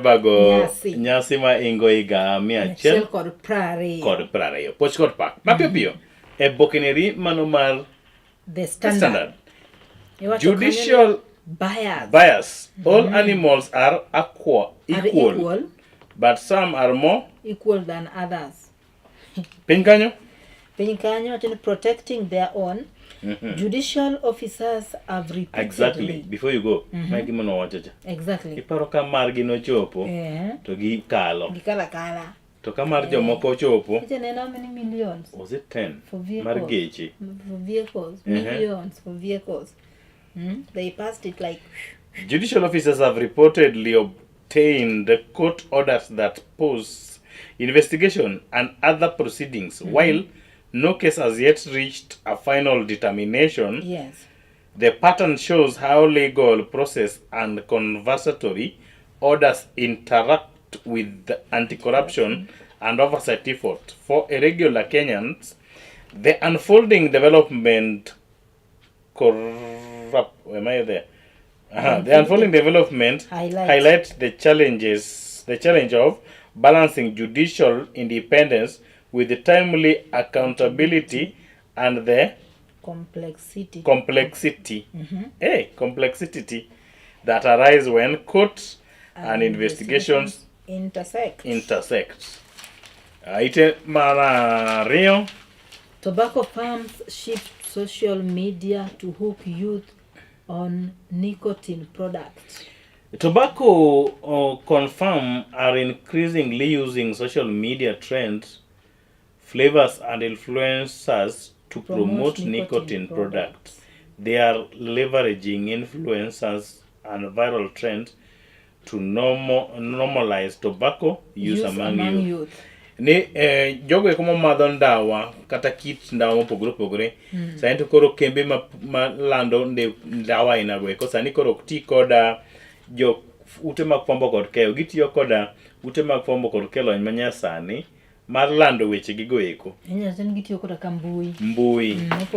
bago nyasi ma ingo iga 100
kod 20.
Kod 20. Poch kod pak. Mapio pio. E bokeneri mano mar
The Standard.
Judicial bias. All animals are equal, but some are more
equal than others.
Pinkanyo?
Pinkanyo, protecting their own. Judicial officers have repeatedly.
Exactly. Before you go,
exactly.
Iparo ka margi no chopo, to gi kalo.
Gikala.
To ka mar jomoko chopo.
How many millions?
Was it 10?
For vehicles.
Margechi.
For vehicles. Millions for vehicles. They passed it like...
Judicial officers have reportedly obtained court orders that pause investigation and other proceedings. While no case has yet reached a final determination,
yes,
the pattern shows how legal process and conversatory orders interact with the anti-corruption and oversight effort. For irregular Kenyans, the unfolding development the unfolding development highlights the challenge of balancing judicial independence with the timely accountability and the complexity that arise when courts and investigations intersect. Ite mara rio.
Tobacco firms shift social media to hook youth on nicotine products.
Tobacco confirm are increasingly using social media trends, flavors and influencers to promote nicotine products. They are leveraging influencers and viral trends to normalize tobacco use among youth. Ni jogo como madho ndawa kata kit ndawa mopogore sani to koro kembe ma lando ndawa inago eko sani koro ti koda jo ute mag fwambo kod keyo gitiyo koda ute mag fwambo kod kelo manyasani mar lando weche gigo eko.
Sani gitiyo koda ka
mbui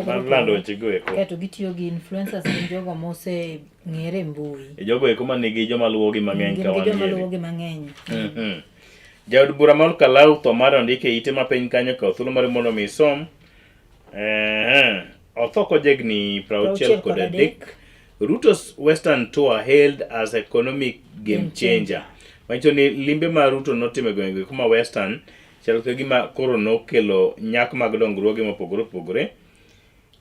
mar lando weche gigo eko.
Kato gitiyo gi influencers gi jogo mose ng'ere mbui.
Jogo eko manigi joma luwogi mang'eny ka wan.
Joma luwogi mang'eny.
Jaod bura mal Kalau Thomara ondike ite ma piny kanyo ka thuolo mar mondo mi som. Otho kojegni 63. Ruto's Western tour hailed as economic game changer. Mancho ni limbe ma Ruto notime gwenge kuma Western chalo ka gima koro nokelo nyak mag dongruoge mopogore.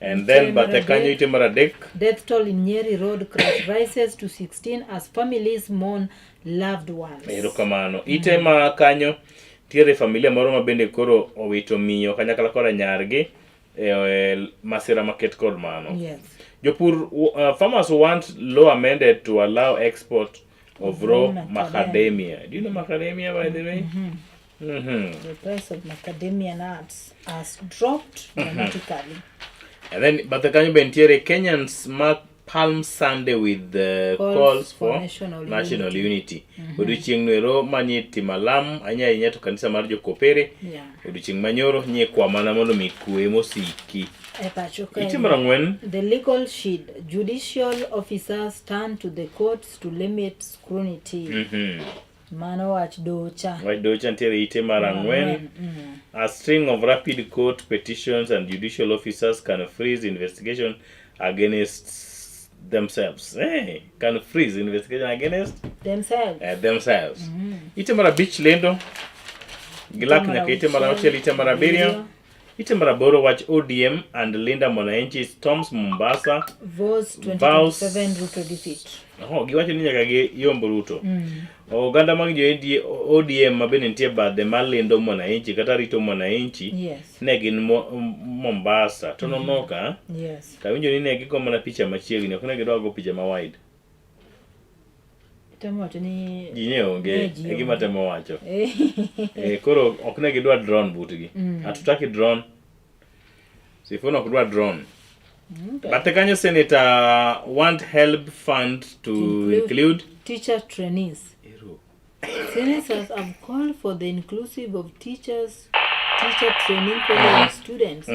And then bathe kanyo ite mar adek.
Death toll in Nyeri Road crash rises to 16 as families mourn loved ones.
Erokamano. Ite ma kanyo tiere familia moro ma bende koro owito miyo kanyakla koda nyargi masira market kod mano.
Yes.
Jopur farmers want law amended to allow export of raw macadamia. Do you know macadamia by the way?
The price of macadamia nuts has dropped dramatically.
And then, but the Kanyo Bentiere Kenyans mark Palm Sunday with the calls for national unity. Uduching Nero manye timalam anya inyato kanisa marjo kopere. Uduching manyoro nye kwa manamono mikue mosiki.
The legal shield. Judicial officers turn to the courts to limit scrutiny. Mano wach docha.
Wach docha ntiere ite marangwen. A string of rapid court petitions and judicial officers can freeze investigation against themselves. Can freeze investigation against
themselves.
Ite mara beach lendo. Gilak nyaka ite mara hotel ite mara birio. Ite mara boro wach ODM and Linda Mwananchi storms Mombasa.
Vows 2027 Ruto defeat.
Giwacho ni nyaka gi yombo Ruto. Oganda mag joendi ODM mabende nitie badhe mar lendo Mwananchi kata rito Mwananchi. Ne gin Mombasa. To nonoka.
Yes.
Kawinjo ni ne gigo mana picha machiegni, ok ne gidwa go picha ma wide.
Temo wacho ni
ji ne onge e gima temo wacho. Koro ok ne gidwa drone butgi. Hatutaki drone. Sifuna ok dwa drone. But the Kenya Senator want help fund to include
teacher trainees. Senators have called for the inclusive of teacher training program students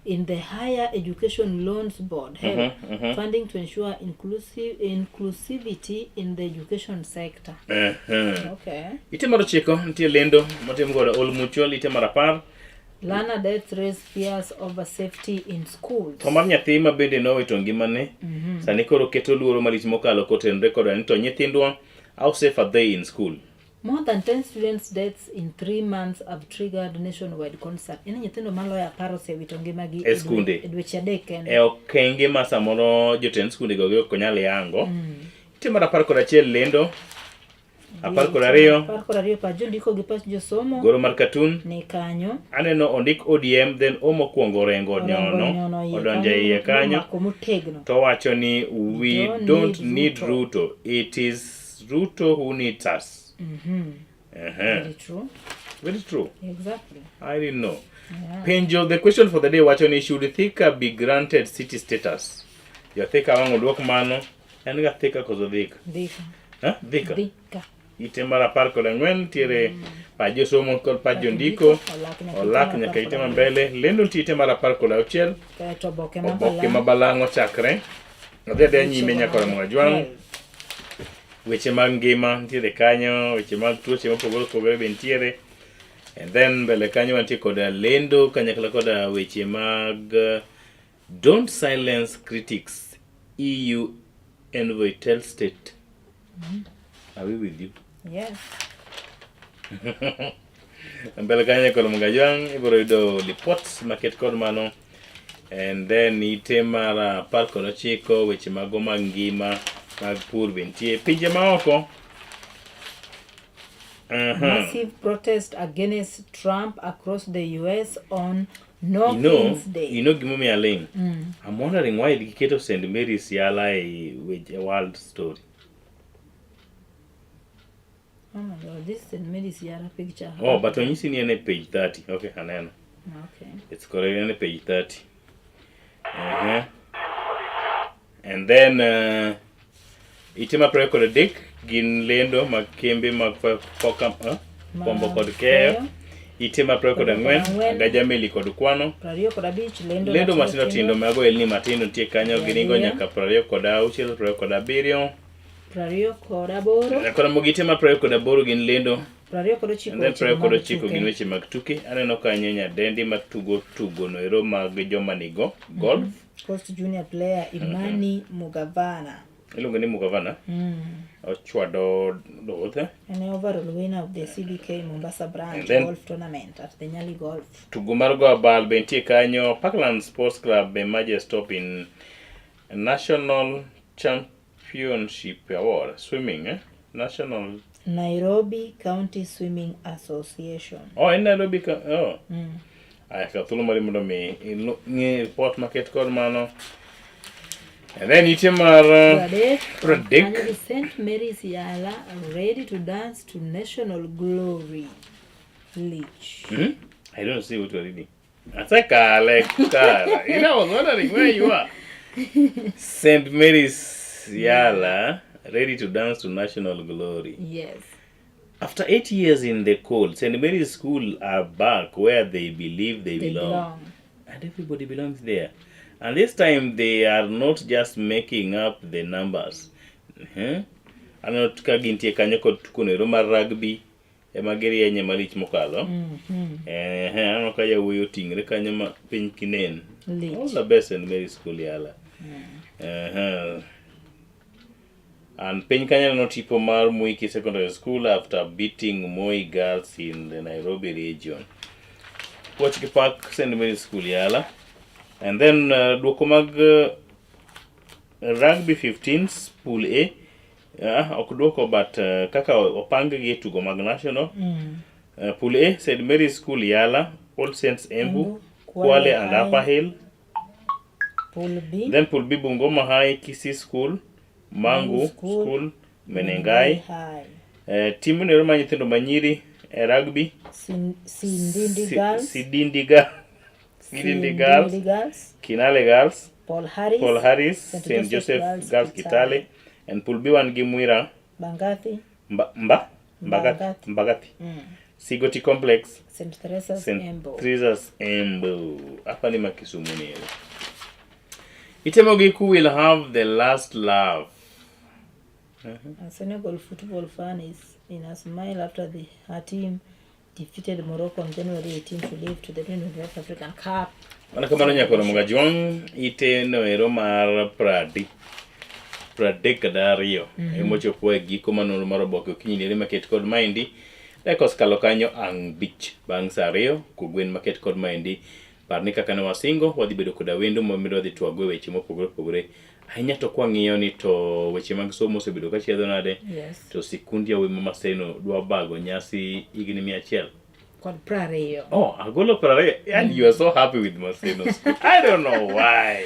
in the Higher Education Loans Board funding to ensure inclusivity in the education sector. Okay.
Ite maro chiko ntie lendo motim godo Ol Mutual ite marapar.
Learner deaths raise fears over safety in schools.
To mar nyathi ma bende nowito ngimane sani koro keto luoro malich mokalo kotenre koda ni to nyithindwa how safe are they in school?
More than 10 students' deaths in 3 months have triggered nationwide concern. Ini nyithindo maloyo 10 osewito ngimagi
e skunde
e dweche adek kende.
E okenge ma samoro jotend skunde go ok nyal yango. Ite mar 11 lendo 12
pa jondiko gi pas josomo
goro mar katun
ni kanyo
aneno ondik ODM then omokwongo rengo nyono odonje iye kanyo to wacho ni we don't need Ruto, it is Ruto who needs us.
Very true.
Very true.
Exactly.
I didn't know. Penjo, the question for the day wacho ni should Thika be granted city status? Your Thika wango duok mano en ga Thika kozo Thika. Thika. Ite mar 14 tiere pa josomo kod pa jondiko olak nyaka ite mbele lendo ite mar 16
to boke
mabalango chakre odhi nyime nyaka mwajwang weche mag ngima ntiere kanyo weche mag tuoche mopogore opogore be ntiere and then mbele kanyo wantie koda lendo kanyakla koda weche mag don't silence critics EU envoy tell state. Are we with you?
Yes.
Mbele kanya kono mungajwang ibiro yudo reports market kod mano and then ite mara 19 weche mago mag ngima mag pur bentie pinje maoko.
Massive protest against Trump across the US on No King's Day.
You know gimomi aling. I'm wondering why they keto St. Mary's Yala a world story.
Oh my God, this is Medisiara picture.
Oh, but when you see near page 30, okay, Hanana.
Okay.
It's correct on page 30. And then itima preko the dick gin lendo makembe makfokam pombo kod keyo. Itima preko da ngwen gajameli kod kwano.
Prario kod abich
lendo matino tindo mago elni matino tie kanyo giningo nyaka prario kod auchiel prario kod abiriyo.
Prario kod aboro.
Kod mogite ma prario kod aboro gin lendo.
Prario kod chiko.
And then prario kod chiko gin weche mag tuke. Aneno kanyo nyadendi matugo no ero mag joma nigo golf.
Coast junior player Imani Mugavana.
Ilungo ni Mugavana. Ochwado dothe.
An overall winner of the CBK Mombasa branch golf tournament at the Nyali Golf.
Tugo mar go abal bentie kanyo Parkland Sports Club be major stop in National Championship Award swimming National
Nairobi County Swimming Association.
Oh, in Nairobi I ka thulu mari mondo mi ngi port market kod mano. And then itemar predict
St. Mary's Yala ready to dance to national glory. Leech.
I don't see what you're reading. That's a like you know, I was wondering where you are. St. Mary's Yala ready to dance to national glory.
Yes.
After 8 years in the cold, St. Mary's School are back where they believe they belong. And everybody belongs there. And this time they are not just making up the numbers. Ano tukagintie kanyo kod tukuno mar rugby emageri yenye malich mokalo. Ano kaya wuyo tingre kanyo ma piny kinen. All the best in Mary School Yala. And piny kanya no tipo mar Mwiki Secondary School after beating Moi girls in the Nairobi region. Watch the park St. Mary School Yala. And then duoko mag rugby 15s pool A okduoko but kaka opang gi tugo mag national pool A St. Mary's School Yala, All Saints Embu, Kwale and Upper Hill.
Pool B.
Then pool B Bungoma High, Kisii School, Mangu School, Menengai. Timu ni roma nyithindo manyiri rugby.
Sidindi Girls.
Sidindi Girls. Kinale Girls.
Paul Harris.
St. Joseph Girls Kitale. And Pool B1 Gimwira.
Bangathi.
Mbagathi. Sigoti Complex.
St. Teresa's
Embu. Hapa ni Kisumu ni. Itemogiku will have the last laugh.
Senegal football fan is in a smile after her team defeated Morocco on January 18 to leave to the West African Cup.
Wanakamano nyako na mungajwang ite noero mar Pradek Dario. Emocho kwe giko manoro maroboke okinyi nere market kod maindi. Lekos kalo kanyo ang beach bang sario kugwen market kod maindi. Parni kaka ne wasingo wadhi bedo koda wendo momido wadhi tuagwe weche mopogore. Ahinya to kwa ng'iyo ni to weche mag somo osebedo ka chiedho nade. To sikundi ya wimo Maseno dwa bago nyasi higni 100.
Kod 20.
Oh, agolo 20 and you are so happy with Maseno school. I don't know why.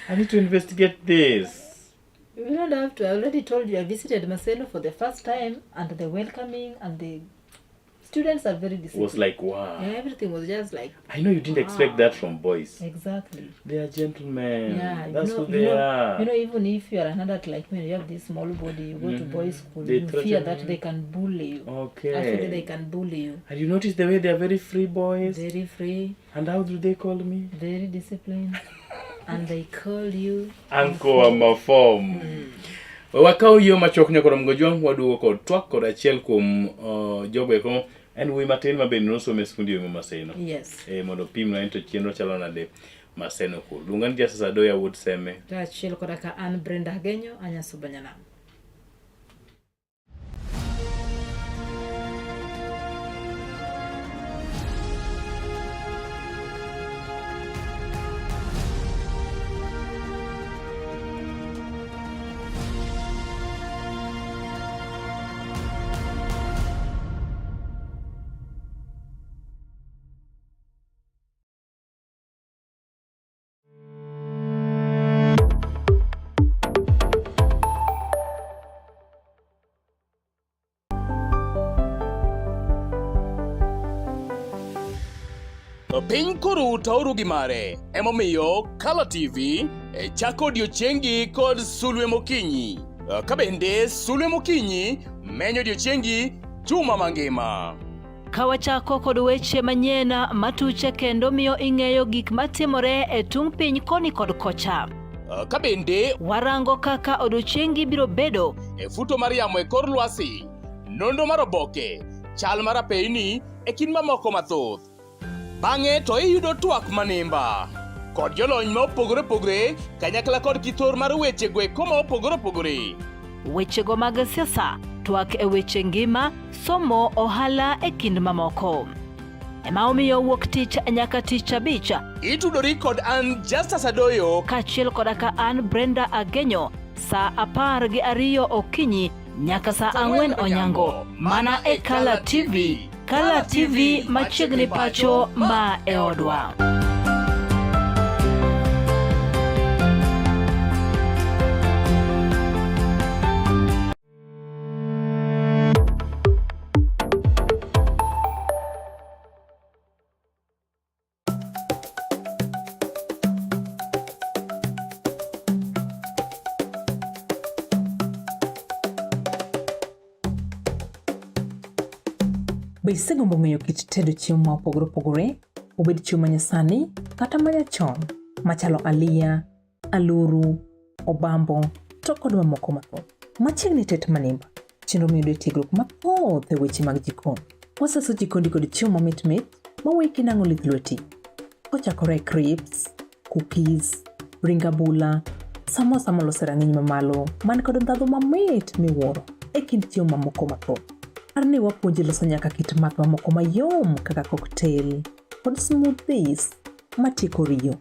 I need to investigate this.
You don't have to. I already told you I visited Maseno for the first time and the welcoming and the students are very disciplined.
Was like, wow.
Yeah, everything was just like,
I know you didn't expect that from boys.
Exactly.
They are gentlemen.
Yeah,
that's who they are.
You know, even if you are an adult like me, you have this small body, you go to boys' school, you fear that they can bully you.
Okay.
Actually, they can bully you.
And you notice the way they are very free boys?
Very free.
And how do they call me?
Very disciplined. And they call you
Uncle Amafom. Wakao yo machok nyakoro mgojong waduo kod twak kod achiel kuom jogo eko en wuoyi matin mabende nosome skundi yo Maseno.
Yes.
Mondo pim na ento chenro chalo nade Maseno ko. Lungan dia sasa doya wood seme.
Ta achiel koda ka an Brenda Agenyo anyasubanyana.
Piny koro tauru gi mare, emomiyo Color TV chako odiochiengi kod Sulwe Mokinyi. Kabende Sulwe Mokinyi menyo odiochiengi juma mangima.
Kawachako kod weche manyien matuche kendo miyo ing'eyo gik matimore e tung piny koni kod kocha.
Kabende
warango kaka odiochiengi biro bedo
e futo mar yamo e kor lwasi, nondo mar oboke, chal mar apeyni e kind mamoko mathoth. Bang'e to iyudo twak manimba kod jolony ma opogore kanyakla kod kithor mar weche gweko ma opogore.
Wechego mag siasa, twak e weche ngima, somo, ohala e kind mamoko. Ema omiyo wuok tich nyaka tich abich
itudori kod an Justus Adoyo
kaachiel koda ka an Brenda Agenyo saa 12 okinyi nyaka saa 4 onyango mana e Color TV. Color TV machiegni pacho ma e odwa.
Be isegombo ng'eyo kit tedo chiemo ma opogore, obed chiemo manyasani kata manyachon, machalo aliya, aluru, obambo, to kod mamoko mathoth. Machiegni tet manimba, chenro miyudo tiegruok mathoth e weche mag jikon. Waseso jikondi kod chiemo mamit maweki nang'o lith lweti. Kochakore crepes, cookies, ring abula, samosa molose rang'iny mamalo, man kod ndhadhu mamit miwuoro e kind chiemo mamoko mathoth. Arni wapuonji loso nyaka kit math mamoko mayom kaka cocktail kod smoothies matieko riyo.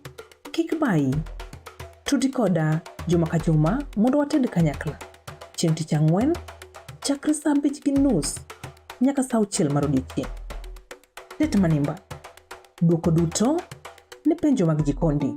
Kik bayi, tudi koda juma ka juma mondo wated kanyakla. Chieng' tich ang'wen, chakre saa 5:30 nyaka saa 6 mar odiechieng'. Tet manimba, duoko duto ne penjo mag jikondi.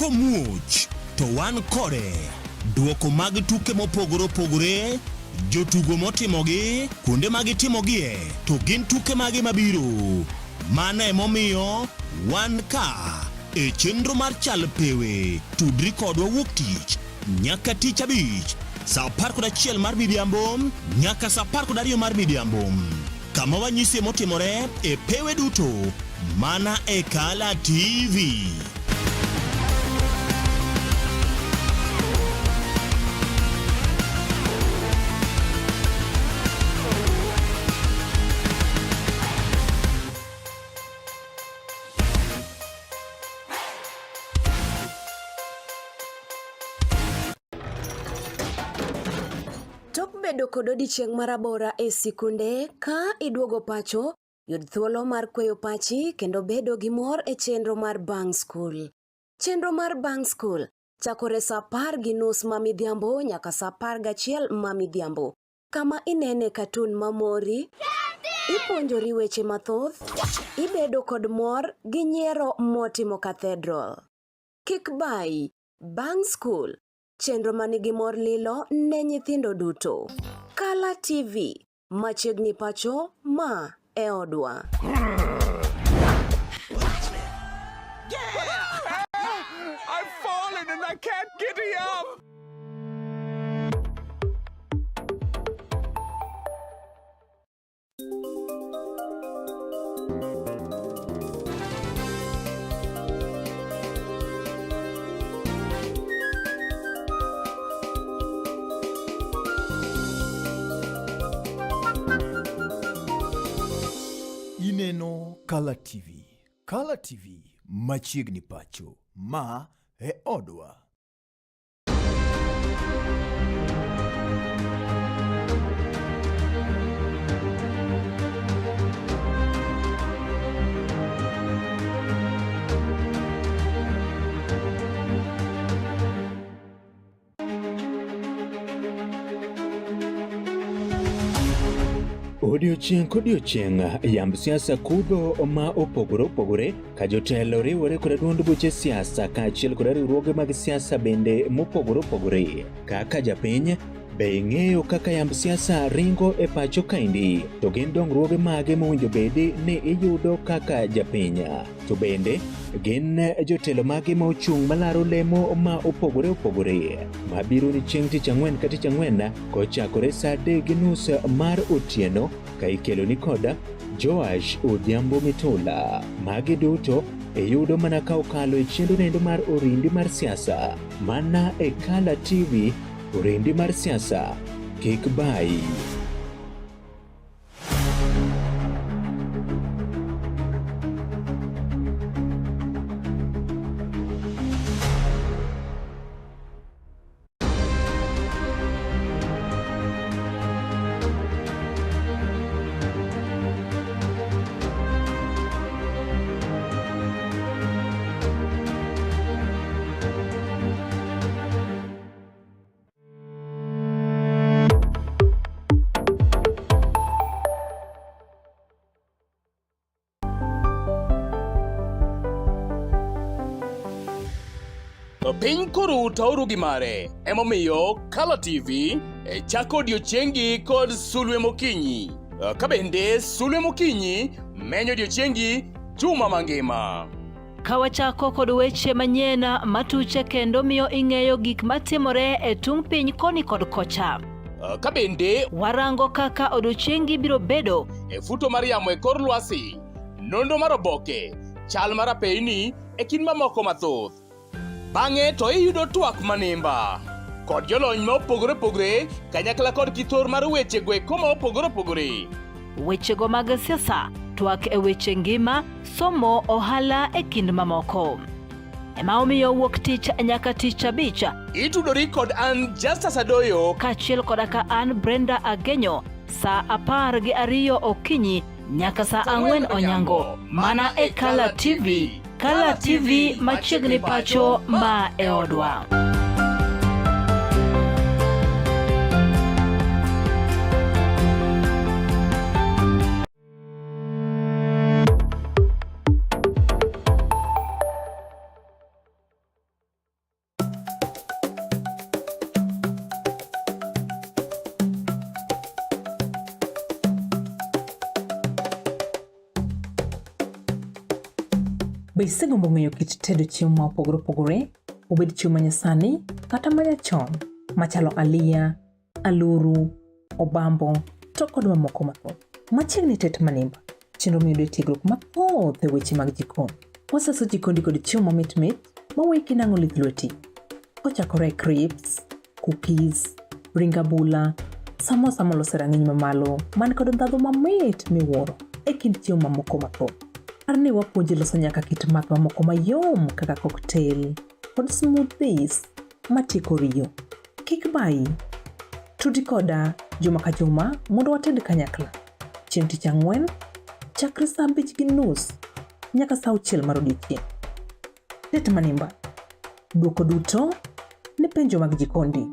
komuoch to wan kode. Duoko mag tuke mopogore opogore, jotugo motimogi, kuonde magitimogie, to gin tuke magi mabiro. Mano emomiyo wan ka e chenro mar chal pewe. Tudri kodwa wuok tich nyaka tich abich saa 11 mar midhiambo nyaka saa 12 mar midhiambo. Kama wanyisi motimore e pewe duto mana e Kala TV.
Tok bedo kod odiochieng' marabora e sikunde ka iduogo pacho, yud thuolo mar kweyo pachi kendo bedo gi mor e chenro mar Bang School. Chenro mar Bang School chakore saa 10:30 ma midhiambo nyaka saa 11 ma midhiambo. Kama inene katun mamori, ipuonjori weche mathoth, ibedo kod mor gi nyiero motimo Cathedral. Kik bai, Bang School, chenro manigi mor lilo ne nyithindo duto. Kala TV, machiegni pacho ma e odwa.
I've fallen and I can't get up.
Ineno Kala TV. Kala TV machiegni pacho ma e odwa.
Odiochieng' kodiochieng' yamb siasa kudho ma opogore opogore ka jotelo riwore kod duond buche siasa kaachiel kod riwruoge mag siasa bende mopogore opogore. Kaka japiny, be ing'eyo kaka yamb siasa ringo e pacho kaendi? To gin dongruoge mage mowinjo bedi ni iyudo kaka japiny? To bende gin jotelo mage ma ochung' malaro lemo ma opogore opogore mabiro ni chieng' tich ang'wen ka tich ang'wen kochakore saa 3:30 mar otieno ka ikelo ni koda Joash Odhiambo Mitula. Magi duto iyudo mana ka okalo e chenro nendo mar orindi mar siasa mana e Kala TV. Orindi mar siasa, kik bai.
Piny koro tauru gi mare, emomiyo Kala TV chako odiochiengi kod Sulwe Mokinyi. Ka bende Sulwe Mokinyi menyo odiochiengi juma mangima.
Kawachako kod weche manyien matuche kendo miyo ing'eyo gik matimore e tung piny koni kod kocha.
Ka bende
warango kaka odiochiengi biro bedo
e futo mar yamo e kor lwasi, nondo mar oboke, chal mar apeyni e kind mamoko mathoth. Bang'e to iyudo twak manimba kod jolony ma opogore opogore kanyakla kod kithor mar weche gweko ma opogore opogore.
Wechego mag siasa, twak e weche ngima, somo, ohala e kind mamoko. Ema omiyo wuok tich nyaka tich abich
itudori kod an Justus Adoyo
kaachiel koda ka an Brenda Agenyo saa 12 okinyi nyaka saa 4 onyango mana e Kala TV. Kala TV machiegni pacho ma e odwa.
Be isegombo ng'eyo kit tedo chiemo ma opogore opogore, obed chiemo manyasani kata manyachon, machalo aliya, aluru, obambo, to kod mamoko mathoth. Machiegni tet manimba, chenro miyudo tiegruok mathoth e weche mag jikon. Waseso jikondi kod chiemo mamit mawuoyi kinang'o lith lweti. Kochakore crepes, cookies, ring abula, samosa molos e rang'iny mamalo man kod ndhadhu mamit miwuoro e kind chiemo mamoko mathoth. Par ni wapuonji loso nyaka kit math mamoko mayom kaka cocktail kod smoothies matieko riyo. Kik bayi, tudi koda juma ka juma mondo wated kanyakla. Chieng' tich ang'wen, chakre saa 5:30 nyaka saa 6 mar odiechieng'. Tet manimba, duoko duto ne penjo mag jikondi.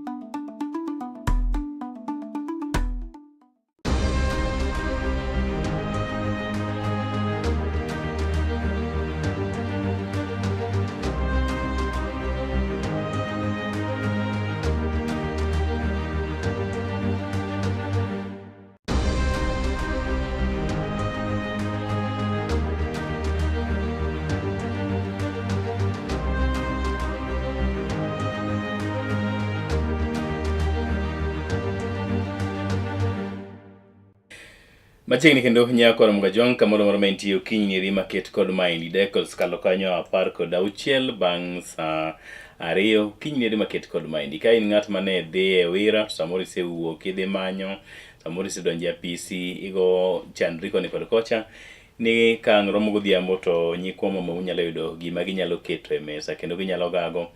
Machiegni kendo nyako mga jong kamoro moro mentie okinyi ri maket kod maindi decals kalo kanyo 16 bang' saa 2 okinyi ri maket kod maindi. Ka in ng'at mane dhi e wira, samoro isewuok idhi manyo, samoro isedonjo apisi, igo chandri koni kod kocha, ni kang' romo godhiambo to nyikwa mama unyalo yudo gima ginyalo keto e mesa kendo ginyalo gago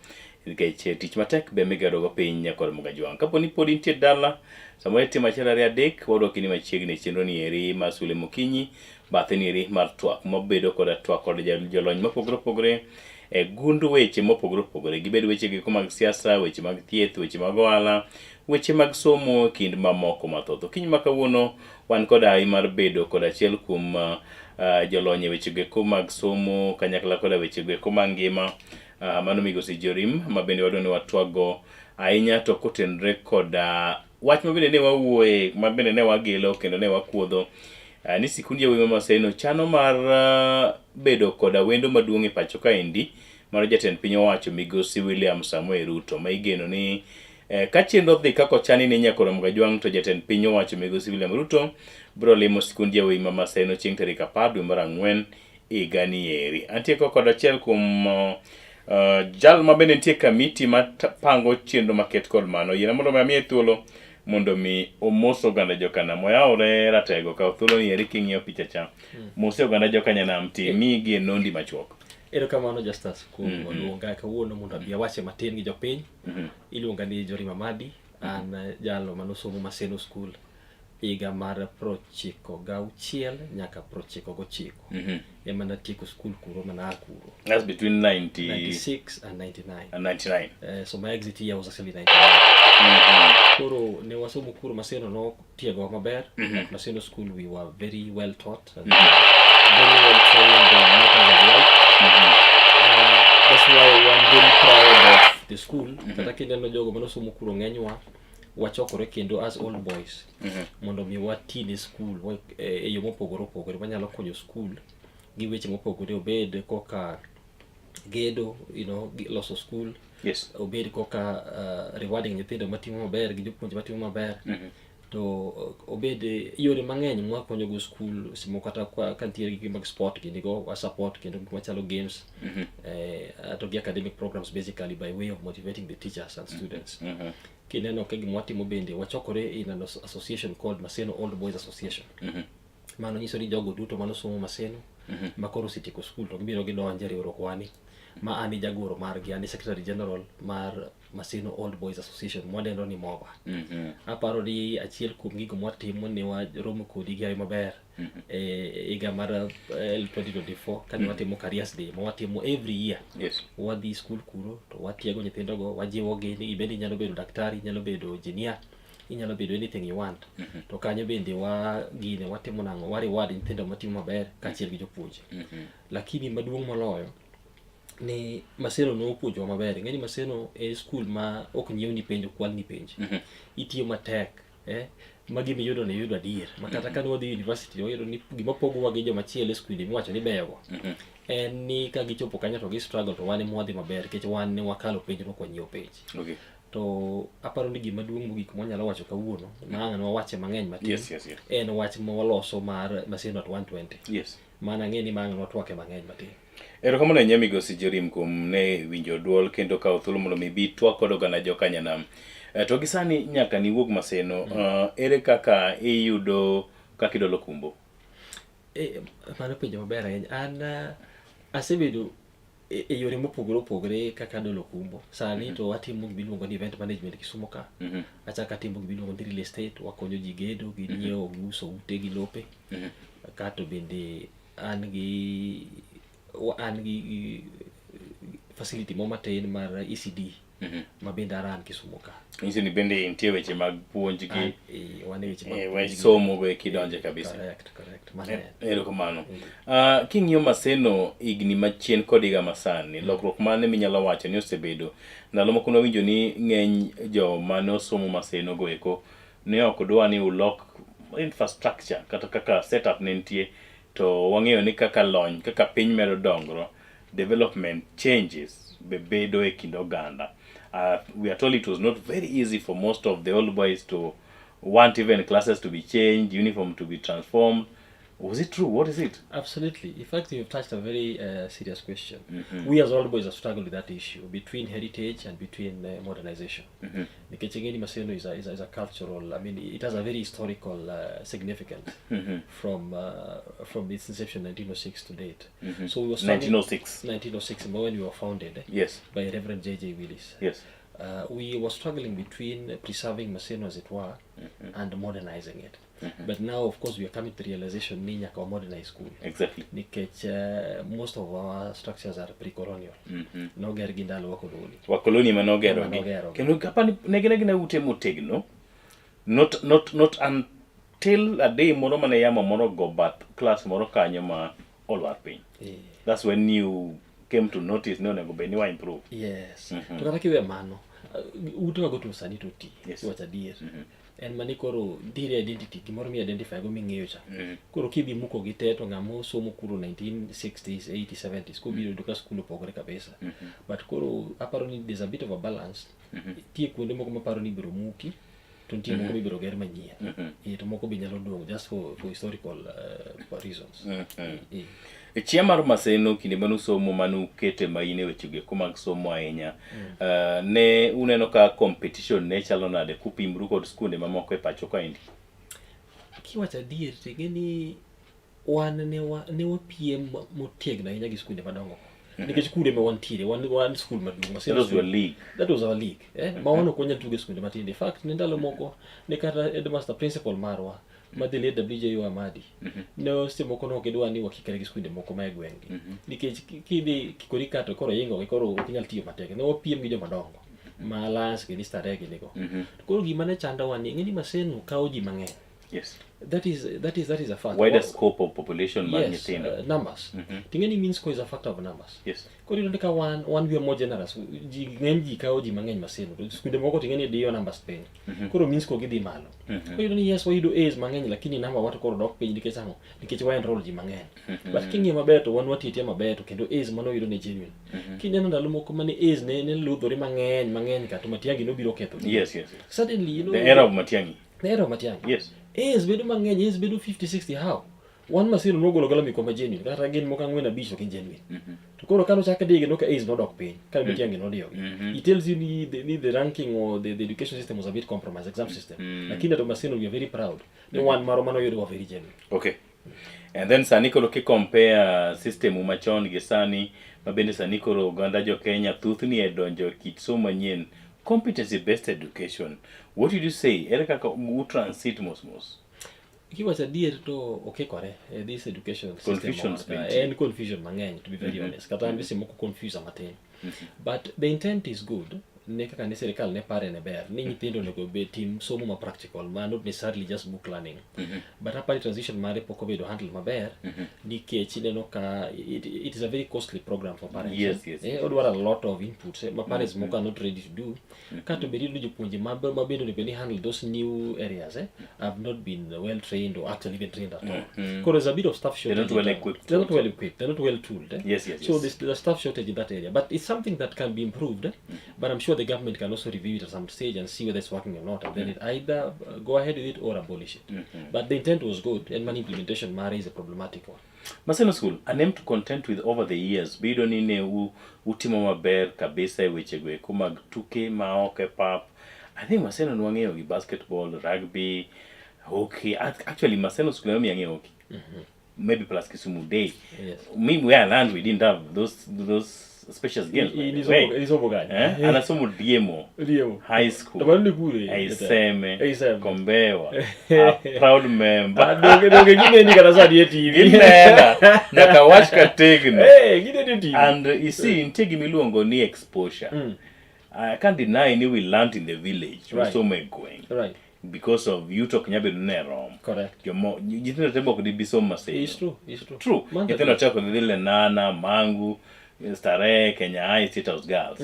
nikech tich matek be migero go piny kod mga jwang. Kapo ni pod intie dala, samoro itimo achiel ariyo adek, wadwoko ni machiegni chenro ni eri mar Sule Mokinyi, bathe ni eri mar twak mabedo kod twak kod jolony mopogore opogore e gund weche mopogore opogore. Gibed weche giko mag siasa, weche mag thieth, weche mag ohala, weche mag somo kind mamoko mathoth. Okinyi ma kawuono wan kod ai mar bedo kod achiel kuom jolony e weche giko mag somo kanyakla kod weche giko mag ngima, mano migosi Jorim, mabende wadwa ni watwago ahinya to kotenre kod wach mabende ne wawuoye, mabende ne wagelo kendo ne wakuodho ni sikundi yawuoyi ma Maseno chano mar bedo kod wendo maduong' e pacho kaendi mar jatend piny owacho migosi William Samoei Ruto, ma igeno ni ka chenro dhi kaka ochani ni nyaka Mga Jwang to jatend piny owacho migosi William Ruto biro limo sikundi yawuoyi ma Maseno chieng' tarik 10 dwe mar Ang'wen higa ni eri. Antie kod achiel kuom jal ma bende nitie kamiti ma pango chenro maket kod mano. Yiena mondo amiye thuolo mondo mi omoso oganda jokana moyaore ratego ka thuolo ni eri king'iyo picha cha. Mose oganda jokanya nam timi gi nondi machuok.
Erokamano Justus kuom luonga kawuono mondo abi awache matin gi jopiny. Iluonga ni Jorim Amadi, an jalo manosomo Maseno School higa mar 96 nyaka 99. Ema natieko school kuro mana kuro.
That's between
96 and 99.
And 99.
So my exit year was actually 99. Kuro ne wasomo kuro Maseno no tiego maber. At Maseno School we were very well taught and very well trained in matters of life. That's why I'm very proud of the school. Kata kinde no jogo manosomo kuro ng'enywa wachokore kendo as all boys mondo mi wati ni school e yo mopogore opogore wanyalo konyo school gi weche mopogore, obed koka gedo, loso school, obed koka rewarding nyithindo matimo maber gi jopuonje matimo maber, to obed yore mang'eny mwakonyo go school simo kata ka ntiere gi mag sport gigo wa support kendo machalo games to gi academic programs basically by way of motivating the teachers and students. Kineno ka gimwatimo bende wachokore in an association called Maseno Old Boys Association. Mano nyiso ni jogo duto manosomo Maseno makoro osetieko school to gibiro gidonje riwruok wani ma ani jagoro margi, ani secretary general mar Maseno Old Boys Association mwadendo ni MOBA. Aparo ni achiel kuom gigo mwatimo ne waromo kodi gi maber higa mar 2024 kani watimo careers day mwatimo every year. Wadhi school kuro to watiego nyithindo go, wajiwogi ni ibedi nyalo bedo daktari, nyalo bedo engineer, inyalo bedo anything you want. To kanyo bende watimo nang'o, reward nyithindo matimo maber kaachiel gi jopuonje. Lakini maduong' moloyo ni Maseno no puonjo maber. Ng'eni Maseno e school ma ok nyiew ni penjo, kwal ni penjo. Itiyo matek magi miyudo ni yudo adier makata ka nodhi university oyudo ni gima pogowa gi joma chiele skunde miwacho ni beyogo en ni ka gichopo kanyo to gi struggle to wan mwadhi maber kech wan ne wakalo penj no kwa nyiewo penj to aparo ni gima duong' mogik mwanyalo wacho kawuono maang' ne wawache mang'eny matin en wach mawaloso mar masin at 120 mana ng'e ni maang' notwake mang'eny matin.
Erokamano ahinya migosi Jorim kuom ne winjo duol kendo kawo thuolo mondo mi bi twak kod oganda jokanyanam. To gi sani nyaka ni wuog Maseno, ere kaka iyudo kaka idolo kumbo?
Mano penjo maber ahinya. An asebedo e yore mopogore opogore kaka adolo kumbo. Sani to atimo gima iluongo ni event management Kisumo ka. Achako atimo gima iluongo ni real estate, wakonyo ji gedo, gi nyiewo, gi uso ute gi lope. Kato bende an gi facility mo matin mar ECD ma bende aran Kisumo ka.
Nyiso ni bende nitie weche mag puonj gi
wane weche mag
puonj somo go kidonje kabisa.
Correct.
Erokamano. King'iyo Maseno igni machien kod higa masani, lokruok mane minyalo wacho ni osebedo? Ndalo moko nawinjo ni ng'eny joma ne osomo Maseno go eko ne ok dwa ni ulok infrastructure kata kaka setup ne nitie, to wang'eyo ni kaka lony, kaka piny medo dongro, development changes bebedo e kind oganda. We are told it was not very easy for most of the old boys to want even classes to be changed, uniform to be transformed. Was it true? What is it?
Absolutely. In fact, you've touched a very serious question. We as old boys have struggled with that issue between heritage and between modernization. Nikechengeni Maseno is a cultural, I mean, it has a very historical significance from its inception 1906 to date. So we were 1906 when we were founded by Reverend J.J. Willis. We were struggling between preserving Maseno as it were and modernizing it. But now, of course, we are coming to the realization ni nyaka modernize school.
Exactly.
Nikech most of our structures are pre-colonial. Noger gi ndalo wakoloni.
Wakoloni manogero gi. Kendo kapani negina ute motegno. Not until a day moro mane yamo moro go bath class moro kanyo ma olwar piny. That's when you came to notice no nego be ni wa improve.
Yes. To kata kiwe mano, ute wago to sani to ti. Wacha dier. En mani koro dire identity gimoro mi identify go ming'eyo cha. Koro kibi muko gi te to ng'amo somo kuro 1960s, 80s, 70s ko biro duka skul opogore kabisa. But koro aparo ni there's a bit of a balance. Tie kuonde moko maparo ni biro muki to nitie moko biro ger manyien. To moko bi nyalo dong just for historical reasons.
E chia mar Maseno kinde manu somo manu kete maine weche ge mag somo ahinya, ne uneno ka competition ne chalo nade kupimru kod skunde mamoko e pacho kaendi?
Kiwacho adier ting'eni wan ne wapiem motegno ahinya gi skunde madongo. Nikech kude ma wantiere, wan school maduong'.
That was your league.
That was our league. Ma wan ok wanyal tugo skunde matindo. In fact, ne ndalo moko ne kata headmaster principal marwa madhile WJU Amadi. Ne seche moko no kidwa ni wakikere gi skunde moko ma e gwenge. Nikech kidhi kikori kato koro ingo koro ok inyal tiyo matek. Ne wapiem gi joma dongo. Ma Alliance gi Stareg nigo. Koro gima ne chanda wan ng'eni Maseno kawo ji mang'eny.
Yes.
That is a fact.
Wider scope of population mag nyithindo.
Numbers. Ting'eni mean score is a factor of numbers.
Yes.
Koro iyudo ka wan we are more generous. Ng'eny ji kawo ji mang'eny Maseno. Skunde moko ting'eni diyo numbers piny. Koro mean score gidhi malo. Koro iyudo ni yes wayudo A's mang'eny lakini number wato koro dok piny nikech ang'o? Nikech wa enroll ji mang'eny. But king'iyo maber to wan watitie maber to kendo A's mano yudo ne genuine. Kineno ndalo moko mane A's ne ludhore mang'eny ka to Matiang'i nobiro ketho.
Yes.
Suddenly, you know.
The era of Matiang'i.
Yes. A's bedo mang'eny, A's bedo 50-60 how? One Maseno nogolo gala mikoma genuine, kata gin moko ang'wen abich to gin genuine. To koro kano chaka digi no ka A's nodok piny, ka Matiang'i nodiyogi. It tells you the ranking or the education system was a bit compromised, exam system. Lakini to Maseno we are very proud. The one maro mano yudo wa very genuine.
Okay. And then sani koro ki compare system machon gi sani, mabende sani koro oganda jo Kenya thuthni e donjo kit somo manyien, competency based education. What did you say? Ere kaka u transit mos?
Kiwacho adier to okikore this education system and confusion mang'eny to be very honest. Kata ambisi moko confuse matin. But the intent is good. ne kaka ne serikal ne pare ne ber ni nyithindo onego be tim somo ma practical ma not necessarily just book learning but apani transition mare pok obedo handle maber nikech ineno ka it is a very costly program for parents. Odwaro a lot of inputs ma parents moko are not ready to do kato be rido jopuonje mabedo ne handle those new areas have not been well trained or actually been trained at all. Because there's a bit of staff shortage.
They're not well equipped.
They're not well equipped. They're not well tooled.
Yes.
So there's a staff shortage in that area. But it's something that can be improved. But I'm sure the government can also review it at some stage and see whether it's working or not. And then it either go ahead with it or abolish it. But the intent was good, and my implementation is a problematic one.
Maseno School, an aim to content with over the years, bido nine utimo maber kabisa weche go eko mag tuke maoke pap. I think Maseno nwang'eyo gi basketball, rugby, hockey. Actually, Maseno School nwang'eyo hockey. Maybe plus Kisumu Day.
Yes.
Me where I land, we didn't have those special games. Anasomo Diemo High School. Aiseme Kombewa. A proud member. Nakawatch Kategno. And you see, in Tegimiluongo ni exposure. I can't deny we learned in the village.
Right.
So me going.
Right.
Because of you talking about Nerom.
Correct.
You didn't remember could be so much.
It's true. It's true.
True. You didn't talk with the Nana, Mangu, Stare, Kenya High, State House girls.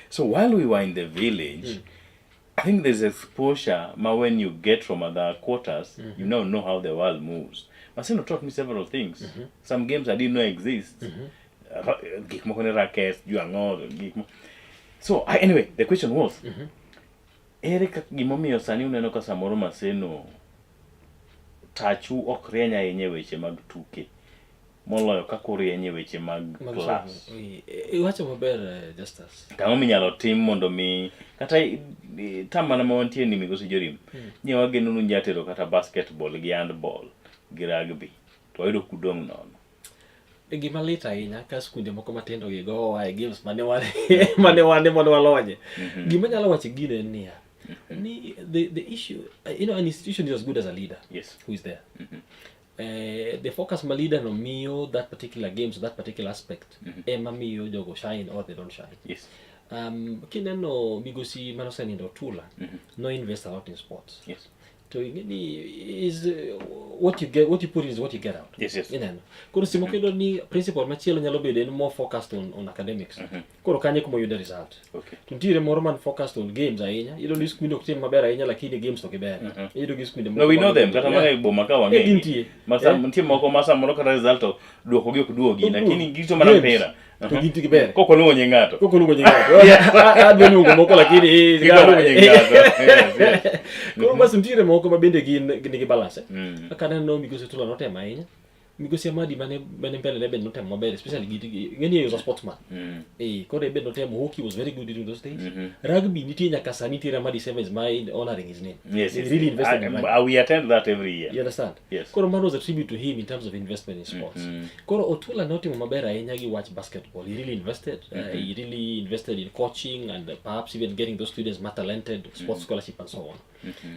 So while we were in the village, I think there's exposure. When you get from other quarters, you now know how the world moves. Maseno taught me several things. Some games I didn't know exist. So anyway, the question was, Eric gimomiyo sani uneno ka samoro Maseno tachu ok rieny ahinya weche mag tuke moloyo kaka rieny weche mag class.
Iwacho maber Justus.
Kama minyalo tim mondo mi kata tamana ma wantie ni migosi Jorim. Nye wageno nu njatero kata basketball gi handball gi rugby. To wayudo kudong' nono.
Gima lit ahinya ka skunde moko matindo gi go e games mane wane mondo walonye. Gima nyalo wacho gine en niya. The issue, an institution is as good as a leader.
Yes.
Who is there. The focus my leader no mio that particular game, so that particular aspect. Ema mio jogo shine or they don't shine.
Yes.
Kineno migosi Manoseni ndo tula. No invest a lot in sports.
Yes.
So is what you get, what you put in is what you get out.
Yes.
Koro simokedo ni principal machielo nyalo bedo en more focused on academics. Koro kanye kuma yudo result.
Okay.
Tuntire moro man focused on games ahinya. Ido ni skunde ok tim maber ahinya lakini games to giber. Ido gi skunde
No, we know them. Kata mana boma ka wang'e. Masa mtie moko masa moro kata result duoko gi ok duogi lakini gito mana pera.
To ginti giber.
Koko luongo nying ng'ato.
Adwe luongo moko lakini
luongo nying ng'ato.
Koro bas mtire moko ma bende gin balance. Kana no migosi tula notema ahinya. Migosi Amadi mane mbele ne ben notema maber, especially ngeni he was a sportsman. Kore ben notema hockey was very good during those days. Rugby nitie nyaka sani tire Amadi Sevens mind honoring his name.
Yes.
He really invested in rugby.
We attend that every year.
You understand?
Yes.
Koro man was a tribute to him in terms of investment in sports. Koro Otula notimo maber ahinya gi watch basketball. He really invested. He really invested in coaching and perhaps even getting those students more talented, sports scholarship and so on.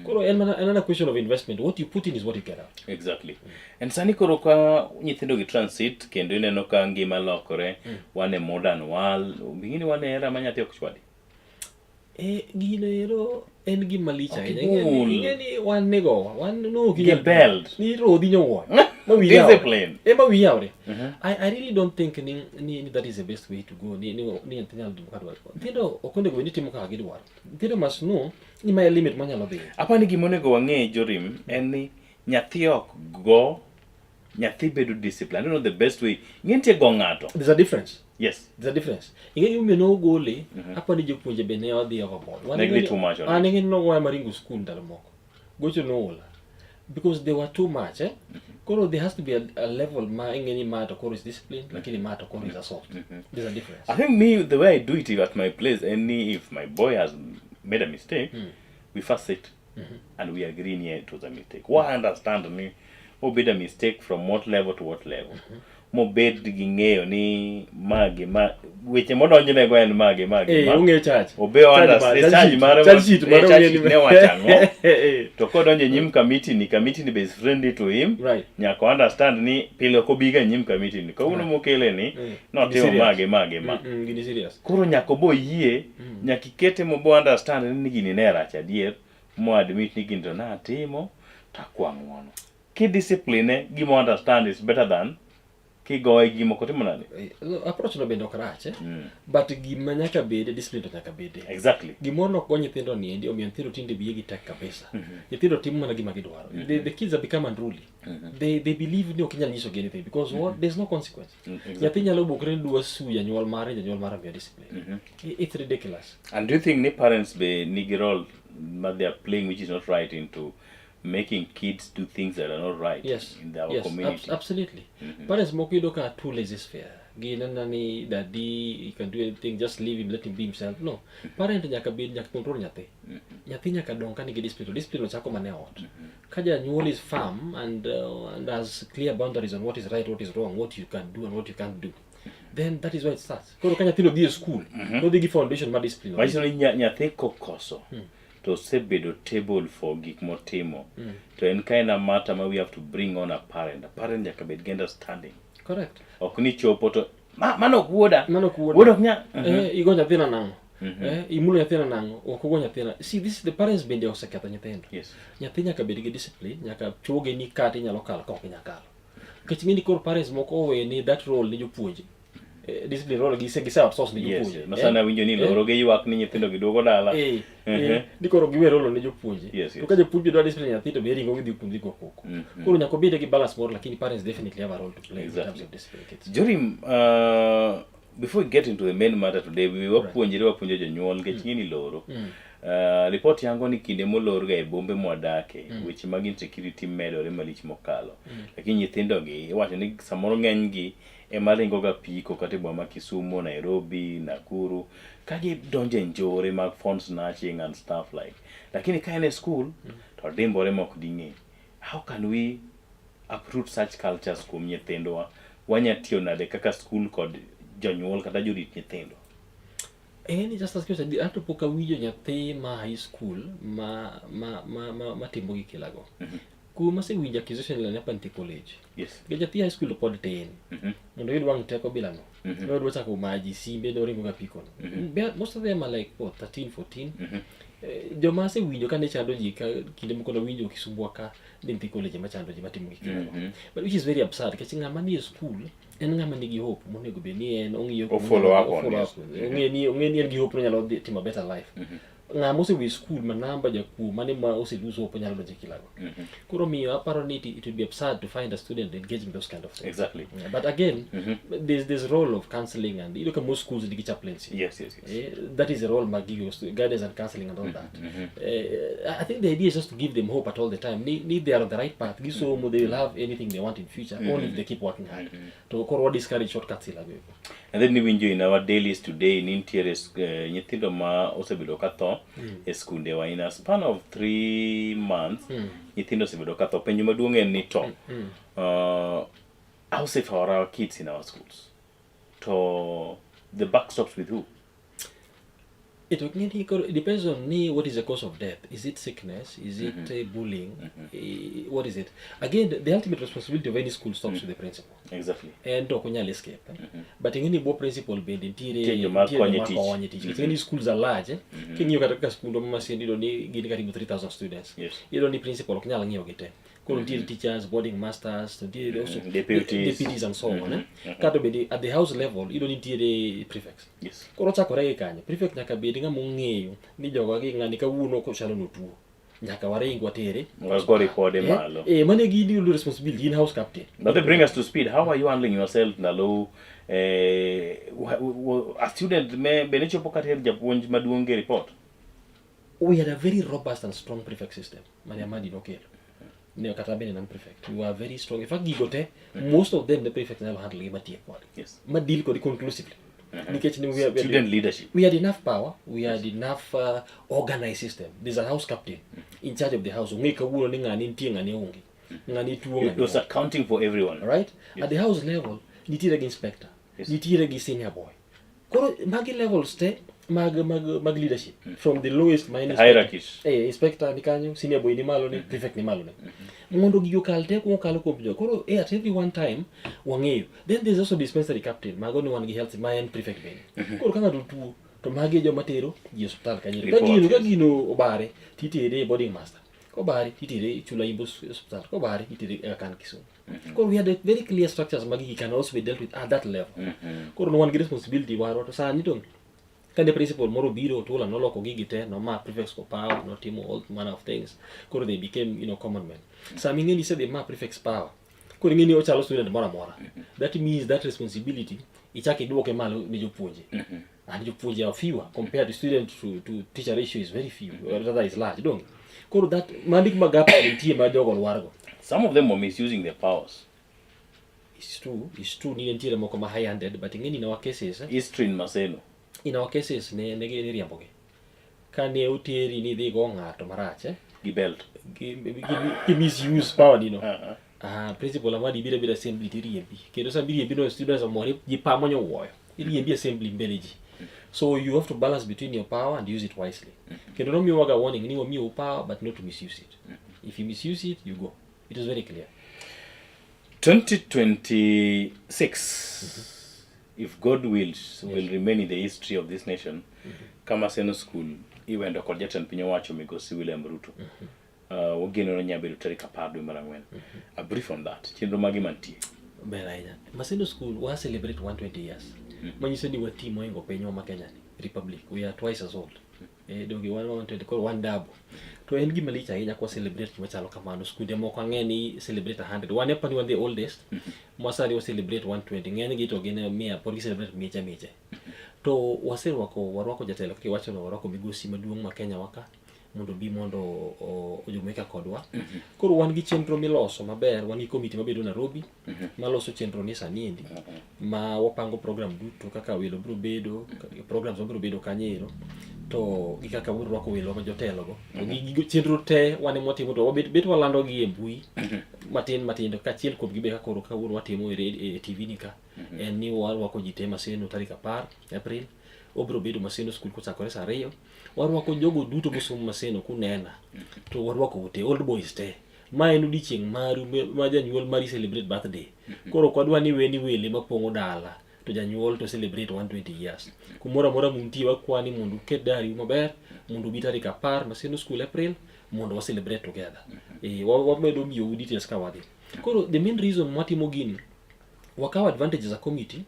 Koro another question of investment. What you put in is what you get out.
Exactly. And sani koro ka nyithindo gi transit kendo ineno ka ngima lokore, wane modern world, bingini wane era manyathi ok chwadi.
Gino ero en gima lich ahinya. Ingeni wan nego, wan no
belt.
Ni rodhi nyowo.
Discipline.
Ema wi yawre. I really don't think ni that is the best way to go. Ni nyalo dum kadwa. Tindo okonde go ni timo ka gidwaro. Tindo must know ni my limit manyalo be.
Apani gimonego wang'e Jorim en ni nyathi ok go, nyathi bedo discipline. I don't know the best way. Ngentie go ng'ato.
There's a difference.
Yes.
There's a difference. Ingeni umeno gole, apani jopuonje bene odhi overboard.
Negli too much.
Ingeni no go maringo school ndalo moko. Gocho no ola. Because they were too much, Koro there has to be a level ingeni matter koro is discipline, lakini matter koro is assault. There's a difference.
I think me, the way I do it at my place, if my boy has made a mistake, we first sit and we agree it was a mistake. What understand me? obed a mistake from what level to what level. Mobed gi ng'eyo ni mage weche modonjne go en mage
ong'e charge
obe understand charge mare ne wachang'o to kodonje nyim committee ni be is friendly to him nyaka understand ni pile kobiga nyim committee ni kawuono mokele ni notimo mage
gini serious
koro nyaka obo yie nyaka ikete mobo understand ni gini ne rach adier mo admit ni gini to na timo takwang'wono ki discipline gimo understand is better than kigoye gimo kotimo nani
approach no bende ok rach but gima nyaka bede discipline to nyaka bede
exactly
gimoro nok go nyithindo ni endi omiyo nyithindo tinde biye gi tek kabisa nyithindo timo mana gima gidwaro the kids have become unruly they believe ni ok nyal nyiso anything because what there's no consequence nyathi nyalo bokre dua suya janyuol mare miyo discipline it's ridiculous.
And do you think ni parents be nigi role that they are playing which is not right into making kids do things that are not right in our community?
Absolutely. Parents mokido ka too laissez-faire. Ginanani daddy he can do anything, just leave him, let him be himself. No. Parent nyaka control nyathi. Nyathi nyaka donka nigi discipline chako mane ot. Kaja nyuol is firm and has clear boundaries on what is right, what is wrong, what you can do and what you can't do. Then that is where it starts. Koro kanya tino di school, no digi foundation ma discipline.
Maisha nyathi kokoso. To sebedo table for gik motimo to en kind of matter we have to bring on a parent nyaka bed genda standing
correct
ok ni chopo to mano kuoda
wuoda nya igo nyathina nango imulo nyathina nango okugo nyathina see this the parents bende oseketho nyithindo nyathi nyaka bed gi discipline nyaka choge ni kati nyalo kalo ka ok nyakalo kechingeni kor parents moko owe ni that role ni jopuonje discipline role gise outsource ni jopuonje
masana winjo ni loro ge ywak ni nyithindo giduogo dala
ni koro giwe role ni jopuonje to ka jopuonje dwa discipline nyathi to be ringo gidhi kundi go koko koro nyaka bede gi balance more lakini parents definitely have a role to play in terms of discipline kids.
Jorim before we get into the main matter today we wapuonjo jonyuol ngechini loro report yango ni kinde molor ga e bombe mwadake weche mag insecurity medore malich mokalo lakini nyithindo gi wacho ni samoro ng'eny gi emaringo ga piko kata boma Kisumu, Nairobi, Nakuru kagi donje njore mag phone snatching and stuff like lakini ka in school to dimbore mok dinge. How can we uproot such cultures kuom nyithindowa wanyatiyo nade kaka school kod jonyuol kata jorit nyithindo?
Any just as I have to poka winjo nyathi ma high school ma timo gi kilago. Kuma se winja accusation la Nyapanti college.
Yes.
Nyathi high school pod 10. Mondo yud wang teko bilano. No dwa chako maji simbe do ringo ga piko. Most of them are like 13, 14. Joma se winjo kane chando ji ka kinde moko na winjo kisumbwa ka Nyapanti college ma chando ji matimo gi kilago. But which is very absurd kasi ngama ni school en ngama nigi hope monego be ni en ongiyo
follow up
ongiyo ni en gi hope no nyalo timo better life. Ngama ose school manamba jakuo mane ma ose lose hope nyalo donje kilago. Koro miyo aparo ni it would be absurd to find a student engaging those kind of things.
Exactly.
But again, there's role of counseling and you look at most schools in chaplaincy.
Yes.
That is a role guidance and counseling and all that. I think the idea is just to give them hope at all the time. Need they are on the right path. So they will have anything they want in future only if they keep working hard. To koro discourage shortcuts ilago.
And then we in our dailies today in interior nyithindo ma osebedo katho e skunde wa in a span of 3 months nyithindo osebedo katho penjo maduong' en ni to how safe are our kids in our schools? To the buck stops with who?
It depends on what is the cause of death. Is it sickness? Is it bullying? What is it? Again, the ultimate responsibility of any school stops with the principal.
Exactly.
And to kunyali escape. But in any bo principal bend intire
teach.
Any schools are large. Kinyo katika school mama sendido ni gini karibu 3,000 students.
Yes.
Ilo ni principal kunyala ngiyo gite. Teachers, boarding masters, also deputies and so on. At the house level, you don't need the prefects.
Yes.
Korocha korege kanya. Prefect nyaka bedi nga mungeyo ni joga gi ngani ka wuno ko chalo no tuo. Nyaka warengo atere.
Go report them malo.
Mane gi di responsibility in house captain.
Now they bring us to speed. How are you handling yourself nalo a student me benicho pokater japuonj maduonge report?
We had a very robust and strong prefect system. Mane amadi no kelo. Katabene and prefect. We are very strong. In fact, gigote, most of them the prefect never handle it.
Yes.
Ma deal conclusively.
Student leadership.
We had enough power. We had enough organized system. There's a house captain in charge of the house. ngani tuo
It was accounting for everyone.
Right? At the house level, nitiere gi inspector, nitiere gi senior boy. Koro magi levels te mag leadership from the lowest minus
hierarchies.
Inspector ni kanyo, senior boy ni malo ni, prefect ni malo ni. Mondo giyo kalte ko kalo ko bijo. Koro at every one time wangeyo. Then there's also dispensary captain, mago ni wan gi health maen prefect ben. Koro kanga tuo to magi jo matero gi hospital kanyo. Kagino obare titere boarding master. Ko bari titere chula ibus hospital. Ko bari titere kan Kisumu. Koro we had a very clear structures magi can also be dealt with at that level. Koro no one get responsibility waro to sa ni to kan the principal moro biro to la no loko gigi te no ma prefects ko power no timo all manner of things. Koro they became common men. Sa mingeni said the ma prefects power. Koro ngini o chalo student mora. That means that responsibility ichake duoke malo ni jopuonje. And jopuonje are fewer compared to student to teacher ratio is very few. Or rather is large, don't you? Koro that mandik magapa intie ma jogo wargo.
Some of them were misusing their powers.
It's true. Ni entire moko ma high-handed, but in our cases,
history in Maseno.
In our cases, ne riamboge. Kane uteri ni de go ngato marache.
Gibelt.
Gi misuse power, principal amadi bira assembly riembi. Kedo sa riembi no students amore gi pamonyo woyo. Riembi assembly mbeleji. So you have to balance between your power and use it wisely. Kedo no mi waga warning ni mi power but not to misuse it. If you misuse it, you go. It is very clear.
2026, if God wills, will remain in the history of this nation. Kama Seno School, iwendo kod jatend piny owacho migosi William Ruto. Wageno nyabedo tarik 10 dwe mar ang'wen. A brief on that. Chenro magi mantie.
Belainya. Maseno School was celebrate 120 years. Manyiso ni watimo ingo penyo ma Kenya ni Republic. We are twice as old. Donge 120 koro one double. To en gima lich ahinya kwa celebrate machalo kamano. Skunde moko ng'eny celebrate 100. One up one the oldest. Masari was celebrate 120. Ng'eny gi to gin 100 por gi celebrate miche. To warwako jatelo kake wacho no warwako migosi maduong' ma Kenya waka mondo bi mondo ojumeka kodwa. Koro wan gi chenro miloso maber, wan gi committee mabedo Nairobi maloso chenro ni sani endi. Ma wapango program duto kaka welo biro bedo, programs biro bedo kanyero. To gi kaka biro rwako welo ma jotelo go. To gi chenro te wan motimo to bet walando gi e mbui matin to kachiel kuom gibe kaka ka watimo e TV ni ka. En ni warwako jite Maseno tarik 10 April. Obro bedo Maseno School kochakore saa 2. Warwako jogo duto mosomo Maseno kunena. To warwako te old boys te. Ma en odiochieng' maru ma janyuol mari celebrate birthday. Koro kwadwa ni weni wele mapong'o dala to janyuol to celebrate 120 years. Kumora mora muntie wakwani mondo ket dari maber, mondo bi tarik 10 Maseno School April mondo wa celebrate together. Wamedo miyo details ka wadhi. Koro the main reason mwatimo gini wakawa advantages za committee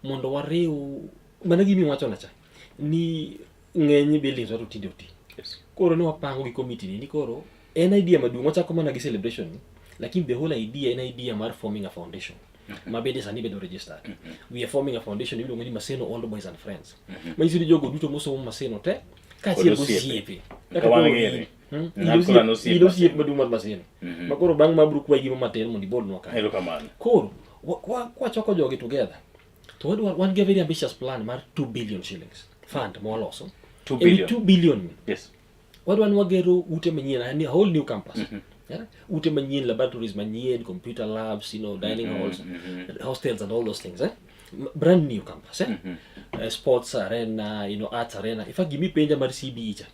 mondo wareu mana gimi wacho nacha ni ng'eny buildings wato tinde oti. Koro ne wapango gi committee ni koro en idea maduong' wachako mana gi celebration lakini the whole idea en idea mar forming a foundation. Mabede sani bedo registered. We are forming a foundation iluongo ni Maseno Old Boys and Friends. Manyiso ni jogo duto mosomo Maseno te kachiel gosiepe. Ido siep maduong' mar Maseno. Makoro bang' mabro kwa gimo matin mondo ibol nwa ka. Koro kwa choko jogi together. To one get very ambitious plan mar 2 billion shillings fund more loso 2 billion.
Yes.
What one wagero ute manyien a whole new campus. Ute manyien, laboratories manyien, computer labs, dining halls, hostels and all those things. Brand new campus. Sports arena, arts arena. In fact, give me penja mar CBE.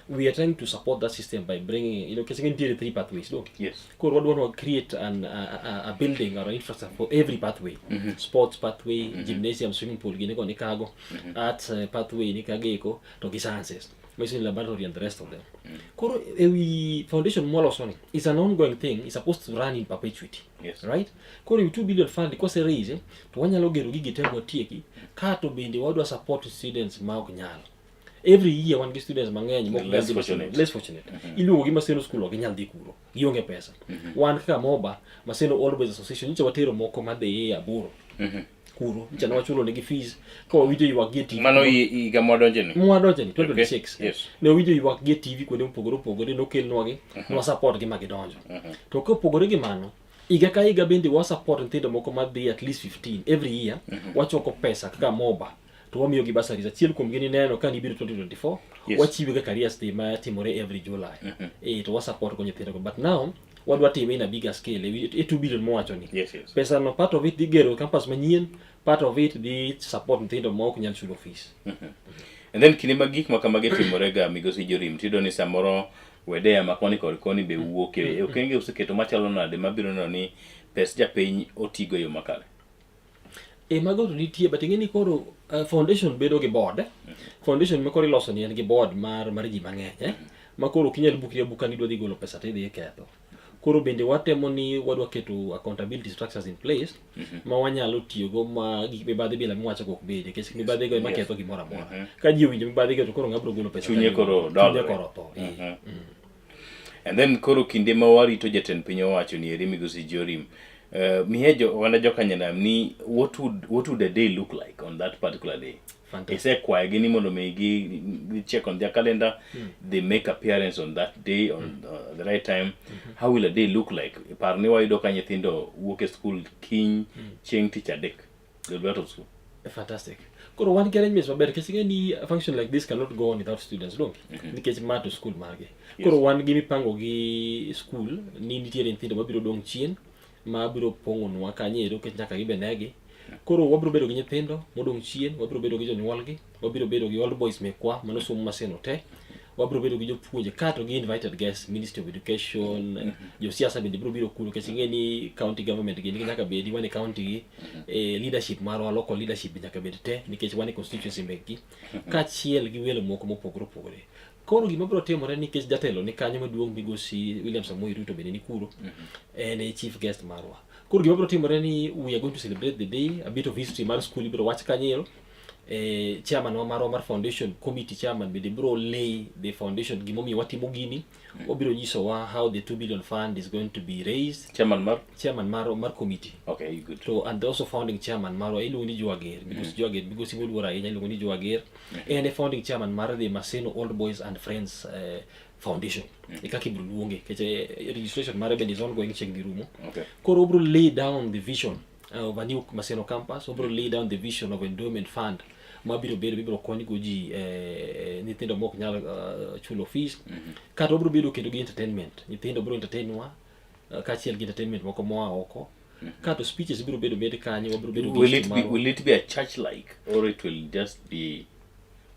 We are trying to support that system by bringing, casing 3 pathways. No?
Yes.
What one will create a building or an infrastructure for every pathway. Sports pathway, gymnasium, swimming pool, gineko nikago, arts pathway, nikageko, to sciences. Medicine laboratory and the rest of them. Koro foundation Molosonic is an ongoing thing. It's supposed to run in perpetuity.
Yes.
Right? Koro 2 billion fund because raise to wanyalo gero gigi temo tieki kato bende wadwa support students ma ok nyalo. Every year one students mang'eny
less fortunate.
Iluongo gi Maseno School ok nyal dhi kuro. Gionge pesa. Wan kaka MOBA, Maseno Old Boys Association, nyicha watero moko madhi aboro. Kuro nchana wachulo negi fees kwa video ywak gi TV
mano iga mwadonjeni
2026
yes.
Ne video ywak gi TV kuonde mopogore no kelnwa gi no support gi magidonjo to kopogore gi mano iga ka iga bende wa support nyithindo moko madhi at least 15 every year wachoko pesa kaka MOBA to wamiyo gi basaris achiel kuom gini neno ka nibiro 2024 wachiwe ga careers day ma timore every July to wa support ko nyithindo but now wadwa time in a bigger scale e 2 billion mowacho ni.
Yes.
Pesa no part of it dhi gero campus manyien, part of it dhi support nyithindo ma ok nyal chulo fees.
And then kinde ma gik ma kamagi timorega migosi Jorim tido ni samoro wedea ma koni kod koni be wuok e okenge oseketo machalo nade mabiro neno ni pes japiny otigo yo makare.
Mago to nitie, but ing'eni koro foundation bedo gi board. Foundation ma koro iloso ni en gi board mar ji mang'eny ma koro kinyal bukri buka ni dwa dhi golo pesa tidhi ketho. Koro bende watemo ni wadwa keto accountability structures in place ma wanyalo tiyogo ma gik mibadhi bila miwacho kok bede nikech mibadhi go ema ketho gimoro amora. Ka ji owinjo mibadhi go to koro ng'abro golo pesa
chunye koro
to.
And then koro kinde ma warito jatend piny owacho ni eri migosi Jorim, mihejo wana jokanyana ni what would a day look like on that particular day? Ise kwaye gini mondo me check on their calendar, they make appearance on that day on the right time. How will a day look like? Parni wa ido ka nyithindo wuok e school kiny chieng' tich adek, they'll be out of school.
Fantastic. Koro one arrangements maber kech ng'eni a function like this cannot go on without students don't nikech ma to school margi. Koro wan gi mipango gi school ni nitiere nyithindo mabiro dong' chien ma biro pong'onwa kanyo kech nyaka gibenegi. Koro wabiro bedo gi nyithindo modong' chien, wabiro bedo gi jonyuolgi, wabiro bedo gi old boys mekwa manosomo maseno te, wabiro bedo gi jopuonje kato gi invited guests, Ministry of Education, josiasa bende biro biro kuno kech ing'eni county government gini nyaka bedi wane county gi leadership marwa, local leadership nyaka bed te nikech wane constituency mekgi kaachiel gi welo moko mopogore opogore. Koro gima biro timore nikech jatelo ni kanyo maduong' migosi William Samoei Ruto bende ni kuro en chief guest marwa. Koro gima biro timore ni we are going to celebrate the day, a bit of history mar school biro wach kanyo. Chairman marwa mar foundation committee chairman bende biro lay the foundation gimomiyo watimo gini, obiro nyisowa how the 2 billion fund is going to be raised. Chairman mar committee.
Okay, good.
So and also founding chairman marwa iluongo ni Joager because Joager migosi moluor ahinya iluongo ni Joager and a founding chairman mar the Maseno Old Boys and Friends Foundation. Ikaki biro luonge kech registration mare bende is ongoing chieng' rumo. Koro obiro lay down the vision of a new Maseno campus, obiro lay down the vision of endowment fund mabiro bedo bibiro koni go ji nyithindo mok nyal chulo fees kata obiro bedo kendo gi entertainment, nyithindo biro entertainwa kaachiel gi entertainment moko moa oko kata speeches biro bedo med kanyo, wabiro bedo
will it be a church like or it will just be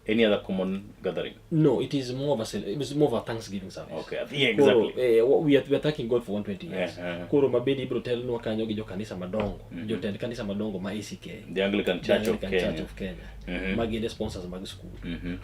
any other common gathering?
No, it is more of a Thanksgiving service.
Okay, yeah, exactly.
Koro, we are thanking God for 120 years. Koro mabedi ibiro telnwa kanyo gi jo kanisa madongo, jotend kanisa madongo ma ACK,
the Anglican Church of Kenya.
Magi ne sponsors mag school.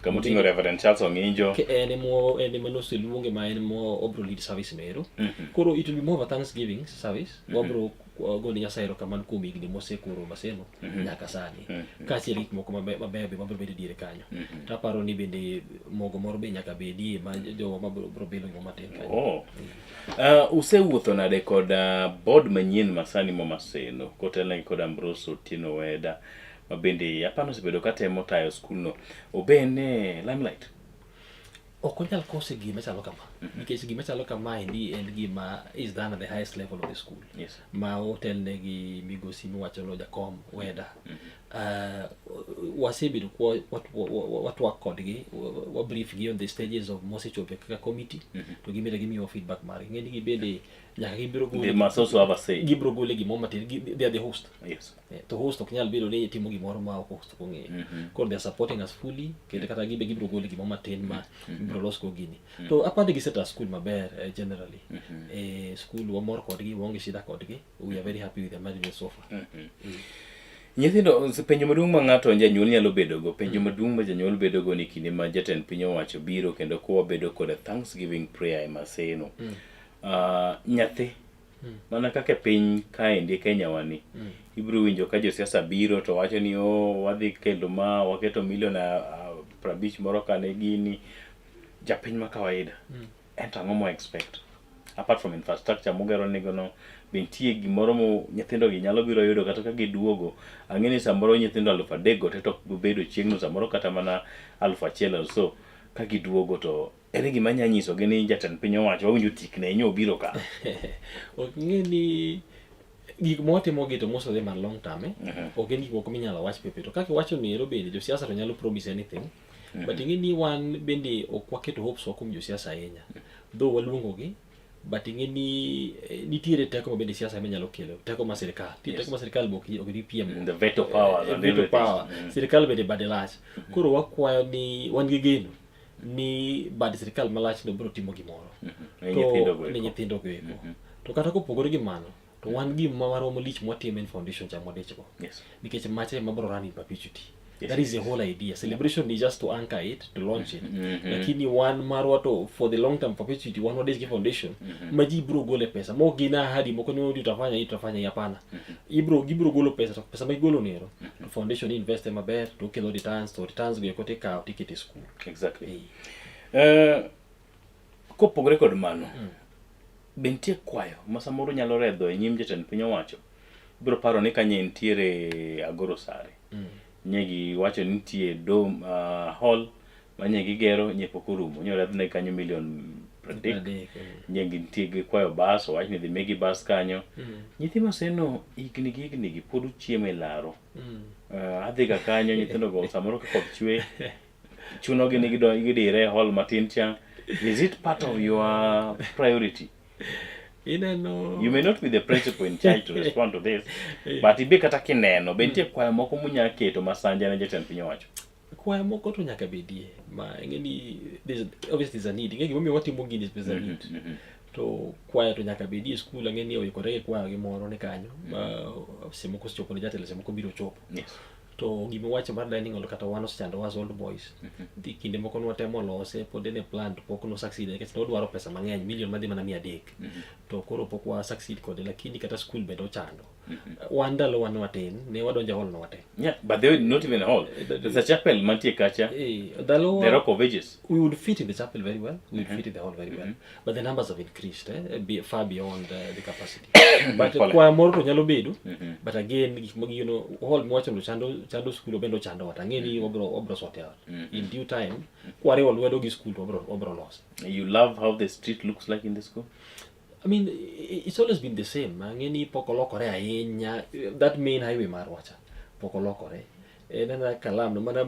Kamutingo Reverend Charles Onginjo.
Ene manosi luonge ma ene mo obro lead service mero. Koro it will be more of a Thanksgiving service. Wabro goni Nyasaye erokamano kuom higni mosekoro Maseno nyaka sani. Kaachiel gik moko mabeyo mabiro bedo diere kanyo. Taparo ni bende mogo moro be nyaka bedie ma jowa mabiro bedo gima matin kanyo.
Usewuotho nade kod board manyien masani mo Maseno kotelnegi kod Ambrose Otieno Weda mabende apano osebedo katemo tayo school no obene limelight.
Ok onyal kose gima chalo kama nikech gima chalo kama endi en gima is done at the highest level of the school. Ma otelnegi migosi miwacho no Jakom Weda. Wasebedo watwak kodgi, wabrief gi on the stages of mosechope kaka committee to gimeda gimiyo feedback mari. Ng'eni gibende nyaka gibiro gole.
They must also have a say.
Gibiro gole gimo matin, they are the host.
Yes.
To host ok nyal bedo ni timo gimoro ma ok host ko ng'eyo. Koro they are supporting us fully kendo kata gibiro gole gimo matin ma gibiro los ko gini. To apande giset a school maber generally. School wamor kodgi, waonge shida kodgi. We are very happy with the management so far.
Nyithindo penjo maduong' ma ng'ato janyuol nyalo bedo go, penjo maduong' ma janyuol bedo go ni kinde ma jatend piny owacho biro kendo kwa bedo kod a Thanksgiving prayer e Maseno. Nyathi mana kaka piny kaendi Kenya wani ibiro winjo ka josiasa biro to wacho ni wadhi kelo ma waketo milion 50 moro kane gini japiny ma kawaida ento ang'o mo expect apart from infrastructure mogero nego no bentie gimoro mo nyithindo gi nyalo biro yudo kata ka giduogo ang'eni samoro nyithindo 3,000 go to bedo chieng'no samoro kata mana 1,000 or so ka giduogo to ere gima nyanyiso gi ni jatend piny owacho wawinjo tikne nyo biro ka.
Ok ng'eni gik motimo gi to most of them are long term ok en gik moko minyalo wach pepe to kaka wacho ni ero bende josiasa to nyalo promise anything but ng'eni wan bende ok waketo hopes kuom josiasa ahinya though waluongo gi but ingeni nitiere teko mabende siasa menyalo kelo teko ma sirikal teko ma sirikal ok piem
the veto power
sirikal bende bade lach koro wakwayo ni wan gi geno ni bad sirikal malach no biro timo gimoro ne nyithindo go eko to kata kopogore gi mano to wan gima waromo lich mwatimo en foundation cha modechgo nikech mache mabro run in perpetuity. That is the whole idea. Celebration is just to anchor it, to launch it. Lakini one marwato for the long term perpetuity, one Modechgo Foundation, maji bro gole pesa. Mo gina hadi mo kono utafanya hapana. Gibro golo pesa magolo nero. The foundation invest in maber to kelo returns go kote ka ticket school.
Exactly. Kopogore kod mano. Bentie kwayo masamoro nyalo redho e nyim jatend piny owacho. Biro paro ni kanye ntiere Agoro Sare. Nyegi wacho nitie dome hall manyegi gero nyepokorumo nyora dhine kanyo milion 30 nyegi nitie gi kwayo bas wach ni dhi megi bas kanyo nyithi maseno igni gi podu chieme laro adhi ka kanyo nyithindo go samoro ka koth chwe chuno gi gidire hall matin cha. Is it part of your priority? You may not be the principal in charge to respond to this, but ibe kata kineno bentie kwayo moko munya keto masanja na jatend piny owacho.
Kwayo moko to nyaka bedie ma ngeni obviously there's a need ngeni momi watimo gini is a need to kwayo to nyaka bedie school ngeni oyikore kwayo gimoro ne kanyo semoko chopo ne jatelo semoko biro chopo. To gima wacho mar dining hall kata one stand was old boys kinde moko nwatemo lose pod ne plan to pok no succeed nikech no dwaro pesa mang'eny milion madhi mana 300 to koro pok wa succeed kode lakini kata school bedo chando wandalo wan watin ne wadonja hall no watin.
Yeah, but they were not even a hall. There's a chapel mantie kacha. The Rock of Ages.
We would fit in the chapel very well. We would fit in the hall very well. But the numbers have increased far beyond the capacity. But kwa moro to nyalo bedo. But again you know hall mwacho no chando school obendo chando wata ngeni obro sort out. In due time kware olwedo gi school obro loss.
You love how the street looks like in the school?
I mean, it's always been the same. Ngeni pokolokore ahinya that main highway mar wacha pokolokore. Nana kalam no mana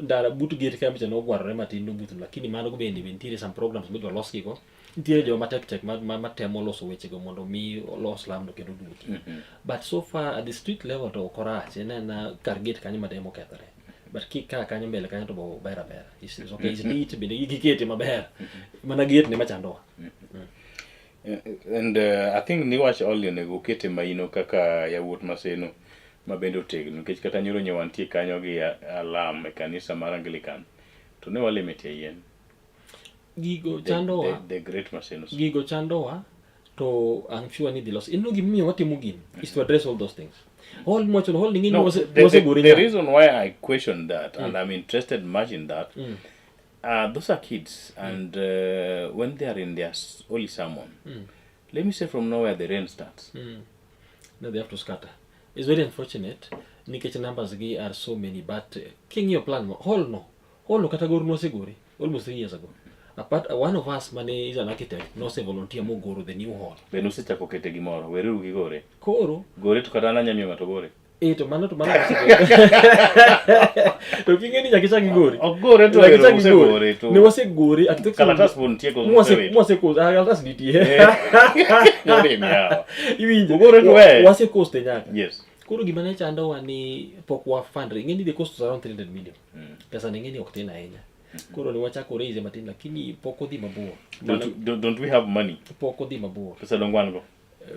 ndara butu gate kamcha no gwarore matin no butu lakini mano go bende nitiere some programs midwa los gigo. Nitiere jo matek matemo loso weche go mondo mi los lam no kendo duti. But so far at the street level to korach nana kar gate kanyo mademo kethore. But kika kanyo mbele kanyo to bo bera. It's okay, it's neat bende gikete maber. Mana gate ne machandoa.
And I think ni wach all nego kete maino kaka yawuot maseno mabende otegno nikech kata nyoro nyewantie kanyo gi alam e kanisa mar Anglican to ne walimete yen
gigo chandowa
the great Maseno
gigo chandowa to I'm sure ni dilos ino gimiyo watimo gin is to address all those things all much on all ningini was
the reason why I question that and I'm interested much in that those are kids and when they are in their holy sermon let me say from nowhere the rain starts
now they have to scatter. It's very unfortunate nikech numbers gi are so many but king your plan hall no category no seguri almost 3 years ago apart one of us mane is an architect no se volunteer mo goro the new hall
beno se chako kete gimoro weru gi gore
koro
gore to kata na nyamio ngato gore
to mano to kingeni nyakisa gigori
gore to gore to
ne wase gore architect
kalatas volunteer ko
mwase ko kalatas nitie
gore miao
iwinje
gore to
wase cost nyaka
yes
koro gima ne chando wani pok wa fundraising ngeni the cost was around 300 million pesa ngeni ok tin ahinya koro ni wachako raise matin lakini pok odhi mabor
don't we have money
pok odhi mabor
pesa dongwan go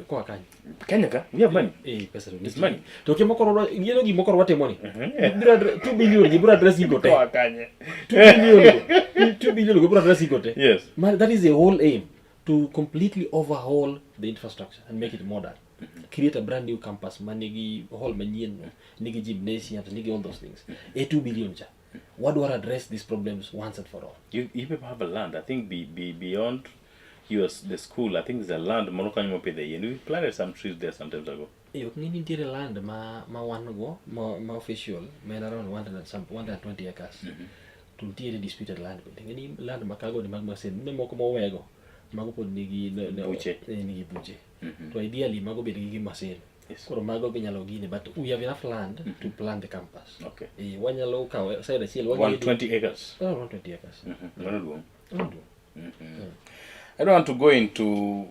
kwa kanyo
Kenya ka we have money
pesa
is money
to kimokoro ngeno gimokoro watemo ni 2 billion gibura address igote
kwa kanye
2 billion gibura address igote
yes
that is the whole aim to completely overhaul the infrastructure and make it modern create a brand new campus manigi hall manyien nigi gymnasium nigi all those things 2 billion cha what do I address these problems once and for all
you people have a land I think beyond the school I think there's a land monokanyo mo pede yen we planted some trees there some times ago
ngini ntiere land ma wan go ma official men around 120 acres to ntiere disputed land ngini land makago ni magmasen ne moko mowego mago pod nigi nigi buche to ideally mago bed gi masen koro mago ginyalo gine but we have enough land to plan the campus
okay
wanyalo kawe side achiel
120 acres
120 acres
no I don't want to go into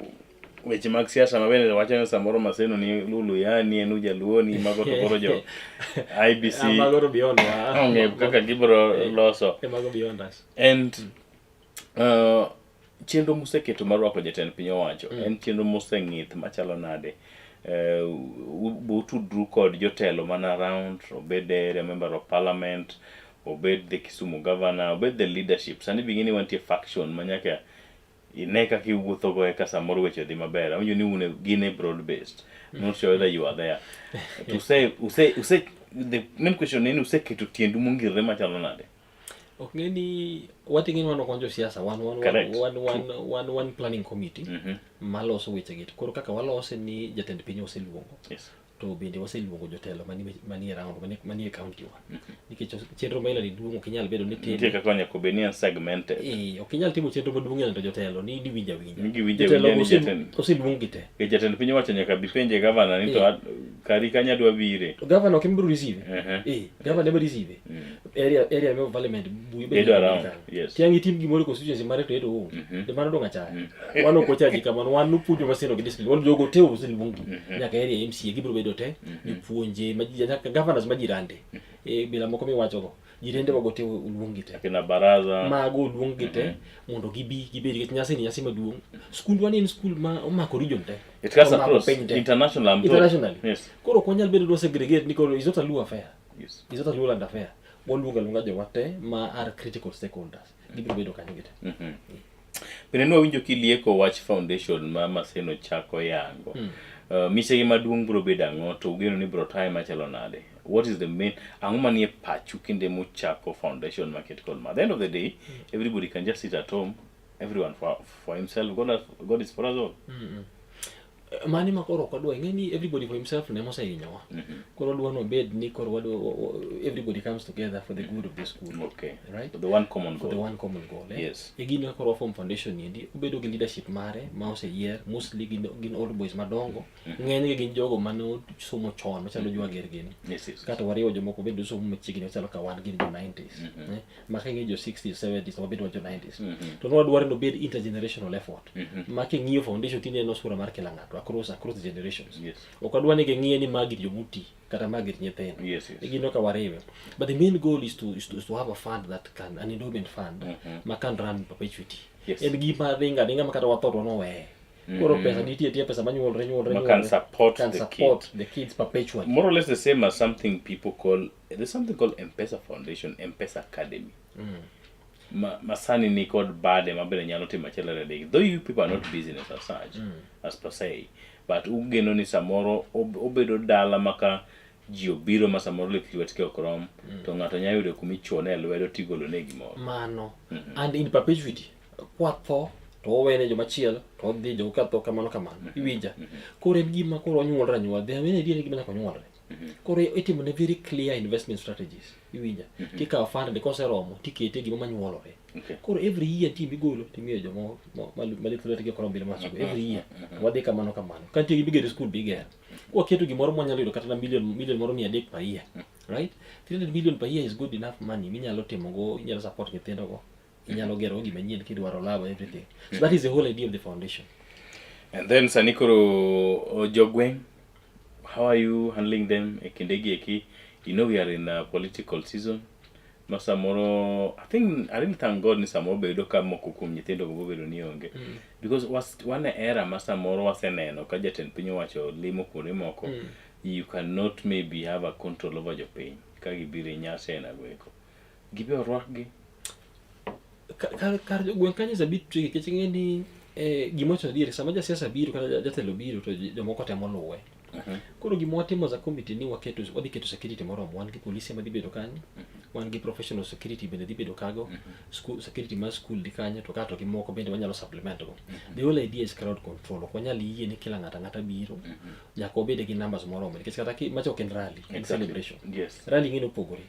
weche mag siasa mabende wachano samoro Maseno ni Lulu yani enu jaluoni mago to koro jo IBC
mago beyond
onge kaka gibro loso
mago beyond us.
And chenro museketo marwako jatend piny owacho en chenro museng'ith machalo nade butudru kod jotelo man around, obed area member of parliament, obed the Kisumu governor, obed the leadership. Sani bingini wantie faction manyaka ineka kiwuotho go eka samoro weche dhi maber. Awinjo ni une gine broad based. Not sure whether you are there. To say the main question is useketo tiendu mungirre machalo nade.
Okay, ni watingin wano konjo siasa one planning committee maloso weche git. Koro kaka walose ni jatend piny oseluongo.
Yes.
To bende waseluongo jotelo mani around mani county wa. Nikech chenro maila ni duong' ok inyal bedo ni tin.
Nitie kaka nyako benia segmented.
Ok inyal timo chenro maduong' to jotelo ni winja.
Nigi winja ni jatend.
Oseluong gite.
Jatend piny owacho nyaka bi penje governor ni to kari kanya dwa bire.
To governor ok mbro receive. Governor never receive. Area of parliament
bedo around. Yes.
Tiangi team gimoro constituency mare to edo. De mano donga cha. Wano ko chaji kamano wanu pujo Maseno gi discipline. Wano jogo te oseluongi. Nyaka area MCA gibro bedo te ni puonje nyaka governors majirande bila moko miwacho go jirende wagote uluongi te
kina baraza
mago uluongi te mondo gibedi ke nyasi maduong' school wani en school ma omako region te
it has across internationally.
Yes. Koro konyal bedo do segregate ni koro is not a Luo affair. Yes. Is not a Luo land affair. Walunga jowate ma are critical stakeholders gibiro bedo kanyo gite.
Bende no winjo kilieko watch foundation ma Maseno chako yango. Misegi maduong' bro bedo ang'o to ugeno ni bro time machalo nade. What is the main ang'o manie pachu kinde muchako foundation market called ma. At the end of the day, everybody can just sit at home, everyone for himself. God is for us all.
Mani makoro kwadwa ngeni everybody for himself ne mose inyowa. Koro dwa no bed ni koro everybody comes together for the good of the school.
Okay.
Right?
For the one common goal.
For the one common goal.
Yes.
Egino koro form foundation ndi ubedo gi leadership mare ma ose year mostly gin old boys madongo. Ng'eny gin jogo mano somo chon machalo jwa gergeni.
Yes, yes.
Kata wariyo jomoko bedo somo machiegni machalo ka wan gin jo 90s. Makengi jo 60s 70s to bedo jo 90s. To no dwaro no bed intergenerational effort. Makengi foundation tinde no sura mar kila ng'ato across the generations.
Yes.
Okadwa ni ng'ie ni magir jomuti kata magir nyithindo.
Yes, yes.
Egino ka wariwe. But the main goal is to have a fund that can an endowment fund ma can run perpetuity.
Yes.
En gima ringa makata watoro no we. Koro pesa nitie pesa manyuolre
can support
the kids perpetually.
More or less the same as something people call there's something called M-Pesa Foundation, M-Pesa Academy. Masani ni called bade mabele nyalo timo chelere digi. Though you people are not business as such, as per se, but ugeno ni samoro obedo dala maka jio biro ma samoro le kiwetke okrom to ng'ato nya yudo kumichone lwedo tigolo ne gimoro.
Mano. And in perpetuity, kwatho to wene joma chielo to dhi jo katho kamano. Iwinja. Koro en gima koro onyuolra nyuol. Dhe wene dine gima nyaka nyuolre. Koro itimo ne very clear investment strategies. Iwinja. Kika fund de koseromo tikete gima manyuolore. Koro every year timi golo timiyo jomo malitho tege koro mbele maso every year. Wadhi kamano. Kantie gibigere school bigere. Waketo gimoro mwanyalo yudo kata na million moro 300 per year. Right? 300 million per year is good enough money. Minyalo timo go, inyalo support nyithindo go. Inyalo gero gima nyien kidwaro lab everything. So that is the whole idea of the foundation.
And then Sanikoro Jogweng, how are you handling them? Ekindegi, you know we are in a political season. Masamoro, I really thank God ni samoro bedo ka moko kum nyithindo go bedo ni onge. Because was one era Masamoro was eneno ka jatend piny owacho limo kuonde moko. You cannot maybe have a control over your pain. Ka gibire nyase na gweko. Gibe orwakgi.
Kar gweng kanyo is a bit tricky kech ng'eni gimocho diere sama jasiasa biro kata jatelo biro to jomoko temo luwe. Koro gima watimo za committee ni wadhi keto security moro wan gi polisi ma dhi bedo kanyo, wan gi professional security bende dhi bedo kago, school security ma school di kanyo to kato gi moko bende wanyalo supplement go. The whole idea is crowd control. Ok wanyal yie ni kila ng'ata biro nyaka obed gi numbers moro nikech kata macho ok en rally, en celebration.
Yes.
Rally ng'eno opogore.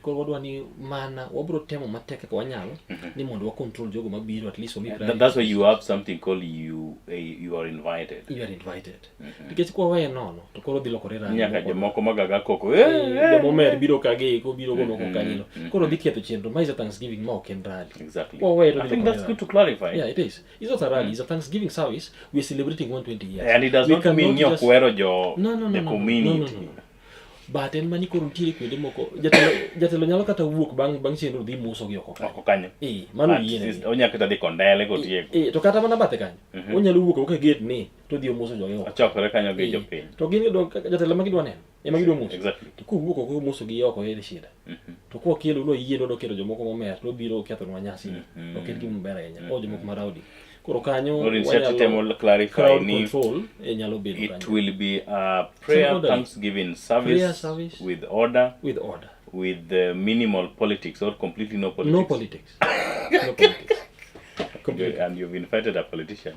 Koro wadwa ni mana wabro temo matek kaka wanyalo ni mondo wa control jogo mabiro at least
that's why you have something called you are invited.
You are invited. Nikech kwa nono to koro dhi lokore rally.
Nyaka jomoko magaga koko
jomo mer biro kage ko biro go moko kanyo koro dhi ketho chenro ma is a Thanksgiving ma ok en rally.
Exactly.
I
think that's good to clarify.
Yeah, it is. It's not a rally. It's a Thanksgiving service. We're celebrating 120 years.
And it does not mean you're the community.
No. But en mani koro ntiere kwede moko jatelo nyalo kata wuok bang' chenro dhi muso gi oko
kanyo.
Mano yiene.
Onya kata dhi kondele kotieko.
To kata mana bathe kanyo. Onyalo wuok oko gate ni to dhi muso jogi oko.
Ochokore kanyo gi jopiny.
To gin jatelo ma gidwa neno. Ema gidwa muso.
Exactly.
To kuwuok oko muso gi oko en shida. To ko kelo no yie no kelo jomoko momer to biro ketho nwa nyasi. Ok en gima ber ahinya. O jomoko maraudi. Koro kanyo
it will be a prayer Thanksgiving service with order with minimal politics or completely no politics.
No politics. No politics.
And you've invited a politician.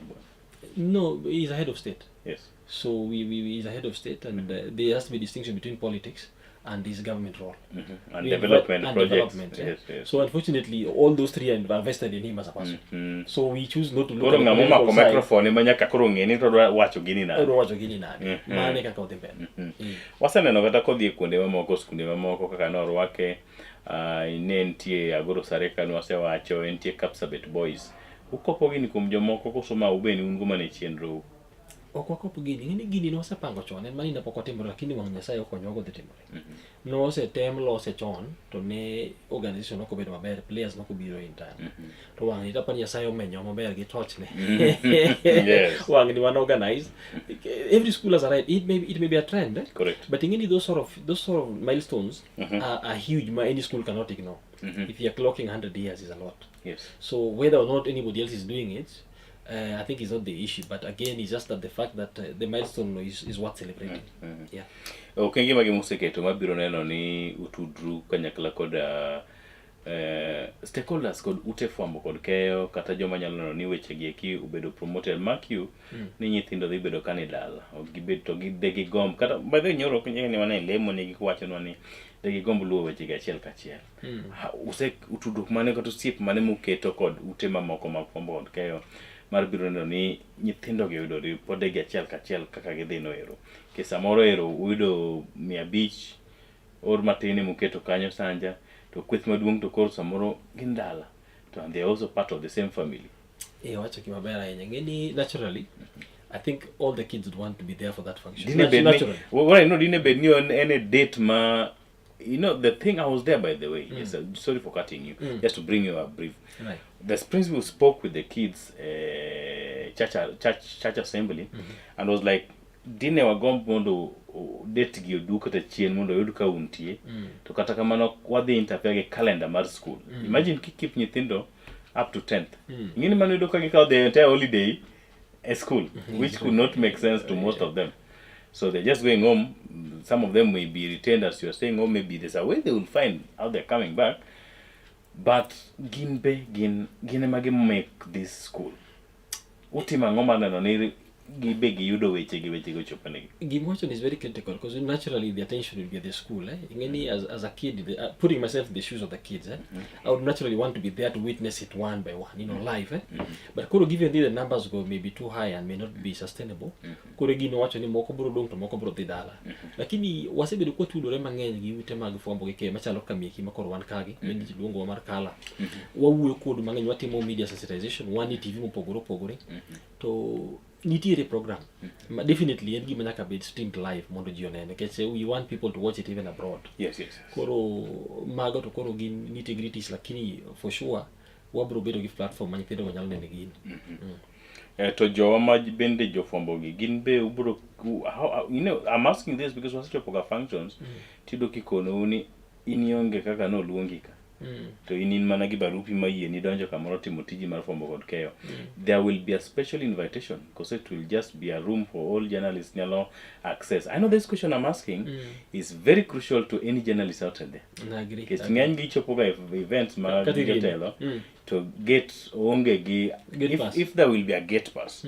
No, he's a head of state.
Yes.
So he's a head of state, and there has to be distinction between politics and his government role.
And development projects. Yes.
So unfortunately, all those three are vested in him as a person. So we choose not to look
at the political side. Microphone manyaka koro ngeni to wacho gini na.
Wacho gini na. Mane kaka otembe.
Waseneno kata kodhi kuonde mamoko skunde mamoko kaka norwake ne nitie Agoro Sareka wasewacho nitie Kapsabet Boys. Ukopo gini kuom jomoko kosoma ubeni un guma ne chenro.
Okwakopo gini no wasepango chon en mani napok otimore lakini wang' Nyasaye okonyo go dhi timore. Nosetem lose chon to ne organization ok obedo maber, players nok obiro in time. To wang' ni tapani Nyasaye omenyo maber gi torch ne.
Yes.
Wang' ni wan organized. Every school has a right. It may be a trend.
Correct.
But in those sort of milestones are huge. Any school cannot ignore. If you are clocking 100 years is a lot.
Yes.
So whether or not anybody else is doing it, I think it's not the issue, but again, it's just that the fact that the milestone is worth celebrating. Yeah.
Okay, ngima gi museketo mabiro neno ni utudru kanyakla kod stakeholders kod ute fwambo kod keyo kata joma nyalo neno ni weche gi eki ubedo promoted mark you ni nyithindo dhi bedo kanidala ok gibed to gidegi gomb kata by the nyoro ni wane lemo ni gikwacho no ni degi gomb luwo weche gi achiel kachiel. Use utudruok mane kata osiep mane muketo kod ute mamoko mag fwambo kod keyo mar biro neno ni nyithindo gi yudo ripodegi achiel kachiel kaka gidhi no ero. Samoro ero uyudo 500 or matini muketo kanyo sanja to kweth maduong' to koro samoro gin dala to and they are also part of the same family.
Wacho kima bera ahinya ngeni naturally I think all the kids would want to be there for that function.
Naturally. What I know dine bed ni on any date ma the thing I was there by the way. Yes, sorry for cutting you. Just to bring you a brief.
Right.
The principal spoke with the kids church assembly and was like dine wagomb mondo date gi odu kata chien mondo yud ka untie to kata kamano wadhi interfere gi calendar mar school. Imagine keep nyithindo up to 10th. Ngini mano yudo ka gikaw the entire holiday at school, which could not make sense to most of them. So they're just going home. Some of them may be retained as you're saying, or maybe there's a way they will find how they're coming back. But gin make this school. Utima ngoma na noniri gibe giyudo weche go chopanegi.
Gimotion is very critical because naturally the attention will be at the school. Ingeni as a kid, putting myself in the shoes of the kids, I would naturally want to be there to witness it one by one, live. But kuro given the numbers go may be too high and may not be sustainable. Kuro gino wacho ni moko bro dong to moko bro didala. Lakini wasebedo kwa tudore mang'eny gi ute mag fwambo gi keyo machalo kamieki makoro wan kagi, mendi luongo mar kala. Wawuoyo kod mang'eny watimo media sensitization, one TV mopogore to nitiere program definitely en gima nyaka bed streamed live mondo ji onene because we want people to watch it even abroad.
Yes.
Koro mago to koro gin nitty-gritties lakini for sure wabro bedo gi platform ma nyithindo nyalo nene gin.
To jowa ma bende jofwambo gi gin be ubro I'm asking this because was chopoga functions tido kikono uni inionge kaka no luongi ka to in mana gi barupi ma yie ni donjo kamoro timo tiji mar fwambo kod keyo. There will be a special invitation because it will just be a room for all journalists nyalo access. I know this question I'm asking is very crucial to any journalist out there.
I agree.
Because ng'eny gi chopoga events ma jotelo to get onge gi if there will be a gate pass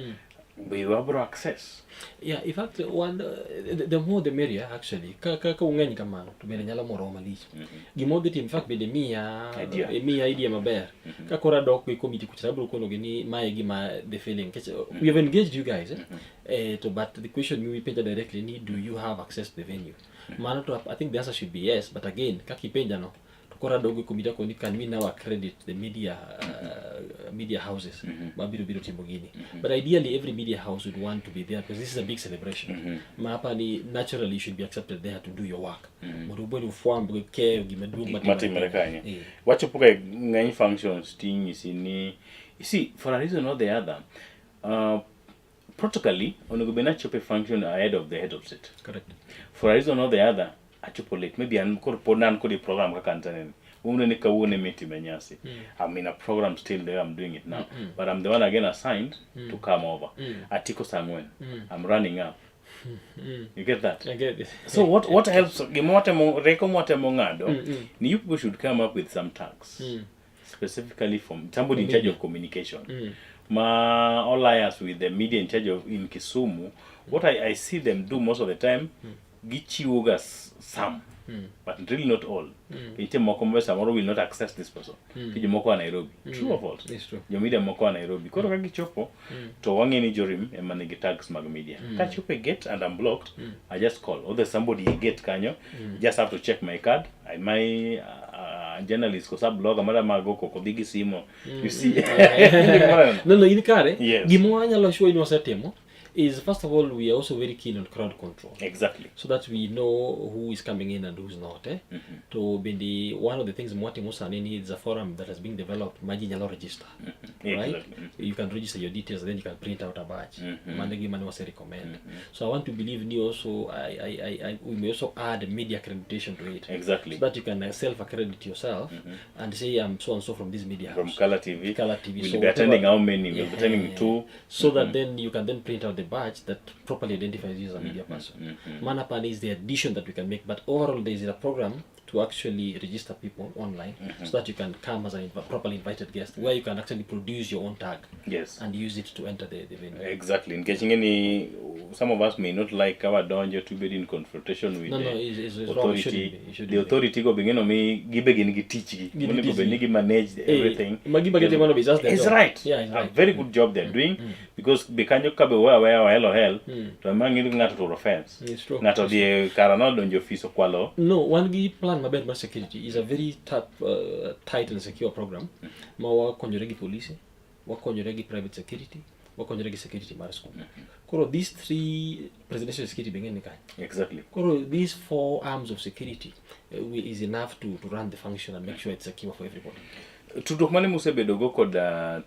we will have access.
Yeah, in fact, the more the merrier actually. Ka ung'eny kamano to bende nyalo moro malich. Gimo dhi tim in fact bende miya idea maber. Ka kora dok gi committee kuchara bro kono gini mae gima the feeling. We have engaged you guys but the question we penja directly ni do you have access to the venue? Mano to I think the answer should be yes, but again ka kipenja no Kora dogo komita koni, can we now accredit the media media houses? Mabiro biro timo gini. But ideally, every media house would want to be there because this is a big celebration. Mapa ni naturally you should be accepted there to do your work. Morubo ni ufuam buke ke gimadung
mati merekanya. Wachupuka ngani functions ting isini. You see, for a reason or the other, protocolly, onugubena chope function ahead of the head of state.
Correct.
For a reason or the other, achupolate maybe ponan kodi program kakantaneni. Umne kawune meti menyasi. I'm in a program still there. I'm doing it now, but I'm the one again assigned to come over. Atiko Sangwen. I'm running up. You get that?
I get it.
So what helps? You people should come up with some tags. Specifically from somebody in charge of communication. All liars with the media in charge of in Kisumu, what I see them do most of the time, gichiugas some, but really not all. Tomorrow will not access this person. Moko Nairobi. True or false?
It's true.
Your media moko Nairobi. Koro kaki chopo to wangeni jorim emanegi tags mag media. Kachupe get and I'm blocked. I just call. Or there's somebody get kanyo. Just have to check my card. My journalist ko sab blog amara mago ko bigi simo. You see.
No, in kare.
Yes.
Gimoanya lo show ino setemo is first of all we are also very keen on crowd control.
Exactly.
So that we know who is coming in and who's not. To be one of the things Mwati Musani needs a forum that has been developed. Imagine a register, right?
Exactly.
You can register your details, then you can print out a badge. Mandegi Mani was recommend. So I want to believe in you also. We may also add media accreditation to it.
Exactly.
So that you can self-accredit yourself and say I'm so and so from this media
from
house.
Color TV.
Color TV.
We'll
So
be attending
whatever-
how many? We'll be attending 2.
So that then you can then print out the badge that properly identifies you as a media person. Manapan is the addition that we can make, but overall there is a program to actually register people online so that you can come as a properly invited guest where you can actually produce your own tag and use it to enter the venue.
Exactly. In catching any, some of us may not like our danger to be in confrontation with
it's
the
wrong. It shouldn't
authority.
be. It shouldn't
The authority go begin on me, give begin teach, manage everything. It's right.
Yeah, it's
A
right.
very good job they're doing because bekanyo kabe where hell to mangi ngato to offense.
It's true.
Ngato the karanol don your fiso kwalo.
No, one gi plan mabed mar security is a very tight and secure program. Ma wakonyoregi police, wakonyoregi private security, wakonyoregi security mar school. Koro these 3 presidential security bengen kai.
Exactly.
Koro these 4 arms of security is enough to run the function and make sure it's secure for everybody.
Tudok mane musebedo go kod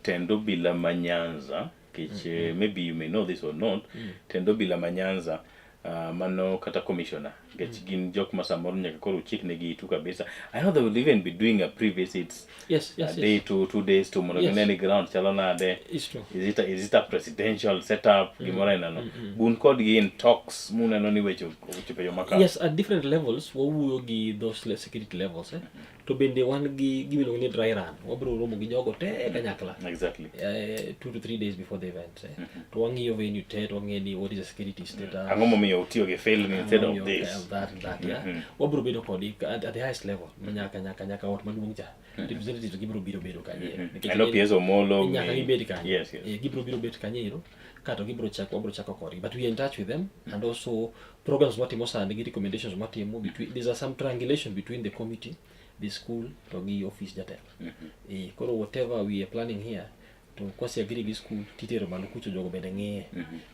tendo bila manyanza kiche maybe you may know this or not tendo bila manyanza mano kata commissioner gin jok masamoro nyaka koro chik negi tu kabisa. I know they will even be doing a pre-visits.
Yes.
Day to 2 days to monogeny ground chalona de.
It's true.
Is it a presidential setup gimora inano bun kod gi in talks muna no ni wecho yo maka.
Yes, at different levels wo gi those security levels to bende wan gi gimilo ni dry run wabro romo gi jogo te kanyakla.
Exactly.
2 to 3 days before the event to wangi yo venue te to wangi what is the security status.
Angomo mi otio ge fail instead of this.
That wabro bedo kodi at the highest level nyaka what maduong cha representatives gibro bedo kanye.
I know PS Omolo
nyaka gibed kanye.
Yes.
Gibro bet kanye iro kato wabro chako kodi, but we are in touch with them and also programs matimo sande gi recommendations matimo between there's some triangulation between the committee, the school to gi office jatelo. Koro whatever we are planning here to kwasi agree gi school titero manu kucho jogo bende ng'eye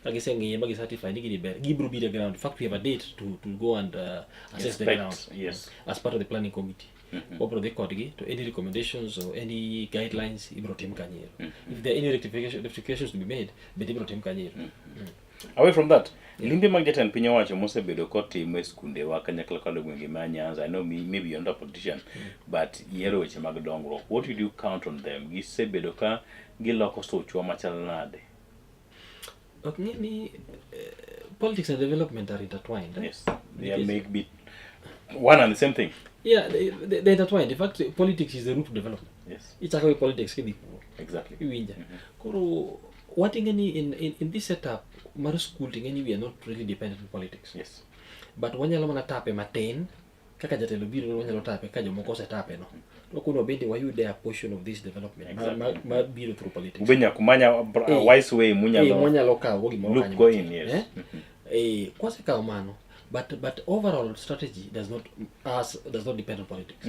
kagise ng'eye magi certify ni gini ber gibro be the ground. In fact we have a date to go and assess the ground.
Yes.
As part of the planning committee. Wabro de kodgi to any recommendations or any guidelines ibro tim kanyero. If there are any rectifications to be made bende ibro tim kanyero.
Away from that, limbe mag jatend piny owacho mosebedo kotimo e skunde wa kanyakla kod gwenge ma Nyanza. I know maybe you're not a politician, but yiero weche mag dongruok. What would you count on them? Gisebedo ka giloko sochwa machal nade?
Okay, politics and development are intertwined.
Yes, they may be one and the same thing.
Yeah, they're intertwined. In fact, politics is the root of development.
Yes.
It's actually politics.
Exactly.
Koro, what in this setup, Maru school we are not really dependent on politics.
Yes.
But when you're on tape matain, kaka jatelo biro when you're tape, kajo moko se tape no. Lokuno bende why you their portion of this development.
Exactly.
Ma biro through politics.
Ubenya kumanya wise way munya
munya local wogi
look go in, yes.
Kwase ka mano. But overall strategy does not depend on politics.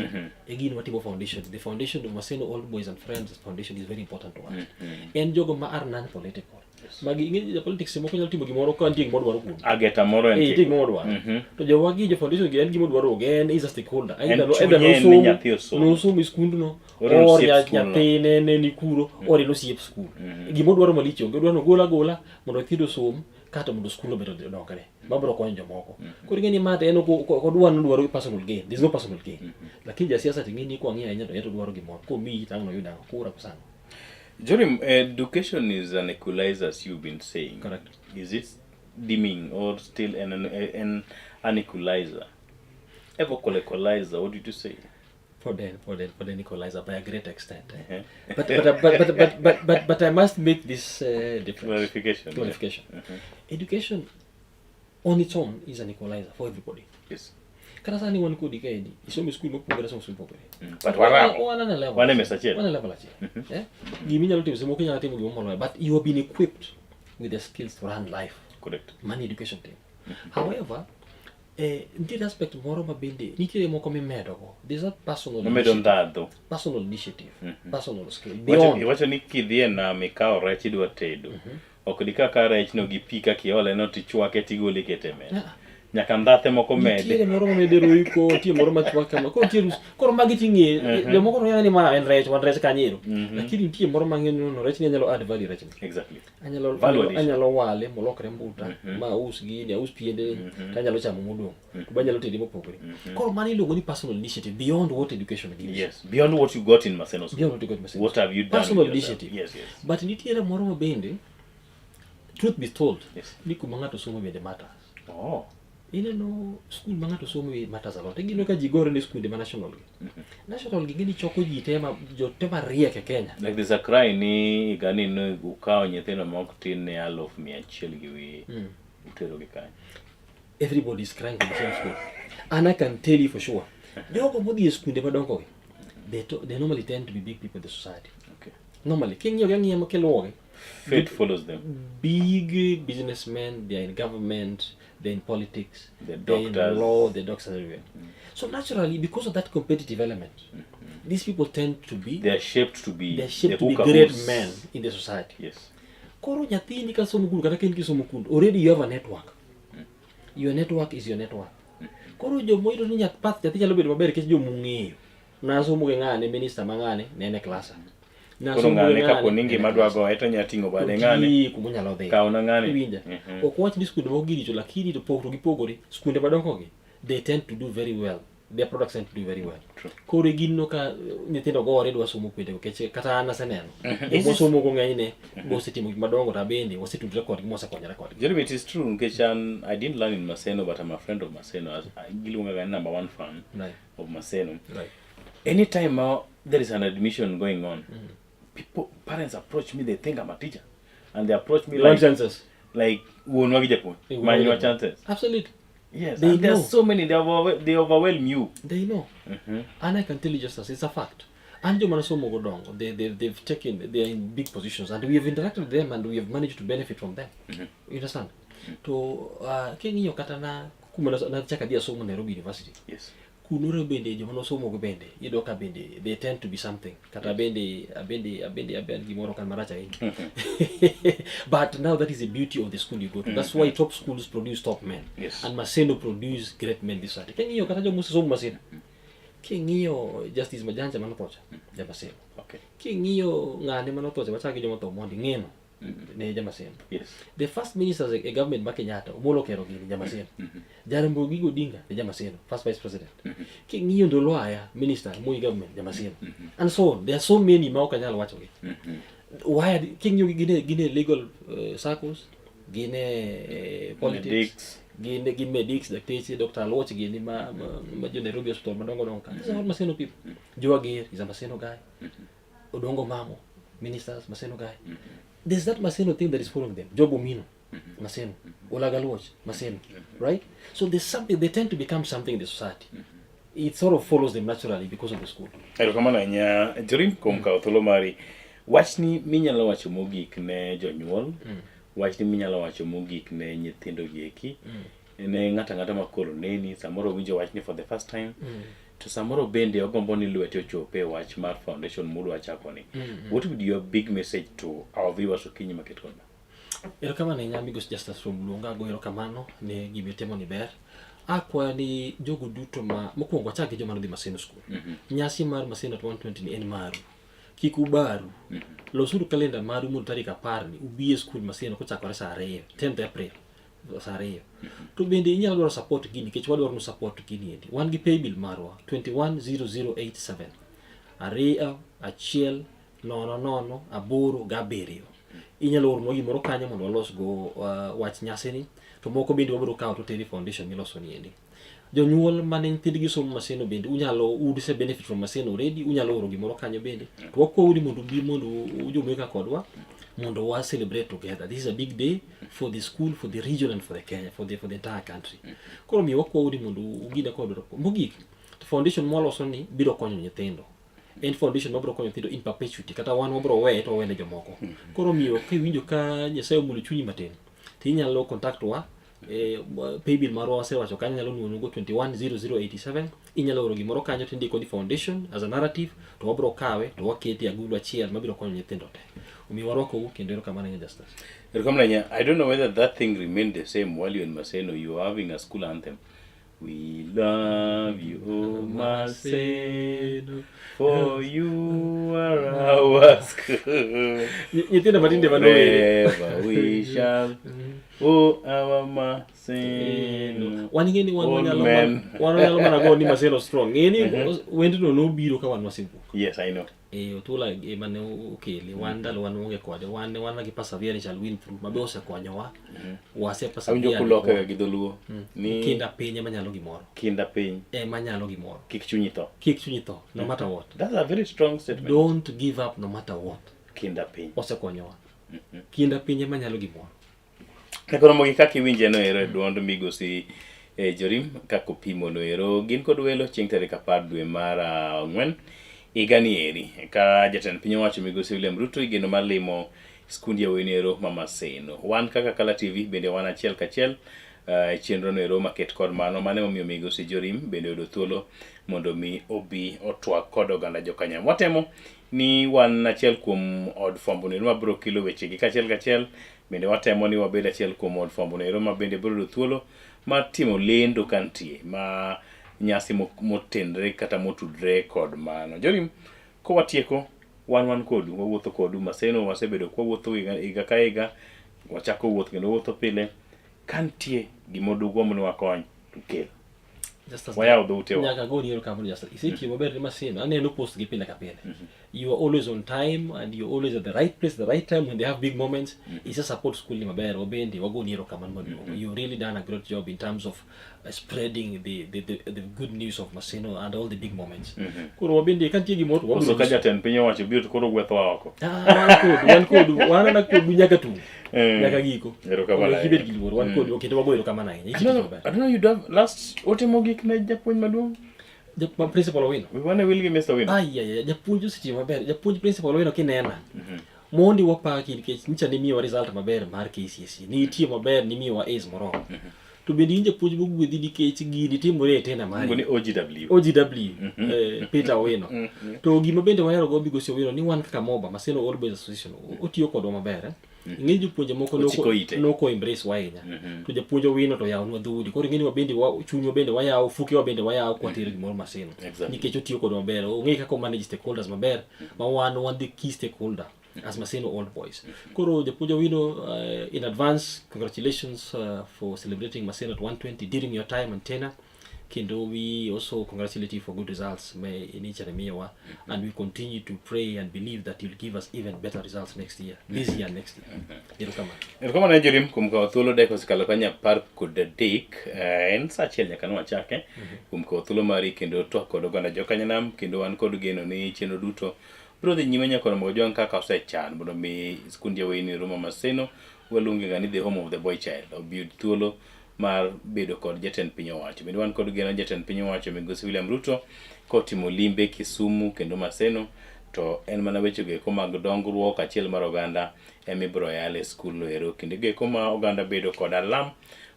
Again, what about foundation? The foundation of Maseno Old Boys and Friends foundation is very important to us. And jogo ma are non-political. Magi inge politics mo ko nyal timo gimoro ka antie gimoro dwaro kuno.
Ageta moro en.
Timo gimoro dwaro. To jowagi jo foundation gi en gimoro dwaro gen is a stakeholder.
Either
no somo skund no or nyathine ne ni kuro or no siep skul. Gimoro dwaro malich onge dwaro gola mondo thido som kata mondo skul obedo dongre. Mabro konyo jomoko. Koro ngeni mate en ko dwaro personal gain. There's no personal gain. Lakini jasiasa tingini ko ang'e ahinya to yeto dwaro gimoro. Ko mi tang no yuda kura kusana.
Jorim, education is an equalizer, as you've been saying.
Correct.
Is it dimming or still an equalizer? Equalizer, what did you say?
For the equalizer by a great extent. But I must make this difference. Clarification. Education on its own is an equalizer for everybody.
Yes.
Kana sani wan ko dikaidi isomo school mopogore somo pogore.
But waramo.
Wana level achiel. Gimi nyalo timo somo nyalo timo gimo moloyo, but you have been equipped with the skills to run life.
Correct.
Money education team. However, nitiere aspect moro ma bende nitiere moko mimedo go. There's a personal initiative, personal skill. Beyond.
Wacho ni kidhie na mikao rech idwa tedo. Ok dikaka rech no gi pi ka kiole no tichwake tigole keteme. Nyaka ndhathe moko mede.
Nitiere moro ma medero iko, tie moro ma chwaka kama. Koro magi ting'e, jomoko no yani ma en rech, wan rech kanyero. Lakini nitie moro mang'eny no rech ni anyalo add value rech.
Exactly.
Anyalo wale molokre mbuta, ma us gini, us piende, anyalo chamo modong. To banyalo tedi mopogore. Koro mani iluongo ni personal initiative beyond what education gives.
Yes, beyond what you got in Maseno School.
Beyond what you got in Maseno.
What have you done?
Personal initiative.
Yes.
But nitiere moro ma bende, truth be told,
yes.
Ni kuma ng'ato somo bende matters.
Oh.
No school ma ng'ato somo matters a lot. Gino ka ji gore ni school ma national gi. National gi gini choko ji tema jo tema riek e Kenya.
Like there's a cry ni gani no ukawo nyithindo mok tin ne 1,100 gi wi. Utero gi kany.
Everybody is crying in the same school. And I can tell you for sure. Jogo modhi school de madongo they normally tend to be big people in the society.
Okay.
Normally, king yogangi amakeloge.
Fate follows them.
Big businessmen, they are in government, they're in politics, they're in law, they're doctors everywhere. So naturally, because of that competitive element, these people tend to be...
They're shaped to be
great men in the society.
Yes.
Koro nyathini ka somo kund, kata ken ki somo kund, already you have a network. Your network is your network. Koro jomo iro ni path nyathi nyalo bedo maber kech jomo ng'eyo. Na somo ge ng'ane, minister ma ng'ane, nene klasa.
Koro ng'ane kapo ningi madwago eto nyating'o bade ng'ane.
Kumunyalo dhi.
Kao na ng'ane.
Iwinja. Ok wach ni skunde moko giricho, lakini to gipogore. Skunde madongo gi, they tend to do very well. Their products tend to do very well.
True.
Koro gino ka nyithindo gore dwa somo kwede kech kata an aseneno. Mo somo go ng'enyne, go setimo gik madongo ta bende wasetudre kodgi mosekonyore kodgi.
Jeremy, it is true nkech I didn't learn in Maseno, but I'm a friend of Maseno. Giluonga ga number one fan of Maseno.
Right.
Anytime there is an admission going on, parents approach me, they think I'm a teacher, and they approach me like chances.
Absolutely.
Yes, and there's so many, they overwhelm you.
They know. And I can tell you just as it's a fact. And they've taken, they are in big positions, and we have interacted with them, and we have managed to benefit from them. You understand? To kengiyo kata na kuma na chaka dia somo Nairobi University.
Yes.
Kunure bende jono somo go bende yedoka bende they tend to be something kata bende gimoro kan maracha but now that is the beauty of the school you go to. That's why top schools produce top men.
Yes.
And Maseno produce great men this side. Kengiyo kata jomo somo Maseno. Kengiyo Justice Majanja manotocha ja Maseno.
Okay.
Kengiyo ngane manotocha bachaki jomo to mondi ngeno ne Jamaseno.
Yes.
The first minister of a government back in Kenyatta, Omolo Kerogi, Jamaseno. Jarembo Gigo Dinga, the Jamaseno, first vice president. King Niyo Doloaya, minister, Moi government, Jamaseno. And so on. There are so many Maukanyal watching it. Why King Guinea legal circles, Guinea politics, Guinea medics, the teacher, Dr. Loch, Guinea Nairobi Hospital, Madongo Donka. These are all Maseno people. Joagir is a Maseno guy. Odongo Mamo, ministers, Maseno guy. There's that Maseno thing that is following them. Jobo Mino, Maseno. Olagaloch, Maseno. Right? So there's something, they tend to become something in the society. It sort of follows them naturally because of the school.
Erokamano nya Jorim kuom kawo thuolo mari. Wachni minyalo wacho mogik ne jonyuol. Wachni minyalo wacho mogik ne nyithindo gi eki. ne ng'ata makoro neni samoro winjo wachni for the first time to samoro bende ogombo ni lwete ochope wach mar foundation mudwa chako ni. What would your big message to our viewers Okinyi Market Corner?
Erokamano ahinya Migos Justice from Luonga, go erokamano ne gimitimo ni ber. Akwa ni jogo duto ma mokwongo achak gi joma nodhi Maseno School. Nyasi mar Maseno at 120 ni en maru. Kik ubaru. Losuru kalenda maru mondo tarik 10 ni ubi e skul Maseno kochakore saa 2, 10th April. Saa 2. To bende inyalo dwaro support gini nikech wadwaro no support gini endi. Wan gi paybill marwa 210087. 2-1-0-0-8-7. Inyalo oro gimoro kanyo mondo walos go wach nyasi ni. To moko bende wabiro kawo to teri foundation miloso ni endi. Jonyuol mane nyithindgi somo Maseno bende unyalo udise benefit from Maseno already, unyalo oro gimoro kanyo bende. To wakoudi mondo bi mondo ujumuika kodwa mondo wa celebrate together. This is a big day for the school, for the region and for the Kenya, for the entire country. Koro mi wakoudi mondo ugida kodwa. Mogik foundation mwaloso ni biro konyo nyithindo. En foundation mabro konyo nyithindo in perpetuity kata wan wabro we to wene jomoko. Koro miyo kiwinjo ka Nyasaye omulo chunyi matin. Tinyalo contact wa paybill marwa wasewacho kanyo nyalo nuonugo 210087. Inyalo oro gimoro kanyo tindiko ni foundation as a narrative to wabro kawe to waketi agulu achiel mabiro konyo nyithindo te. Umi warwako kendo erokamano nya Justice.
Erokamano nya. I don't know whether that thing remained the same while you in Maseno. You were having a school anthem. We love you, oh Maseno, for you are our school. Forever we shall, oh our Maseno.
Waningeni wananyalo mana go ni Maseno strong. Ngeni wendo no biro ka wan wasibu.
Yes, I know.
Utula mane ukeli wandalo wanonge kode wana gi persevere shall win through mabe osekonyowa wase persevere
awinjo kuloke gi dholuo
ni kinda piny manyalo gimoro manyalo gimoro
kik chunyi tho
no matter what.
That's a very strong statement.
Don't give up no matter what.
Kinda piny
osekonyowa kinda piny manyalo gimoro.
Kakoro mogi kaka iwinje no ero duond Migosi Jorim kako pimo no ero gin kod welo chieng' tarik 10 dwe mar 4 igani eri ka jatend piny owacho Migosi William Ruto igeno mar limo skundi yawenero ma Maseno. Wan kaka Kala TV bende wan achiel kachiel chenro no ero maket kod mano mane omiyo Migosi Jorim bende yudo thuolo mondo mi obi otwak kod oganda jokanyam. Watemo ni wan achiel kuom od fwambo no mabiro kilo weche gi kachiel bende watemo ni wabed achiel kuom od fwambo no ero mabende biro yudo thuolo mar timo lendo kantie ma nyasi motenre kata motudre kod mano. Jorim ko watieko wan kodu wawuotho kodu Maseno wasebedo kwa wuotho iga ka iga wachako wuoth kendo wuotho pile kantie gimodugo mondo wakony tukel waya do tewa
nyaka go ni erokamano Justice isiki maber ni Maseno aneno post gi pile ka pile. You are always on time and you are always at the right place the right time when they have big moments. It's a support school ni maber obendi wago ni erokamano maduong'. You really done a great job in terms of spreading the good news of Maseno and all the big moments. Koro wabendi kantie gi moto
wago ka jatend piny owacho biro koro gwetho oko.
Wan kodu wana kodu nyaka tu nyaka giko
erokamano
kibet gi luor wan kodu kendo wago erokamano ahinya.
I don't know you have last otemo gik ne japuonj maduong'
Principal Owino.
We want to will give Mr. Owino.
Japuonj ositi maber. Japuonj Principal Owino kinena. Mondi wapaki nikech nicha ni miyo result maber mar KCSE. Ni tie maber ni miyo wa A's moromo. To bende inje puonj mogwedhi nikech gini timore tena mari.
Ngoni OGW.
Peter Owino. To gima bende wahero go Migosi Owino ni wan kaka MOBA Maseno All Boys Association otiyo kodwa maber. Ng'e jopuonje moko noko embrace wainya. To japuonj Owino to yawnwa dhudi. Koro ng'eni wabende chunywa bende wayaw fuke wabende wayaw kwatero gimoro Maseno. Nikech otiyo kodwa maber. Ong'e kaka manage stakeholders maber. Ma wan the key stakeholder as Maseno All Boys. Koro japuonj Owino in advance congratulations for celebrating Maseno at 120 during your time and tenure. Kendo we also congratulate you for good results in each and every and we continue to pray and believe that you'll give us even better results next year, this year and next year.
Erokamano Jorim kuom kawo thuolo deko sekalo kanya par kod adek en sa achiel nyaka nwachake kuom kawo thuolo mari kendo twak kod oganda jokanyanam kendo wan kod geno ni chenro duto biro dhi nyime nyaka romo jong kaka osechan mondo mi skundi yawenero ma Maseno waluonge ga ni the home of the boy child obi thuolo mar bedo kod jatend piny owacho. Bende wan kod geno jatend piny owacho Migosi William Ruto kotimo limbe Kisumu kendo Maseno to en mana weche geko mag dongruok achiel mar oganda emibro yale skul no ero kendo geko ma oganda bedo kod alam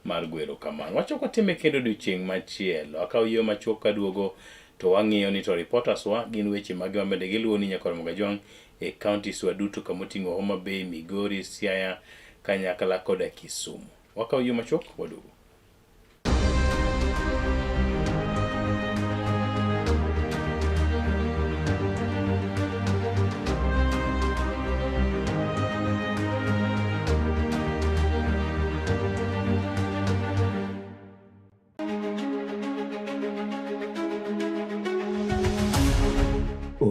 mar gwero kamano. Wachoko time kendo odiochieng' machielo. Akaw yo machuok kaduogo to wang'iyo ni to reporters wa gin weche mage mabende giluwo ni nyaka Mogajwang' e counties wa duto kamoting'o Homa Bay, Migori, Siaya, Kanyakla koda Kisumu. Wakaw yo machuok waduogo.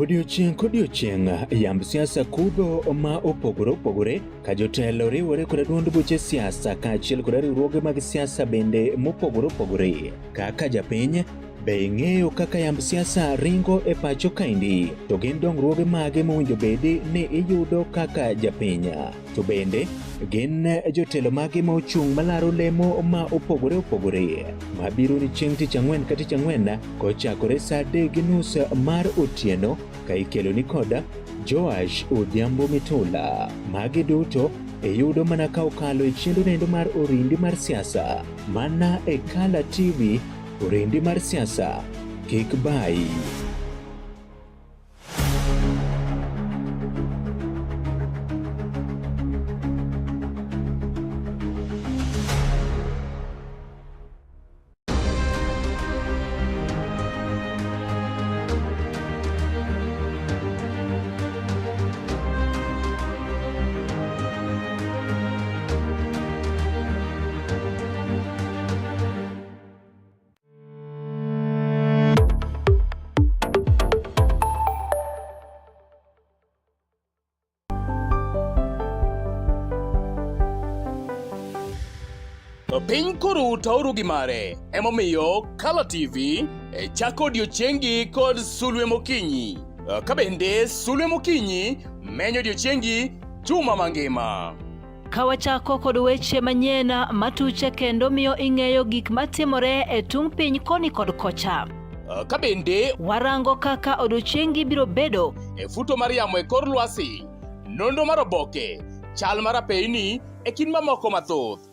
Odiochieng' kodiochieng' yamb siasa kudho ma opogore opogore ka jotelo riwore kod duond buche siasa kaachiel kod riwruoge mag siasa bende mopogore opogore. Kaka japiny be ing'eyo kaka yamb siasa ringo e pacho kaendi, to gin dongruoge mage mowinjo bedi ni iyudo kaka japiny, to bende gin jotelo mage ma ochung' malaro lemo ma opogore opogore mabiro ni chieng' tich ang'wen ka tich ang'wen kochakore saa 3:30 mar otieno ka ikelo ni koda Joash Odhiambo Mitula. Magi duto iyudo mana ka okalo e chendo nendo mar orindi mar siasa mana e Kala TV. Orindi mar siasa kik bai.
Piny koro tauru gi mare, emomiyo Kala TV chako odiochiengi kod Sulwe Mokinyi. Kabende Sulwe Mokinyi menyo odiochiengi juma mangima.
Kawachako kod weche manyien matuche kendo miyo ing'eyo gik matimore e tung piny koni kod kocha.
Kabende
warango kaka odiochiengi biro bedo
e futo mar yamo e kor lwasi, nondo mar oboke, chal mar apeyni e kind mamoko mathoth.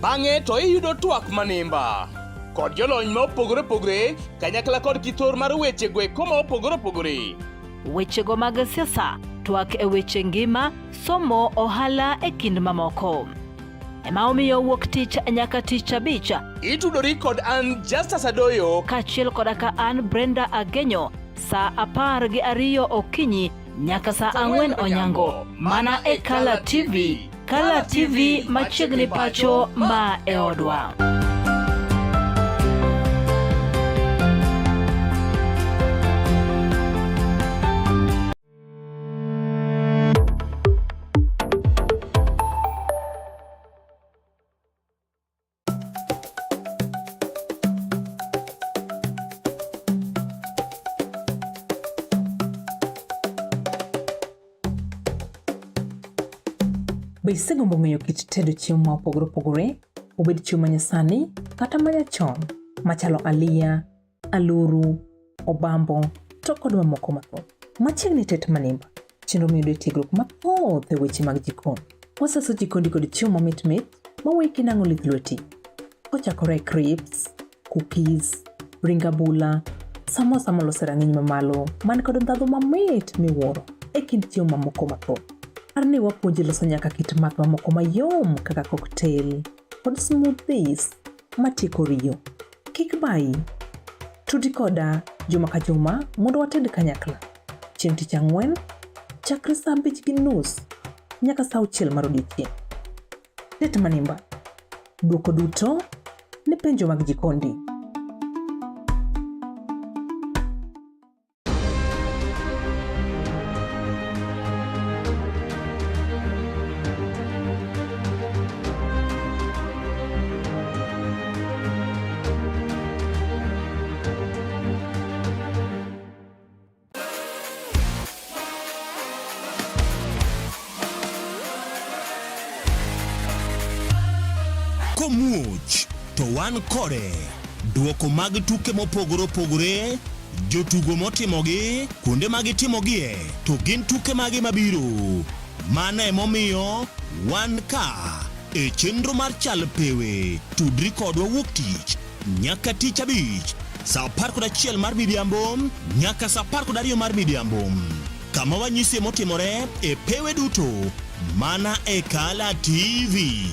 Bang'e to iyudo twak manimba kod jolony ma opogore opogore kanyakla kod kithor mar weche gweko ma opogore opogore.
Wechego mag siasa, twak e weche ngima, somo, ohala e kind mamoko. Ema omiyo wuok tich nyaka tich abich
itudori kod an Justus Adoyo
kaachiel koda ka an Brenda Agenyo saa 12 okinyi nyaka saa 4 onyango mana e Kala TV. Kala TV machiegni pacho ma e odwa.
Be isegombo ng'eyo kit tedo chiemo ma opogore opogore, obed chiemo manyasani kata manyachon, machalo aliya, aluru, obambo, to kod mamoko mathoth. Machiegni tet manimba, chenro miyudo tiegruok mathoth e weche mag jikon. Waseso jikondi kod chiemo mamit mit maweki nang'o lith lweti. Kochakore crepes, cookies, ring abula, samosa molose rang'iny mamalo man kod ndhadhu mamit miwuoro e kind chiemo mamoko mathoth. Arni wapuonji loso nyaka kit math mamoko mayom kaka cocktail kod smoothies matieko riyo. Kik bai, tudi koda juma ka juma mondo wated kanyakla. Chieng' tich ang'wen, chakre saa 5:30 nyaka saa 6 mar odiochieng'. Tet manimba, duoko duto ne penjo mag jikondi.
Komuoch to wan kode duoko mag tuke mopogore opogore, jotugo motimogi, kuonde magitimogie, to gin tuke mage mabiro. Mana emomiyo wan ka e chenro mar chal pewe. Tudri kodwa wuok tich nyaka tich abich saa 11 mar midhiambo nyaka saa 12 mar midhiambo. Kama wanyise motimore e pewe duto mana e Kala TV.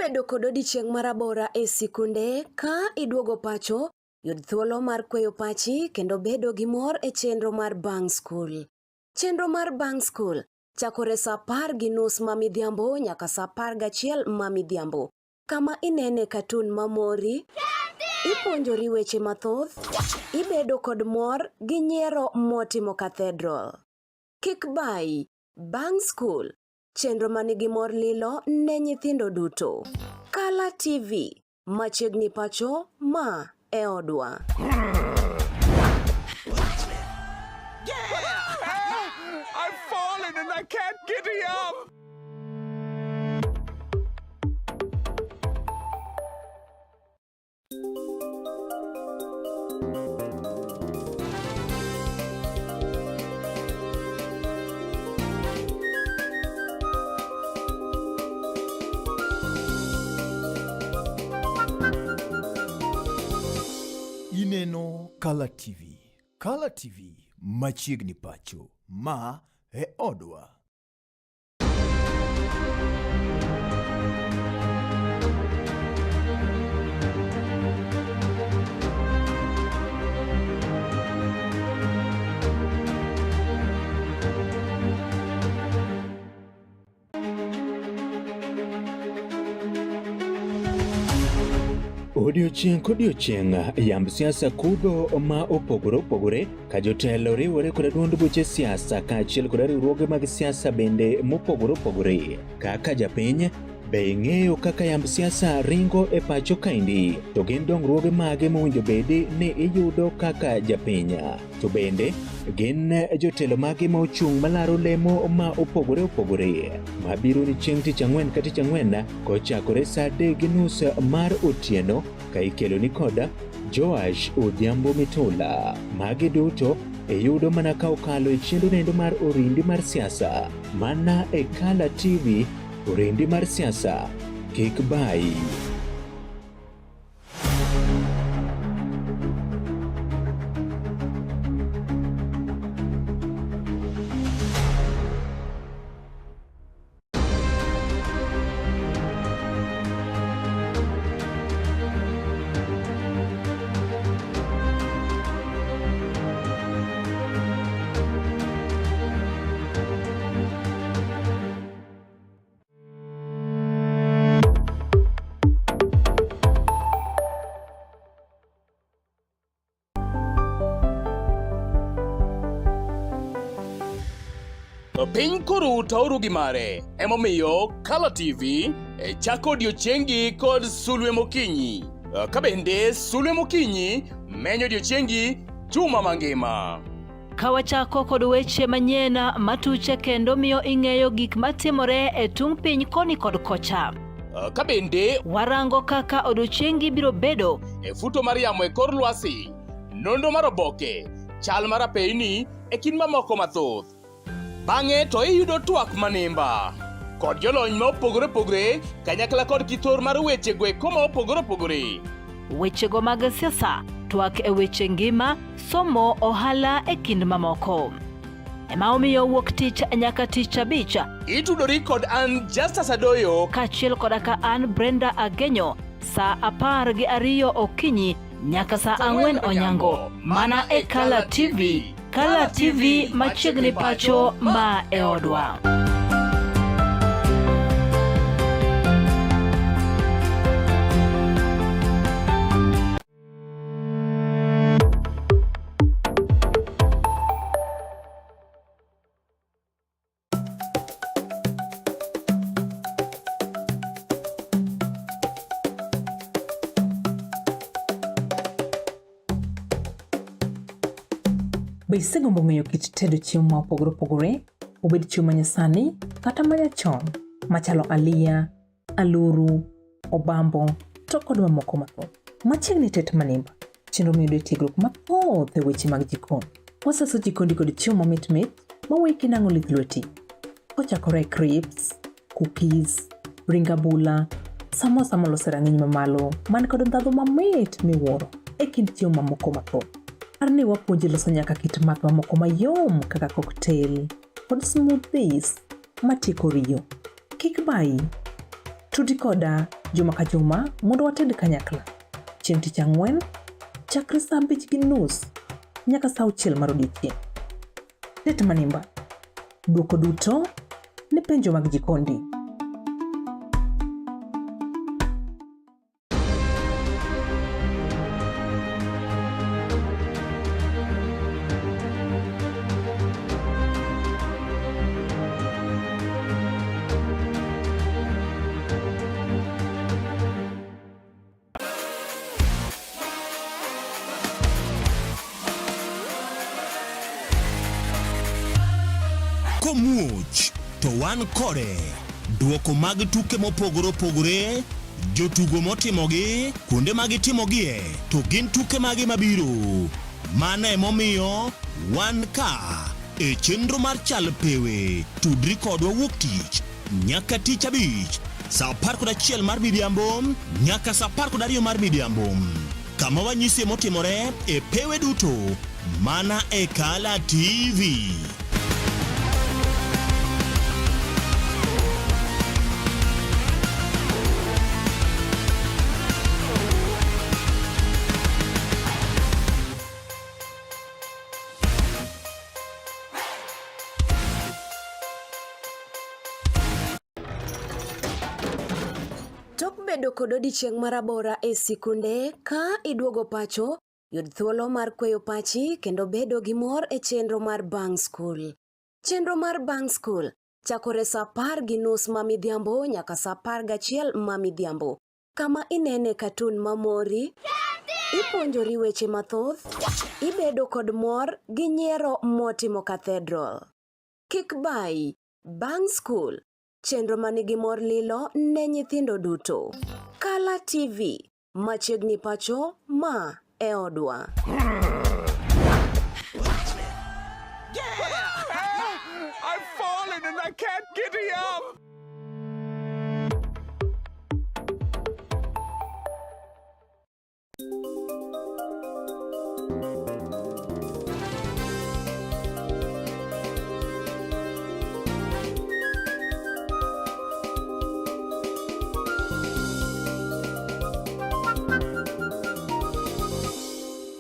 Bedo kod odiochieng' marabora e sikunde ka iduogo pacho, yud thuolo mar kweyo pachi kendo bedo gi mor e chenro mar Bang School. Chenro mar Bang School chakore saa 10:30 ma midhiambo nyaka saa 11 ma midhiambo. Kama inene katun mamori, ipuonjori weche mathoth, ibedo kod mor gi nyiero motimo Cathedral. Kik bai, Bang School, chenro manigi mor lilo ne nyithindo duto. Kala TV, machiegni pacho ma e odwa.
I've fallen and I can't get up.
Ineno Kala TV. Kala TV machiegni pacho ma e odwa.
Odiochieng' kodiochieng' yamb siasa kudho ma opogore opogore ka jotelo riwore kod duond buche siasa kaachiel kod riwruoge mag siasa bende mopogore opogore. Kaka japiny, be ing'eyo kaka yamb siasa ringo e pacho kaendi? To gin dongruoge mage mowinjo bedi ni iyudo kaka japiny? To bende gin jotelo mage ma ochung' malaro lemo ma opogore opogore mabiro ni chieng' tich ang'wen ka tich ang'wen kochakore saa 3:30 mar otieno ka ikelo ni koda Joash Odhiambo Mitula. Magi duto iyudo mana ka okalo e chendo nendo mar orindi mar siasa mana e Kala TV. Orindi mar siasa, kik bai.
Piny koro tauru gi mare, emomiyo Kala TV chako odiochiengi kod Sulwe Mokinyi. Kabende Sulwe Mokinyi menyo odiochiengi juma mangima.
Kawachako kod weche manyien matuche kendo miyo ing'eyo gik matimore e tung piny koni kod kocha.
Kabende
warango kaka odiochiengi biro bedo
e futo mar yamo e kor lwasi, nondo mar oboke, chal mar apeyni e kind mamoko mathoth. Bang'e to iyudo twak manimba kod jolony ma opogore opogore kanyakla kod kithor mar weche gweko ma opogore opogore.
Wechego mag siasa, twak e weche ngima, somo, ohala e kind mamoko. Ema omiyo wuok tich nyaka tich abich
itudori kod an Justus Adoyo
kaachiel koda ka an Brenda Agenyo saa 12 okinyi nyaka saa 4 onyango mana e Kala TV. Kala TV machiegni pacho ma e odwa.
Be isegombo ng'eyo kit tedo chiemo ma opogore opogore, obed chiemo manyasani kata manyachon, machalo aliya, aluru, obambo, to kod mamoko mathoth. Machiegni tet manimba, chenro miyudo tiegruok mathoth e weche mag jikon. Waseso jikondi kod chiemo mamit mawuoyi kinang'o lith lweti. Kochakore crips, cookies, ring abula, samosa molose rang'iny mamalo man kod ndhadhu mamit miwuoro e kind chiemo mamoko mathoth. Par ni wapuonji loso nyaka kit math mamoko mayom kaka cocktail kod smoothies matieko riyo. Kik bayi, tudi koda juma ka juma mondo wated kanyakla. Chieng' tich ang'wen, chakre saa 5:30 nyaka saa 6 mar odiechieng'. Tet manimba, duoko duto ne penjo mag jikondi.
Komuoch to wan kode duoko mag tuke mopogore opogore, jotugo motimogi, kuonde mag timogie, to gin tuke magi mabiro. Mano emomiyo wan ka e chenro mar chal pewe, tudri kodwa wuok tich nyaka tich abich saa 11 mar midhiambo nyaka saa 12 mar midhiambo, kama wanyisi motimore e pewe duto mana e Kala TV.
Bedo kod odiechieng' marabora e sikunde ka iduogo pacho, yud thuolo mar kweyo pachi kendo bedo gi mor e chenro mar Bang School. Chenro mar Bang School chakore saa 10:30 ma midhiambo nyaka saa 11 ma midhiambo, kama inene katun mamori, ipuonjori weche mathoth, ibedo kod mor gi nyiero motimo Cathedral. Kik bayi, Bang School, chenro manigi mor lilo ne nyithindo duto. Kala TV, machiegni pacho ma e odwa.
I've fallen and I can't get up.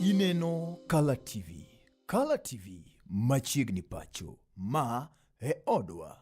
Ineno Kala TV. Kala TV machiegni pacho ma e odwa.